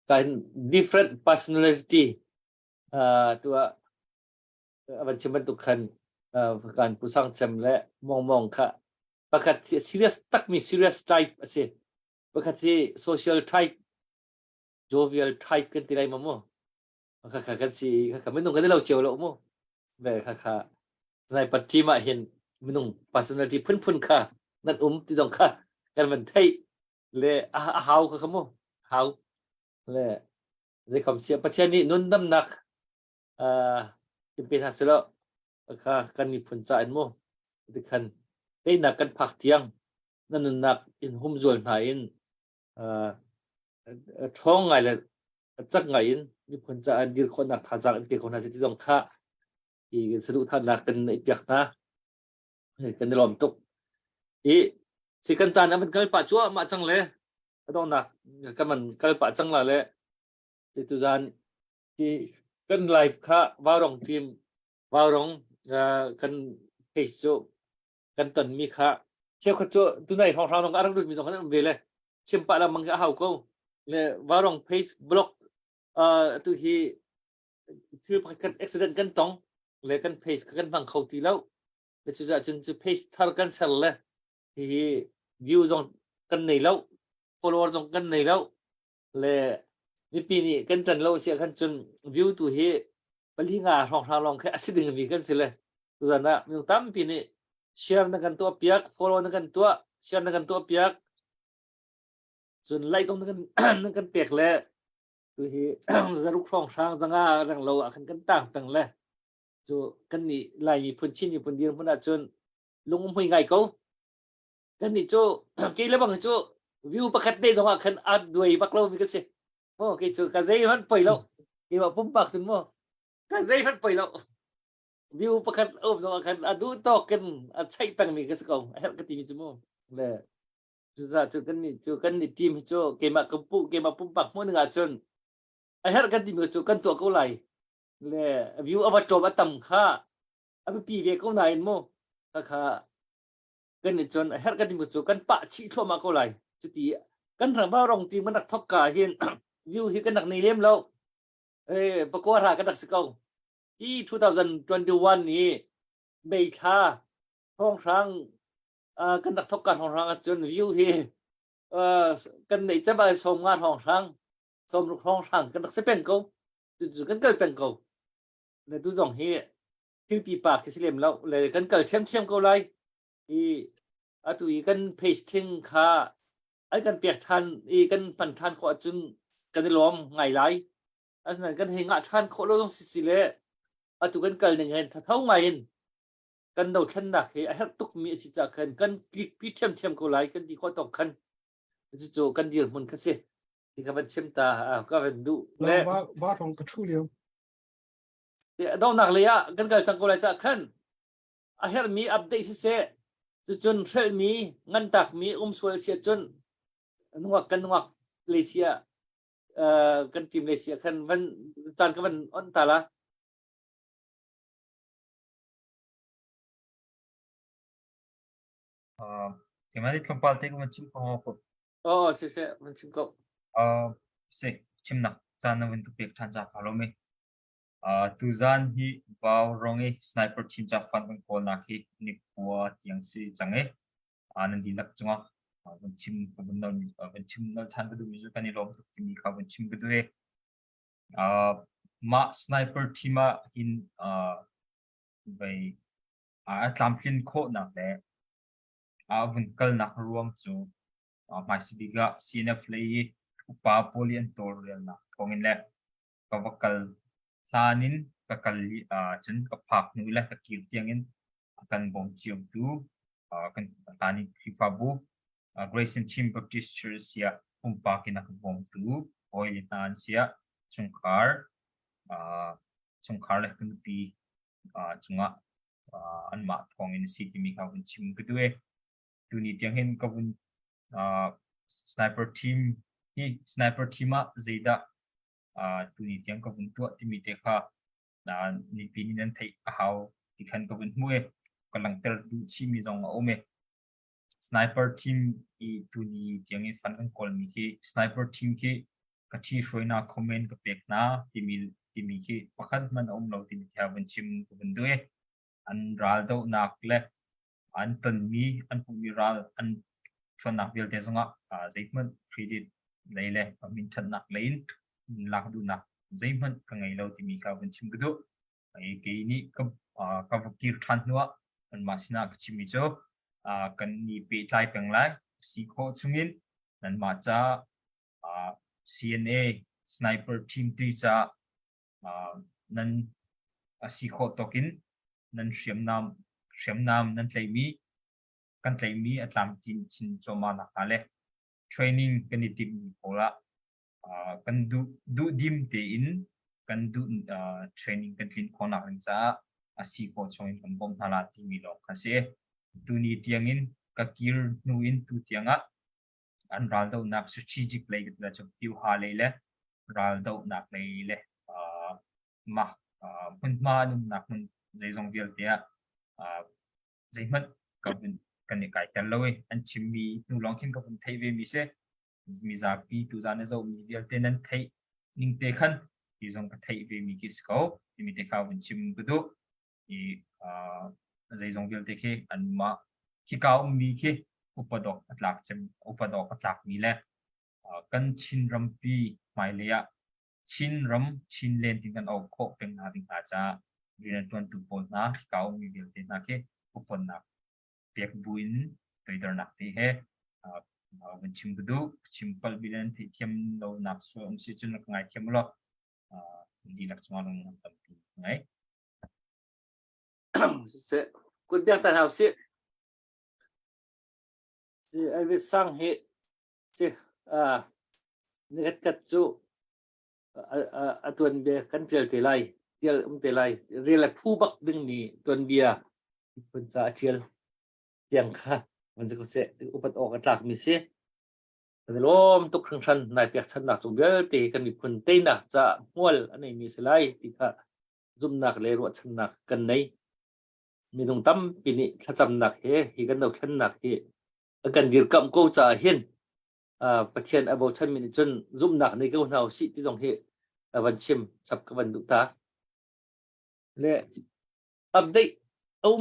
การ different personality ตัวบัญชีมันตุกขันการผู้สร้างจำและมองค่ะประกาศ serious ตักมี serious type สิประกาศ social type jovial type กันที่ไรมั่งมั้งค่ะกันสิค่ะไม่ต้องกันที่เราเจอแล้วมั้งแบบค่ะในปัจจุบันเห็นไม่ต้อง personality พุ่นค่ะนั่นที่ต้องค่ะกันมันไทยเลยhowค่ะมั้งhowเลยในคำเสียประเทศนี้นุ่นน้ำหนักเป็นหัสแล้วค่ะกันมีผลจ่ายมั้งดิคันได้หนักกันพักเที่ยงนั่นหนักอินหุ่มส่วนหายอินท้องไงเลยจักไงอินมีผลจ่ายดีคนหนักทาจากอินเป็นคนหนักที่ต้องฆ่าอีกสะดุดท่านหนักกันไอเปียกนะกันในลมตกสิกันจานนั้นมันก็ปัจจุบันมาจังเลยก็ต้องหนักกันมันก็ปัจจังเลยที่ตุจานที่กันไลฟ์ค่ะว่ารองทีมว่ารองกันเฮโซกันตันมีค่ะเชื่อเขาโจตัวไหนของเราต้องการรู้มีตรงนั้นเวลาเชื่อมปะแล้วมันก็เอาเขาเลยว่ารองเพจบล็อกตัวที่ชื่อกันอุบิเหตุกันตรงเลยกันเพจกันฟังเขาทีแล้วเลยจุดจนจุดเพจทาร์กันเสร็จเลยที่วิวจงกันไหนแล้วfollower จงกันไหนแล้วเลยมีปีนี้กันจันเราเสียกันจนวิวตัวเฮปลีงาของเราลองแค่สิดึงมีกันสิเลยตัวนั้นมีตั้มปีนี้แชร์นักกันตัวเปียก follow นักกันตัวแชร์นักกันตัวเปียกส่วนไลค์ตรงนักกันเปียกแล้วตัวเฮจะลุกครองช้างจังอ่ะรังเราอ่ะกันต่างเลยจูกันนี่ไล่มีพุ่นชิ้นอยู่พุ่นเดียวพุ่นอาจนลงมุ่งไงเขากันนี่จูกี่แล้วบางจูวิวประคัดได้จังหวะคันอัดด้วยบักเรามีกันสิโอ้กี่จูกันใจมันไปแล้วกี่ว่าปุ่มปักถึงมั้งกันใจมันไปแล้ววิวประคัดจังหวะคันอัดดูต่อกันอัดใช้แป้งมีกันสักเอาให้กันตีมีจุ่มเลยจูกันนี่ทีมจูเกมกับปุ๊เกมปุ่มปักมั่วหนึ่งอาจนให้กันตีมีจูกันตัวเขาไหลเลยวิวเอามาจบมาต่ำค่าเอาไปปีเดียวเขาไหนมั้งค่ะกันนี่จนให้กันตีมีจูกันปะชี้ทั่วมาเขาไหลจุดที่กันทางบ้านรองทีมันนักทอกกาเห็นวิวที่กันนักในเล่มแล้วประกวดหากันนักสกาวที่2021นี้เบชาห้องทางกันนักทอกกาห้องทางจนวิวที่กันในจะไปสมงานห้องทางสมห้องทางกันนักเสเป็นเขาจุดกันเกิดเป็นเขาในตัวจงเฮที่ปีปากที่เล่มแล้วเลยกันเกิดเชื่อมเขาเลยตุยกันเพจทิ้งค่าไอ้กันเปียกทันกันปั่นทันขวาจึงก กันได้ล้อมไงไรอันนั้นกันเฮงะท่านโคโลต้องสิเลอะตุกันกันหนึ่งเห็นถ้าเท่าไงกันเราท่านหนักเฮไอ้ฮักตุกมีสิจากกันกิกพี่เทียมกูไลกันดีข้อตกกันจู่กันเดียวมันก็เสียที่กับมันเชื่อมตาก็เป็นดู แล้ และ วว่าของกระชูเดียว ดาวนักเลยอะกันกันจังกูไลจากกันอาเฮมีอัปเดตเสียจนเชื่อมีงันตักมีสวยเสียจนนัวกันนัวเลเซียกันทีมเลเซียกันวันจันทร์ก็วันอันตาละ Timadi Kampal take one chim ko Oh, simมันชิมก็ se chimna chana win to pick tanja kalome tuzan hi baw rongi sniper team cha fan ko na ki ni kwa tiang si change anan di lak chunga wan chim ko ban chim no than du mi ju kani lom ti mi kha wan chim bu de ma sniper team in by atlamplin ko na le vun kal na ruang chu mai sibiga CNF lei upa polian torial na thongin le kawakal thanin kakali chun kaphak nu la kakir tiangin akan bom chiom tu kan tani khifabu Grayson Chim Baptist Church sia umpa kina bom tu oil tan sia chungkhar le kun pi chunga anma thongin city mi kawun chim gudwe tuni tiangin kawun sniper team zeda tuni tiang ko buntu timi te kha na ni pini nan thai how ti khan ko bun mue kalang ter du chi mi jong ome sniper team I tuni tiang I fan kan kol mi ki sniper team ki kathi shoina comment ka pek na timi ki pakhat man lo timi thia bun chim ko bun due an ral do nak le an tan mi an pu mi ral an chon nak bil te zonga zaitman credit leile min than nak lein lak du nak zaitman ka ngai lo ti mi ka bun chim gudu ai ke ni ka vakir than nuwa an masina ka chimi cho kan ni pe tlai peng lai si kho chungin nan ma cha CNA sniper team 3 cha nan si kho tokin nan shriam nam nan tlai mi kan tlai mi atlam chin choma na ale training kan ni tim pola kan du dim te in kan du training kan tin khona ring cha asi ko chong kan bom hala ti mi lo kha se tu ni tiangin ka kir nu in tu tianga an ral do nak strategic play la chok piu ha le ral do nak le ma pun ma num nak mun zai zong bial tia zai mat ka kan ni kai kan loe an chimmi nu long kin ka bun thai ve mi se mi za pi tu za na zo mi bial te nan thai ning te khan ti zong ka thai ve mi ki sko ti mi te kha bun chim bu do I zai zong bial te ke an ma ki kaw mi ke upadok atlak mi le kan chin ram pi mai le ya chin len ting kan au kho peng na ding ta cha rin ton tu pol na kaw mi bial te na ke upon na pek buin toidar nak te he ban chim gudu chimpal bilan thi thiam lo nak so si chun ngai thiam lo di lak chma long tam pi ngai se kun biak tan hau se ai biết sang he se ni kat chu tuan be kan tel te lai te lai real phu bak ding ni tuan bia pun cha tel tiang khaมันจะก็เสอุปตอกจากมีเสียแต่ล้มตุกครั้งชันนายเปียกชันหนักจงเยอะตีกันมีคนเต้นหนักจะม้วนอันนี้มีสไลด์ที่ค่ะจุ่มหนักเลยรวดชันหนักกันในมีตรงตั้มปีนี้ถ้าจำหนักเฮีกันเราชันหนักเฮกันยืดกำกูจะเห็นประเทศอาโบชันมีจนจุ่มหนักในกูเราสิที่ตรงเฮวันชิมจับกับวันดุตาและอัปเดต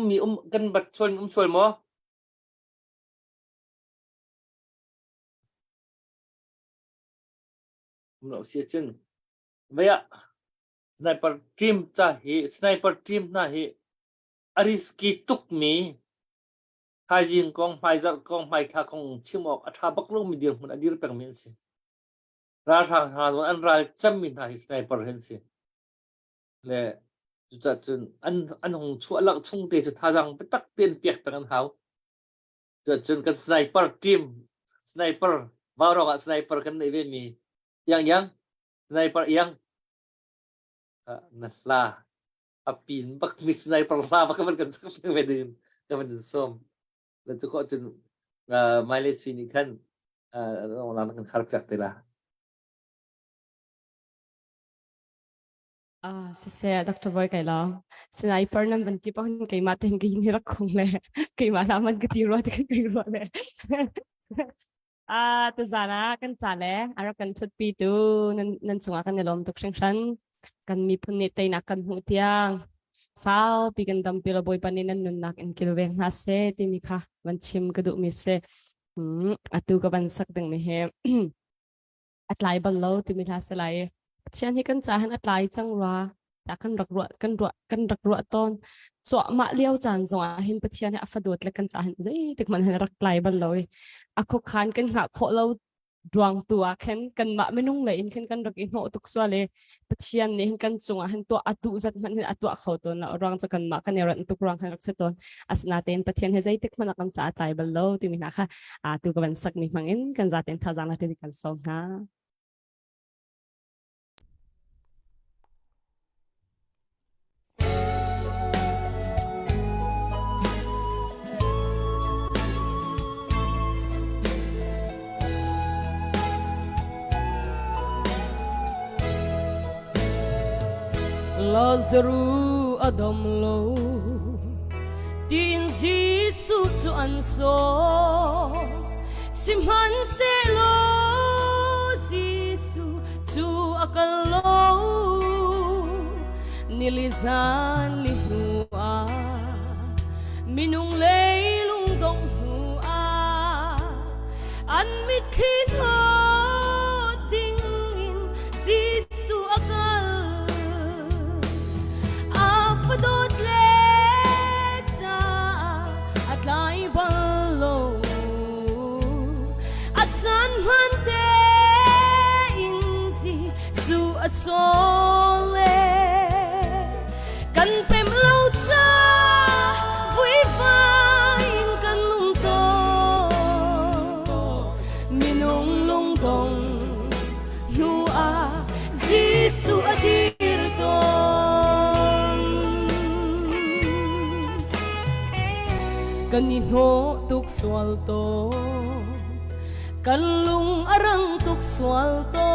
มีกันบัดชวนชวนมั้งเราเสียจนเวียสไนเปอร์ทีมจ้าเฮสไนเปอร์ทีมน่าเฮอาริสกีตุกมีไฮจิงกองไฮจัดกองไฮท่ากองชิมออกอัฐาบักลูกมีเดียร์มันอดีตเป็นเหมือนสิ ra thang ha zo an ral cham min ha sniper hen si le chu cha chun an hong chu lak chung te chu tha jang tak pian piak tan hau chu chun kan sniper team sniper vào rồi sniper kan nei ve mi yang sniper yang la apin bak mi sniper la bak kan kan sak ve din kan som le chu ko chun mai le chi ni kan orang kan khar piak te la Sise Dr. Boy kay lo. Sniper naman ti pa kay matin kay nirak kung le. Kay malaman ka tiro at kay tiro le. To sana kan sale. Ara kan tut pitu nan sunga kan nilom tuk shan kan mi punit tay na kan hutiang. Sao pigan dam pilo boy paninan nun nak in kilweng nase ti mikha manchim kadu mise. Atu ka bansak deng mihe. At lai balo ti mikha salai. Sian hi kan chahan at lai chang ra ta kan rak ruat ton so ma liao chan zonga hin pathian ha afadot le kan chahan zai tik man han rak lai bal loi akho khan kan nga kho lo duang tua kan ma menung le in kan rak in ho tuk swa le pathian ne kan chunga han to atu zat man atu kho ton na rang cha kan ma kan ran tuk rang han rak se ton asna ten pathian he zai tik man kan cha tai bal lo ti mi na kha tu ka ban sak mi mangin kan za ten tha jang na ti kan song ha Lazarus Adam lo tin Giêsu chu an so simhan se lo Giêsu chu akalo nilizan li hua minung leilung dong hua an mit khi tho ding in Giêsu akal Fadot letsa at lai balo at san hante inzi su at sole kan pem lo cha vui vain kan lung to minung lung dong nu a Giêsu adir to Kanino tuk swal to Kanlung arang tuk swal to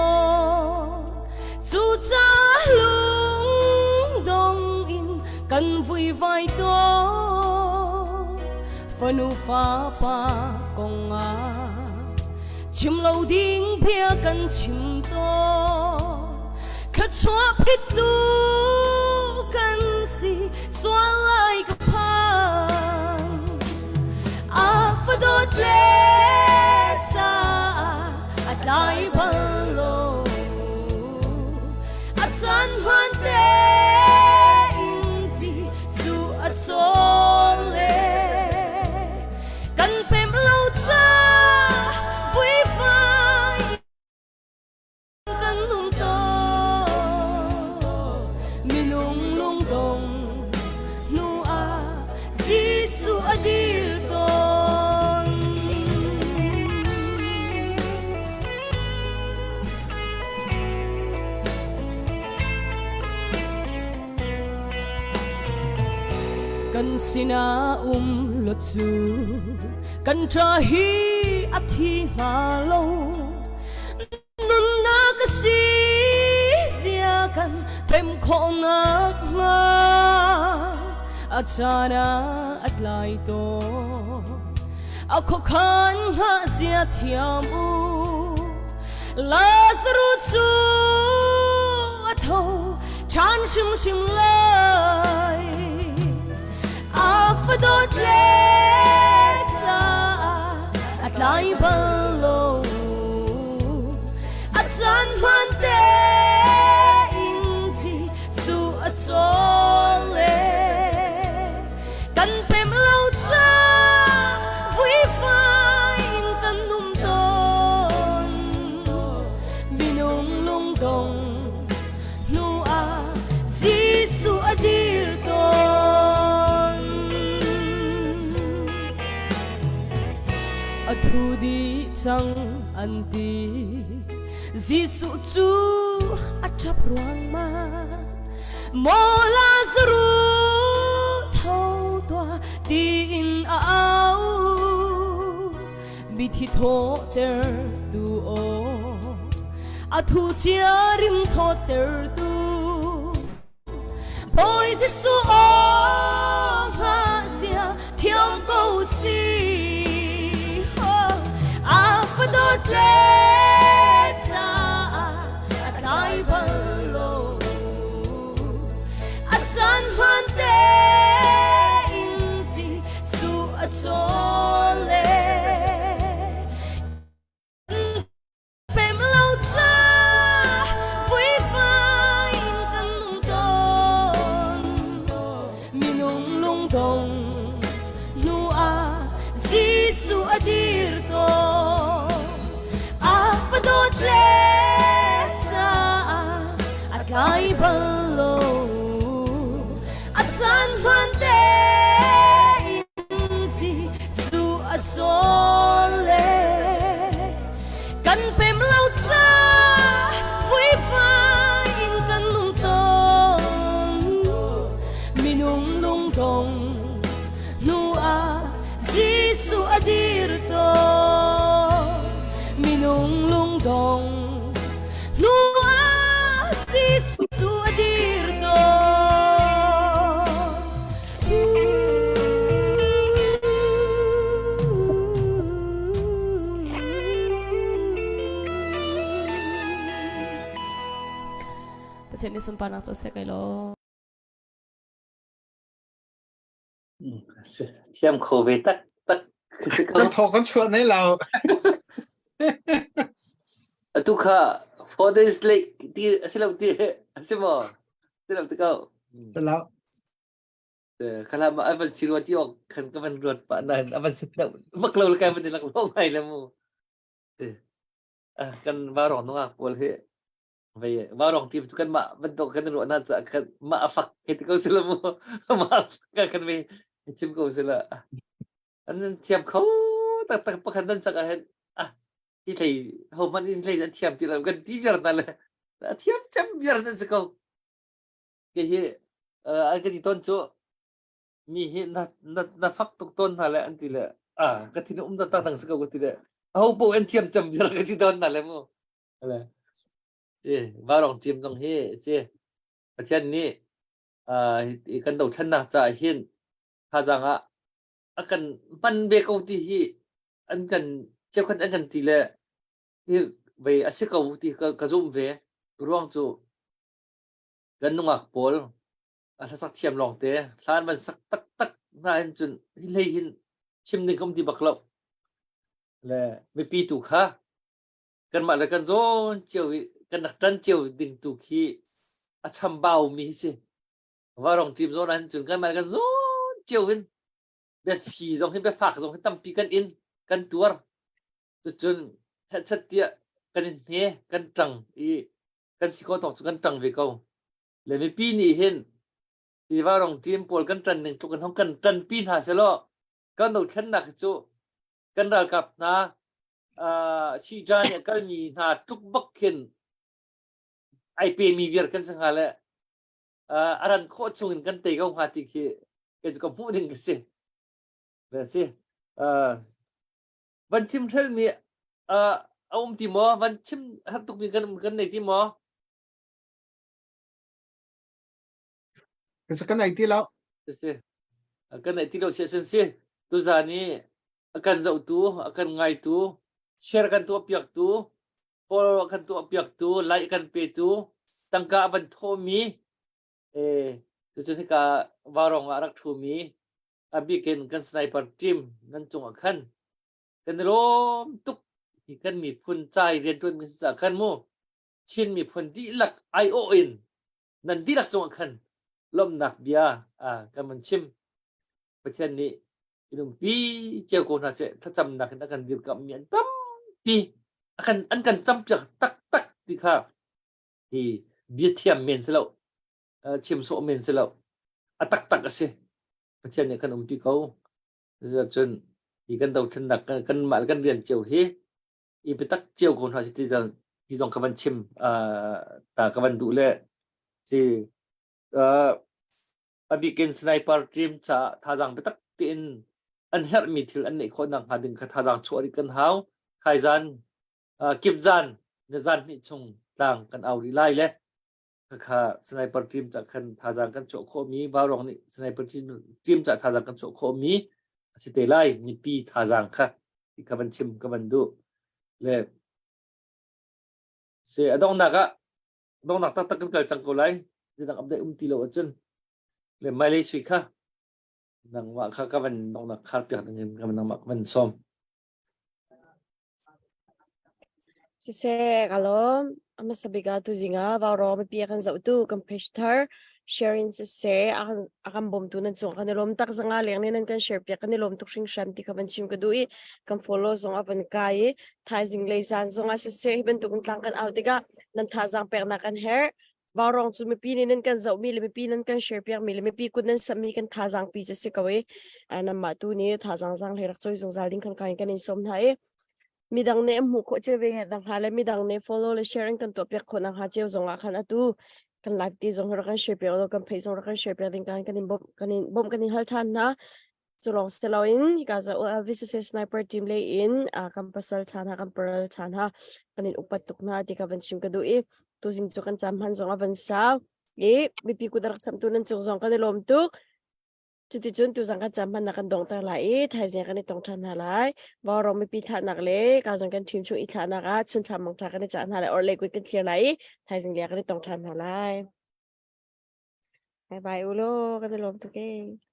Chu cha lung dong in Kan vui vai to Phanu pha pa kong a Chim lâu ding pia kan chim to Khat chua pit tu kan si swal lai ka pa Fadot letsa at lai balo at san hante inzi su at sole kan pem lo cha vui vai kan lung to minung lung dong nu a Giêsu adir Kan sina lot su kan tra hi athi malo nun na kasi sia kan pem kho nak ma achana at lai to akho khan ha sia thiam u Lazarus chu atho chan shim lai Fadot letsa at lai balo at san hante inzi su at sole kan pem lo cha vui vain kan lum ton binu a thu đi chẳng ăn ti Giêsu chu a chắp ruang ma mô Lazarus thâu toa tin áo bị thi thô ter tu o a thu chia rim thô ter tu Boy Giêsu o nga sia thiam câu si a phật đốt lệ cha a tai balo a chan man te in si su a chole pem lâu cha vui vai in kan don minung lung dong nu a Giêsu a dir to a phật đốt lệ cha a tai balo a chan man te in si su a chole kan pem lâu cha vui vai in kan lung tong minung lung dong nu a Giêsu a dir to minung lung dong nu a Giêsu a dir to Pasien ni sumpah nak tu saya kalau Thiam khổ về tắc tắc cái Kan thọ kan chuan nei lo. tu kha 4 days late ti asilau ti asimo asilau tu kau Te lo. kalau aban sirwati ok kan kaman ruat pa nan aban sitau maklaw la kan nilak lo mai la mo kan barong no pol he vai barong tim tu kan ma bentuk kan ruat na kan ma afak itu kau sila mo ma kan ve chim kau sila an thiam kho tak tak pakan dan sak ahenที่ใส่โฮมันที่ใส่เทียมที่เรากันที่เบียร์นั่นแหละเทียมจำเบียร์นั่นสิเขาเกี่ยอันก็ที่ต้นโจมีเห็นน่าฟักตุกต้นอะไรอันที่ละก็ที่นุ่มตั้งสิเขาก็ที่ละเอาโบอันเทียมจำเบียร์ก็ที่ต้นนั่นแหละมั้งอะไรว่าลองเทียมตรงเฮ้ประเทศนี้กันดอกชันน่าจะเห็นถ้าจังกันมันเบกเอาที่อันกันเจ้าคนอันกันทีละที่ไปอาศัยเขาที่ก็ซุ่มเวร่วงจู่กันนุ่งอักปอลสักเทียมลองเตะทานมันสักตักน่าเห็นจนเลยเห็นชิมหนึ่งก็มีบักเล่าและไม่ปีตุค่ะกันมาแล้วกันโจนเจียวกันนักจันเจียวดึงตุขี้อาชัมเบามีสิว่าลองทีมโจนั้นจนกันมากันโจนเจียวเห็นแบบฝีจงเห็นแบบผักจงเห็นตั้มปีกันอินกันตัวจนเฮ็ดสัตเตียกันเฮกันจังกันสิก็ต้องกันจังไปเขาเลยไม่ปีนี้เห็นที่ว่าลองทีมปอลกันจันหนึ่งทุกกันท้องกันจันปีนหาเสลอกันโดดขันหนักจู่กันรักับนะชีจานเนี่ยก็มีหาทุกบักเข็นไอเปมีเวียร์กันสังหารเลยอารันโคชงกันเตะเขาหาที่คือก็จะก็พูดถึงกันสิแบบสิวันชิมเท่ามีเอาที่หมอวันชิมฮัตตุกมีกันในที่หมอ Kasi kan ai ti lo.สิกันในที่เราเสียสิตัวจานี้akan zau tu akan ngai tu share kan tu piak tu follow kan tu piak tu like kan pe tu tangka ban thomi tu chini ka warong arak thumi abi ken kan sniper team nan chung akhan kan rom tuk hi kan mi phun chai rian tun mi sa kan mo chin mi phun di lak ion nan di lak chung akhan lom nak bia kan man chim ประเทศนี้อินปีเจ้าโกนาเสถ้าจำหนักนักการเดียวกับเมียนตั้มปีอันกันจำจากตักดีค่ะที่เบียเทียมเมนเสร็จแล้วเทียมโซเมนเสร็จแล้วตักกันสิประเทศนี้ขนมปีเขาจะจน thì cần đầu thân nặc cần mà cần liền chiều hi i bị tắc chiều còn họ thì dòng các bạn chim ta các bạn đủ lệ thì abikin sniper team cha tha jang betak tin an her mi thil an nei kho nang hading kha tha jang chori kan hau khai jan kip jan ne jan ni chung tang kan auri lai le kha sniper team cha khan tha jang kan cho kho mi ba rong ni sniper team cha tha jang kan cho kho mi si te lai mi pi tha jang kha ti ka ban chim ka ban du le se adong nak ta kan kal chang ko lai di dang update ti lo achun le mai le sui kha nang wa kha ka ban nong nak khar ka ngin ka nang mak ban som Sise kalau ama sabiga tu zinga varo mi pi kan zau tu competitor sharing sise akan bom tu nan chung kan lom tak zanga leng nen kan share pi kan lom tuk sing shanti ka ban chim ka dui kan follow zong apan kai thai jing le san zong a sise ben tu kan kan out tiga nan tha jang per na kan her varong chu mi pi nen kan zau mi le mi pi nan kan share pi mi le mi pi kun nan sami kan tha jang pi je se ka we ana ma tu ni tha jang jang le rak choi zong zal ding kan kai kan in som thai midang ne mu kho che weng dang hala midang ne follow le sharing kan to pek khona ha cheu zonga khan atu kan live ti zong ra kan share pe lo kan phei zong ra kan share pe ding kan bom kan hal than na zolong steloin ka za vcc sniper team le in kan pasal than ha kan pearl than ha kan in upat tuk na ti ka ban chim ka du e tu jing chu kan cham han zong avan sa e mi pi ku darak sam tu nan chu zong kan lom tukจุดจุดตัวสังกัดจำพันนักดองตาไหลไทยเสียกันในตองทันหาไหลบอเราไม่ปีฐานนักเล็กการสังกัดทีมช่วยอีฐานนักชนชามองจากกันในจานหาไหลออเล็กวิกันเทียไหลไทยเสียกันในตองทันหาไหลบายบายอุโลกันในลมตุกเอง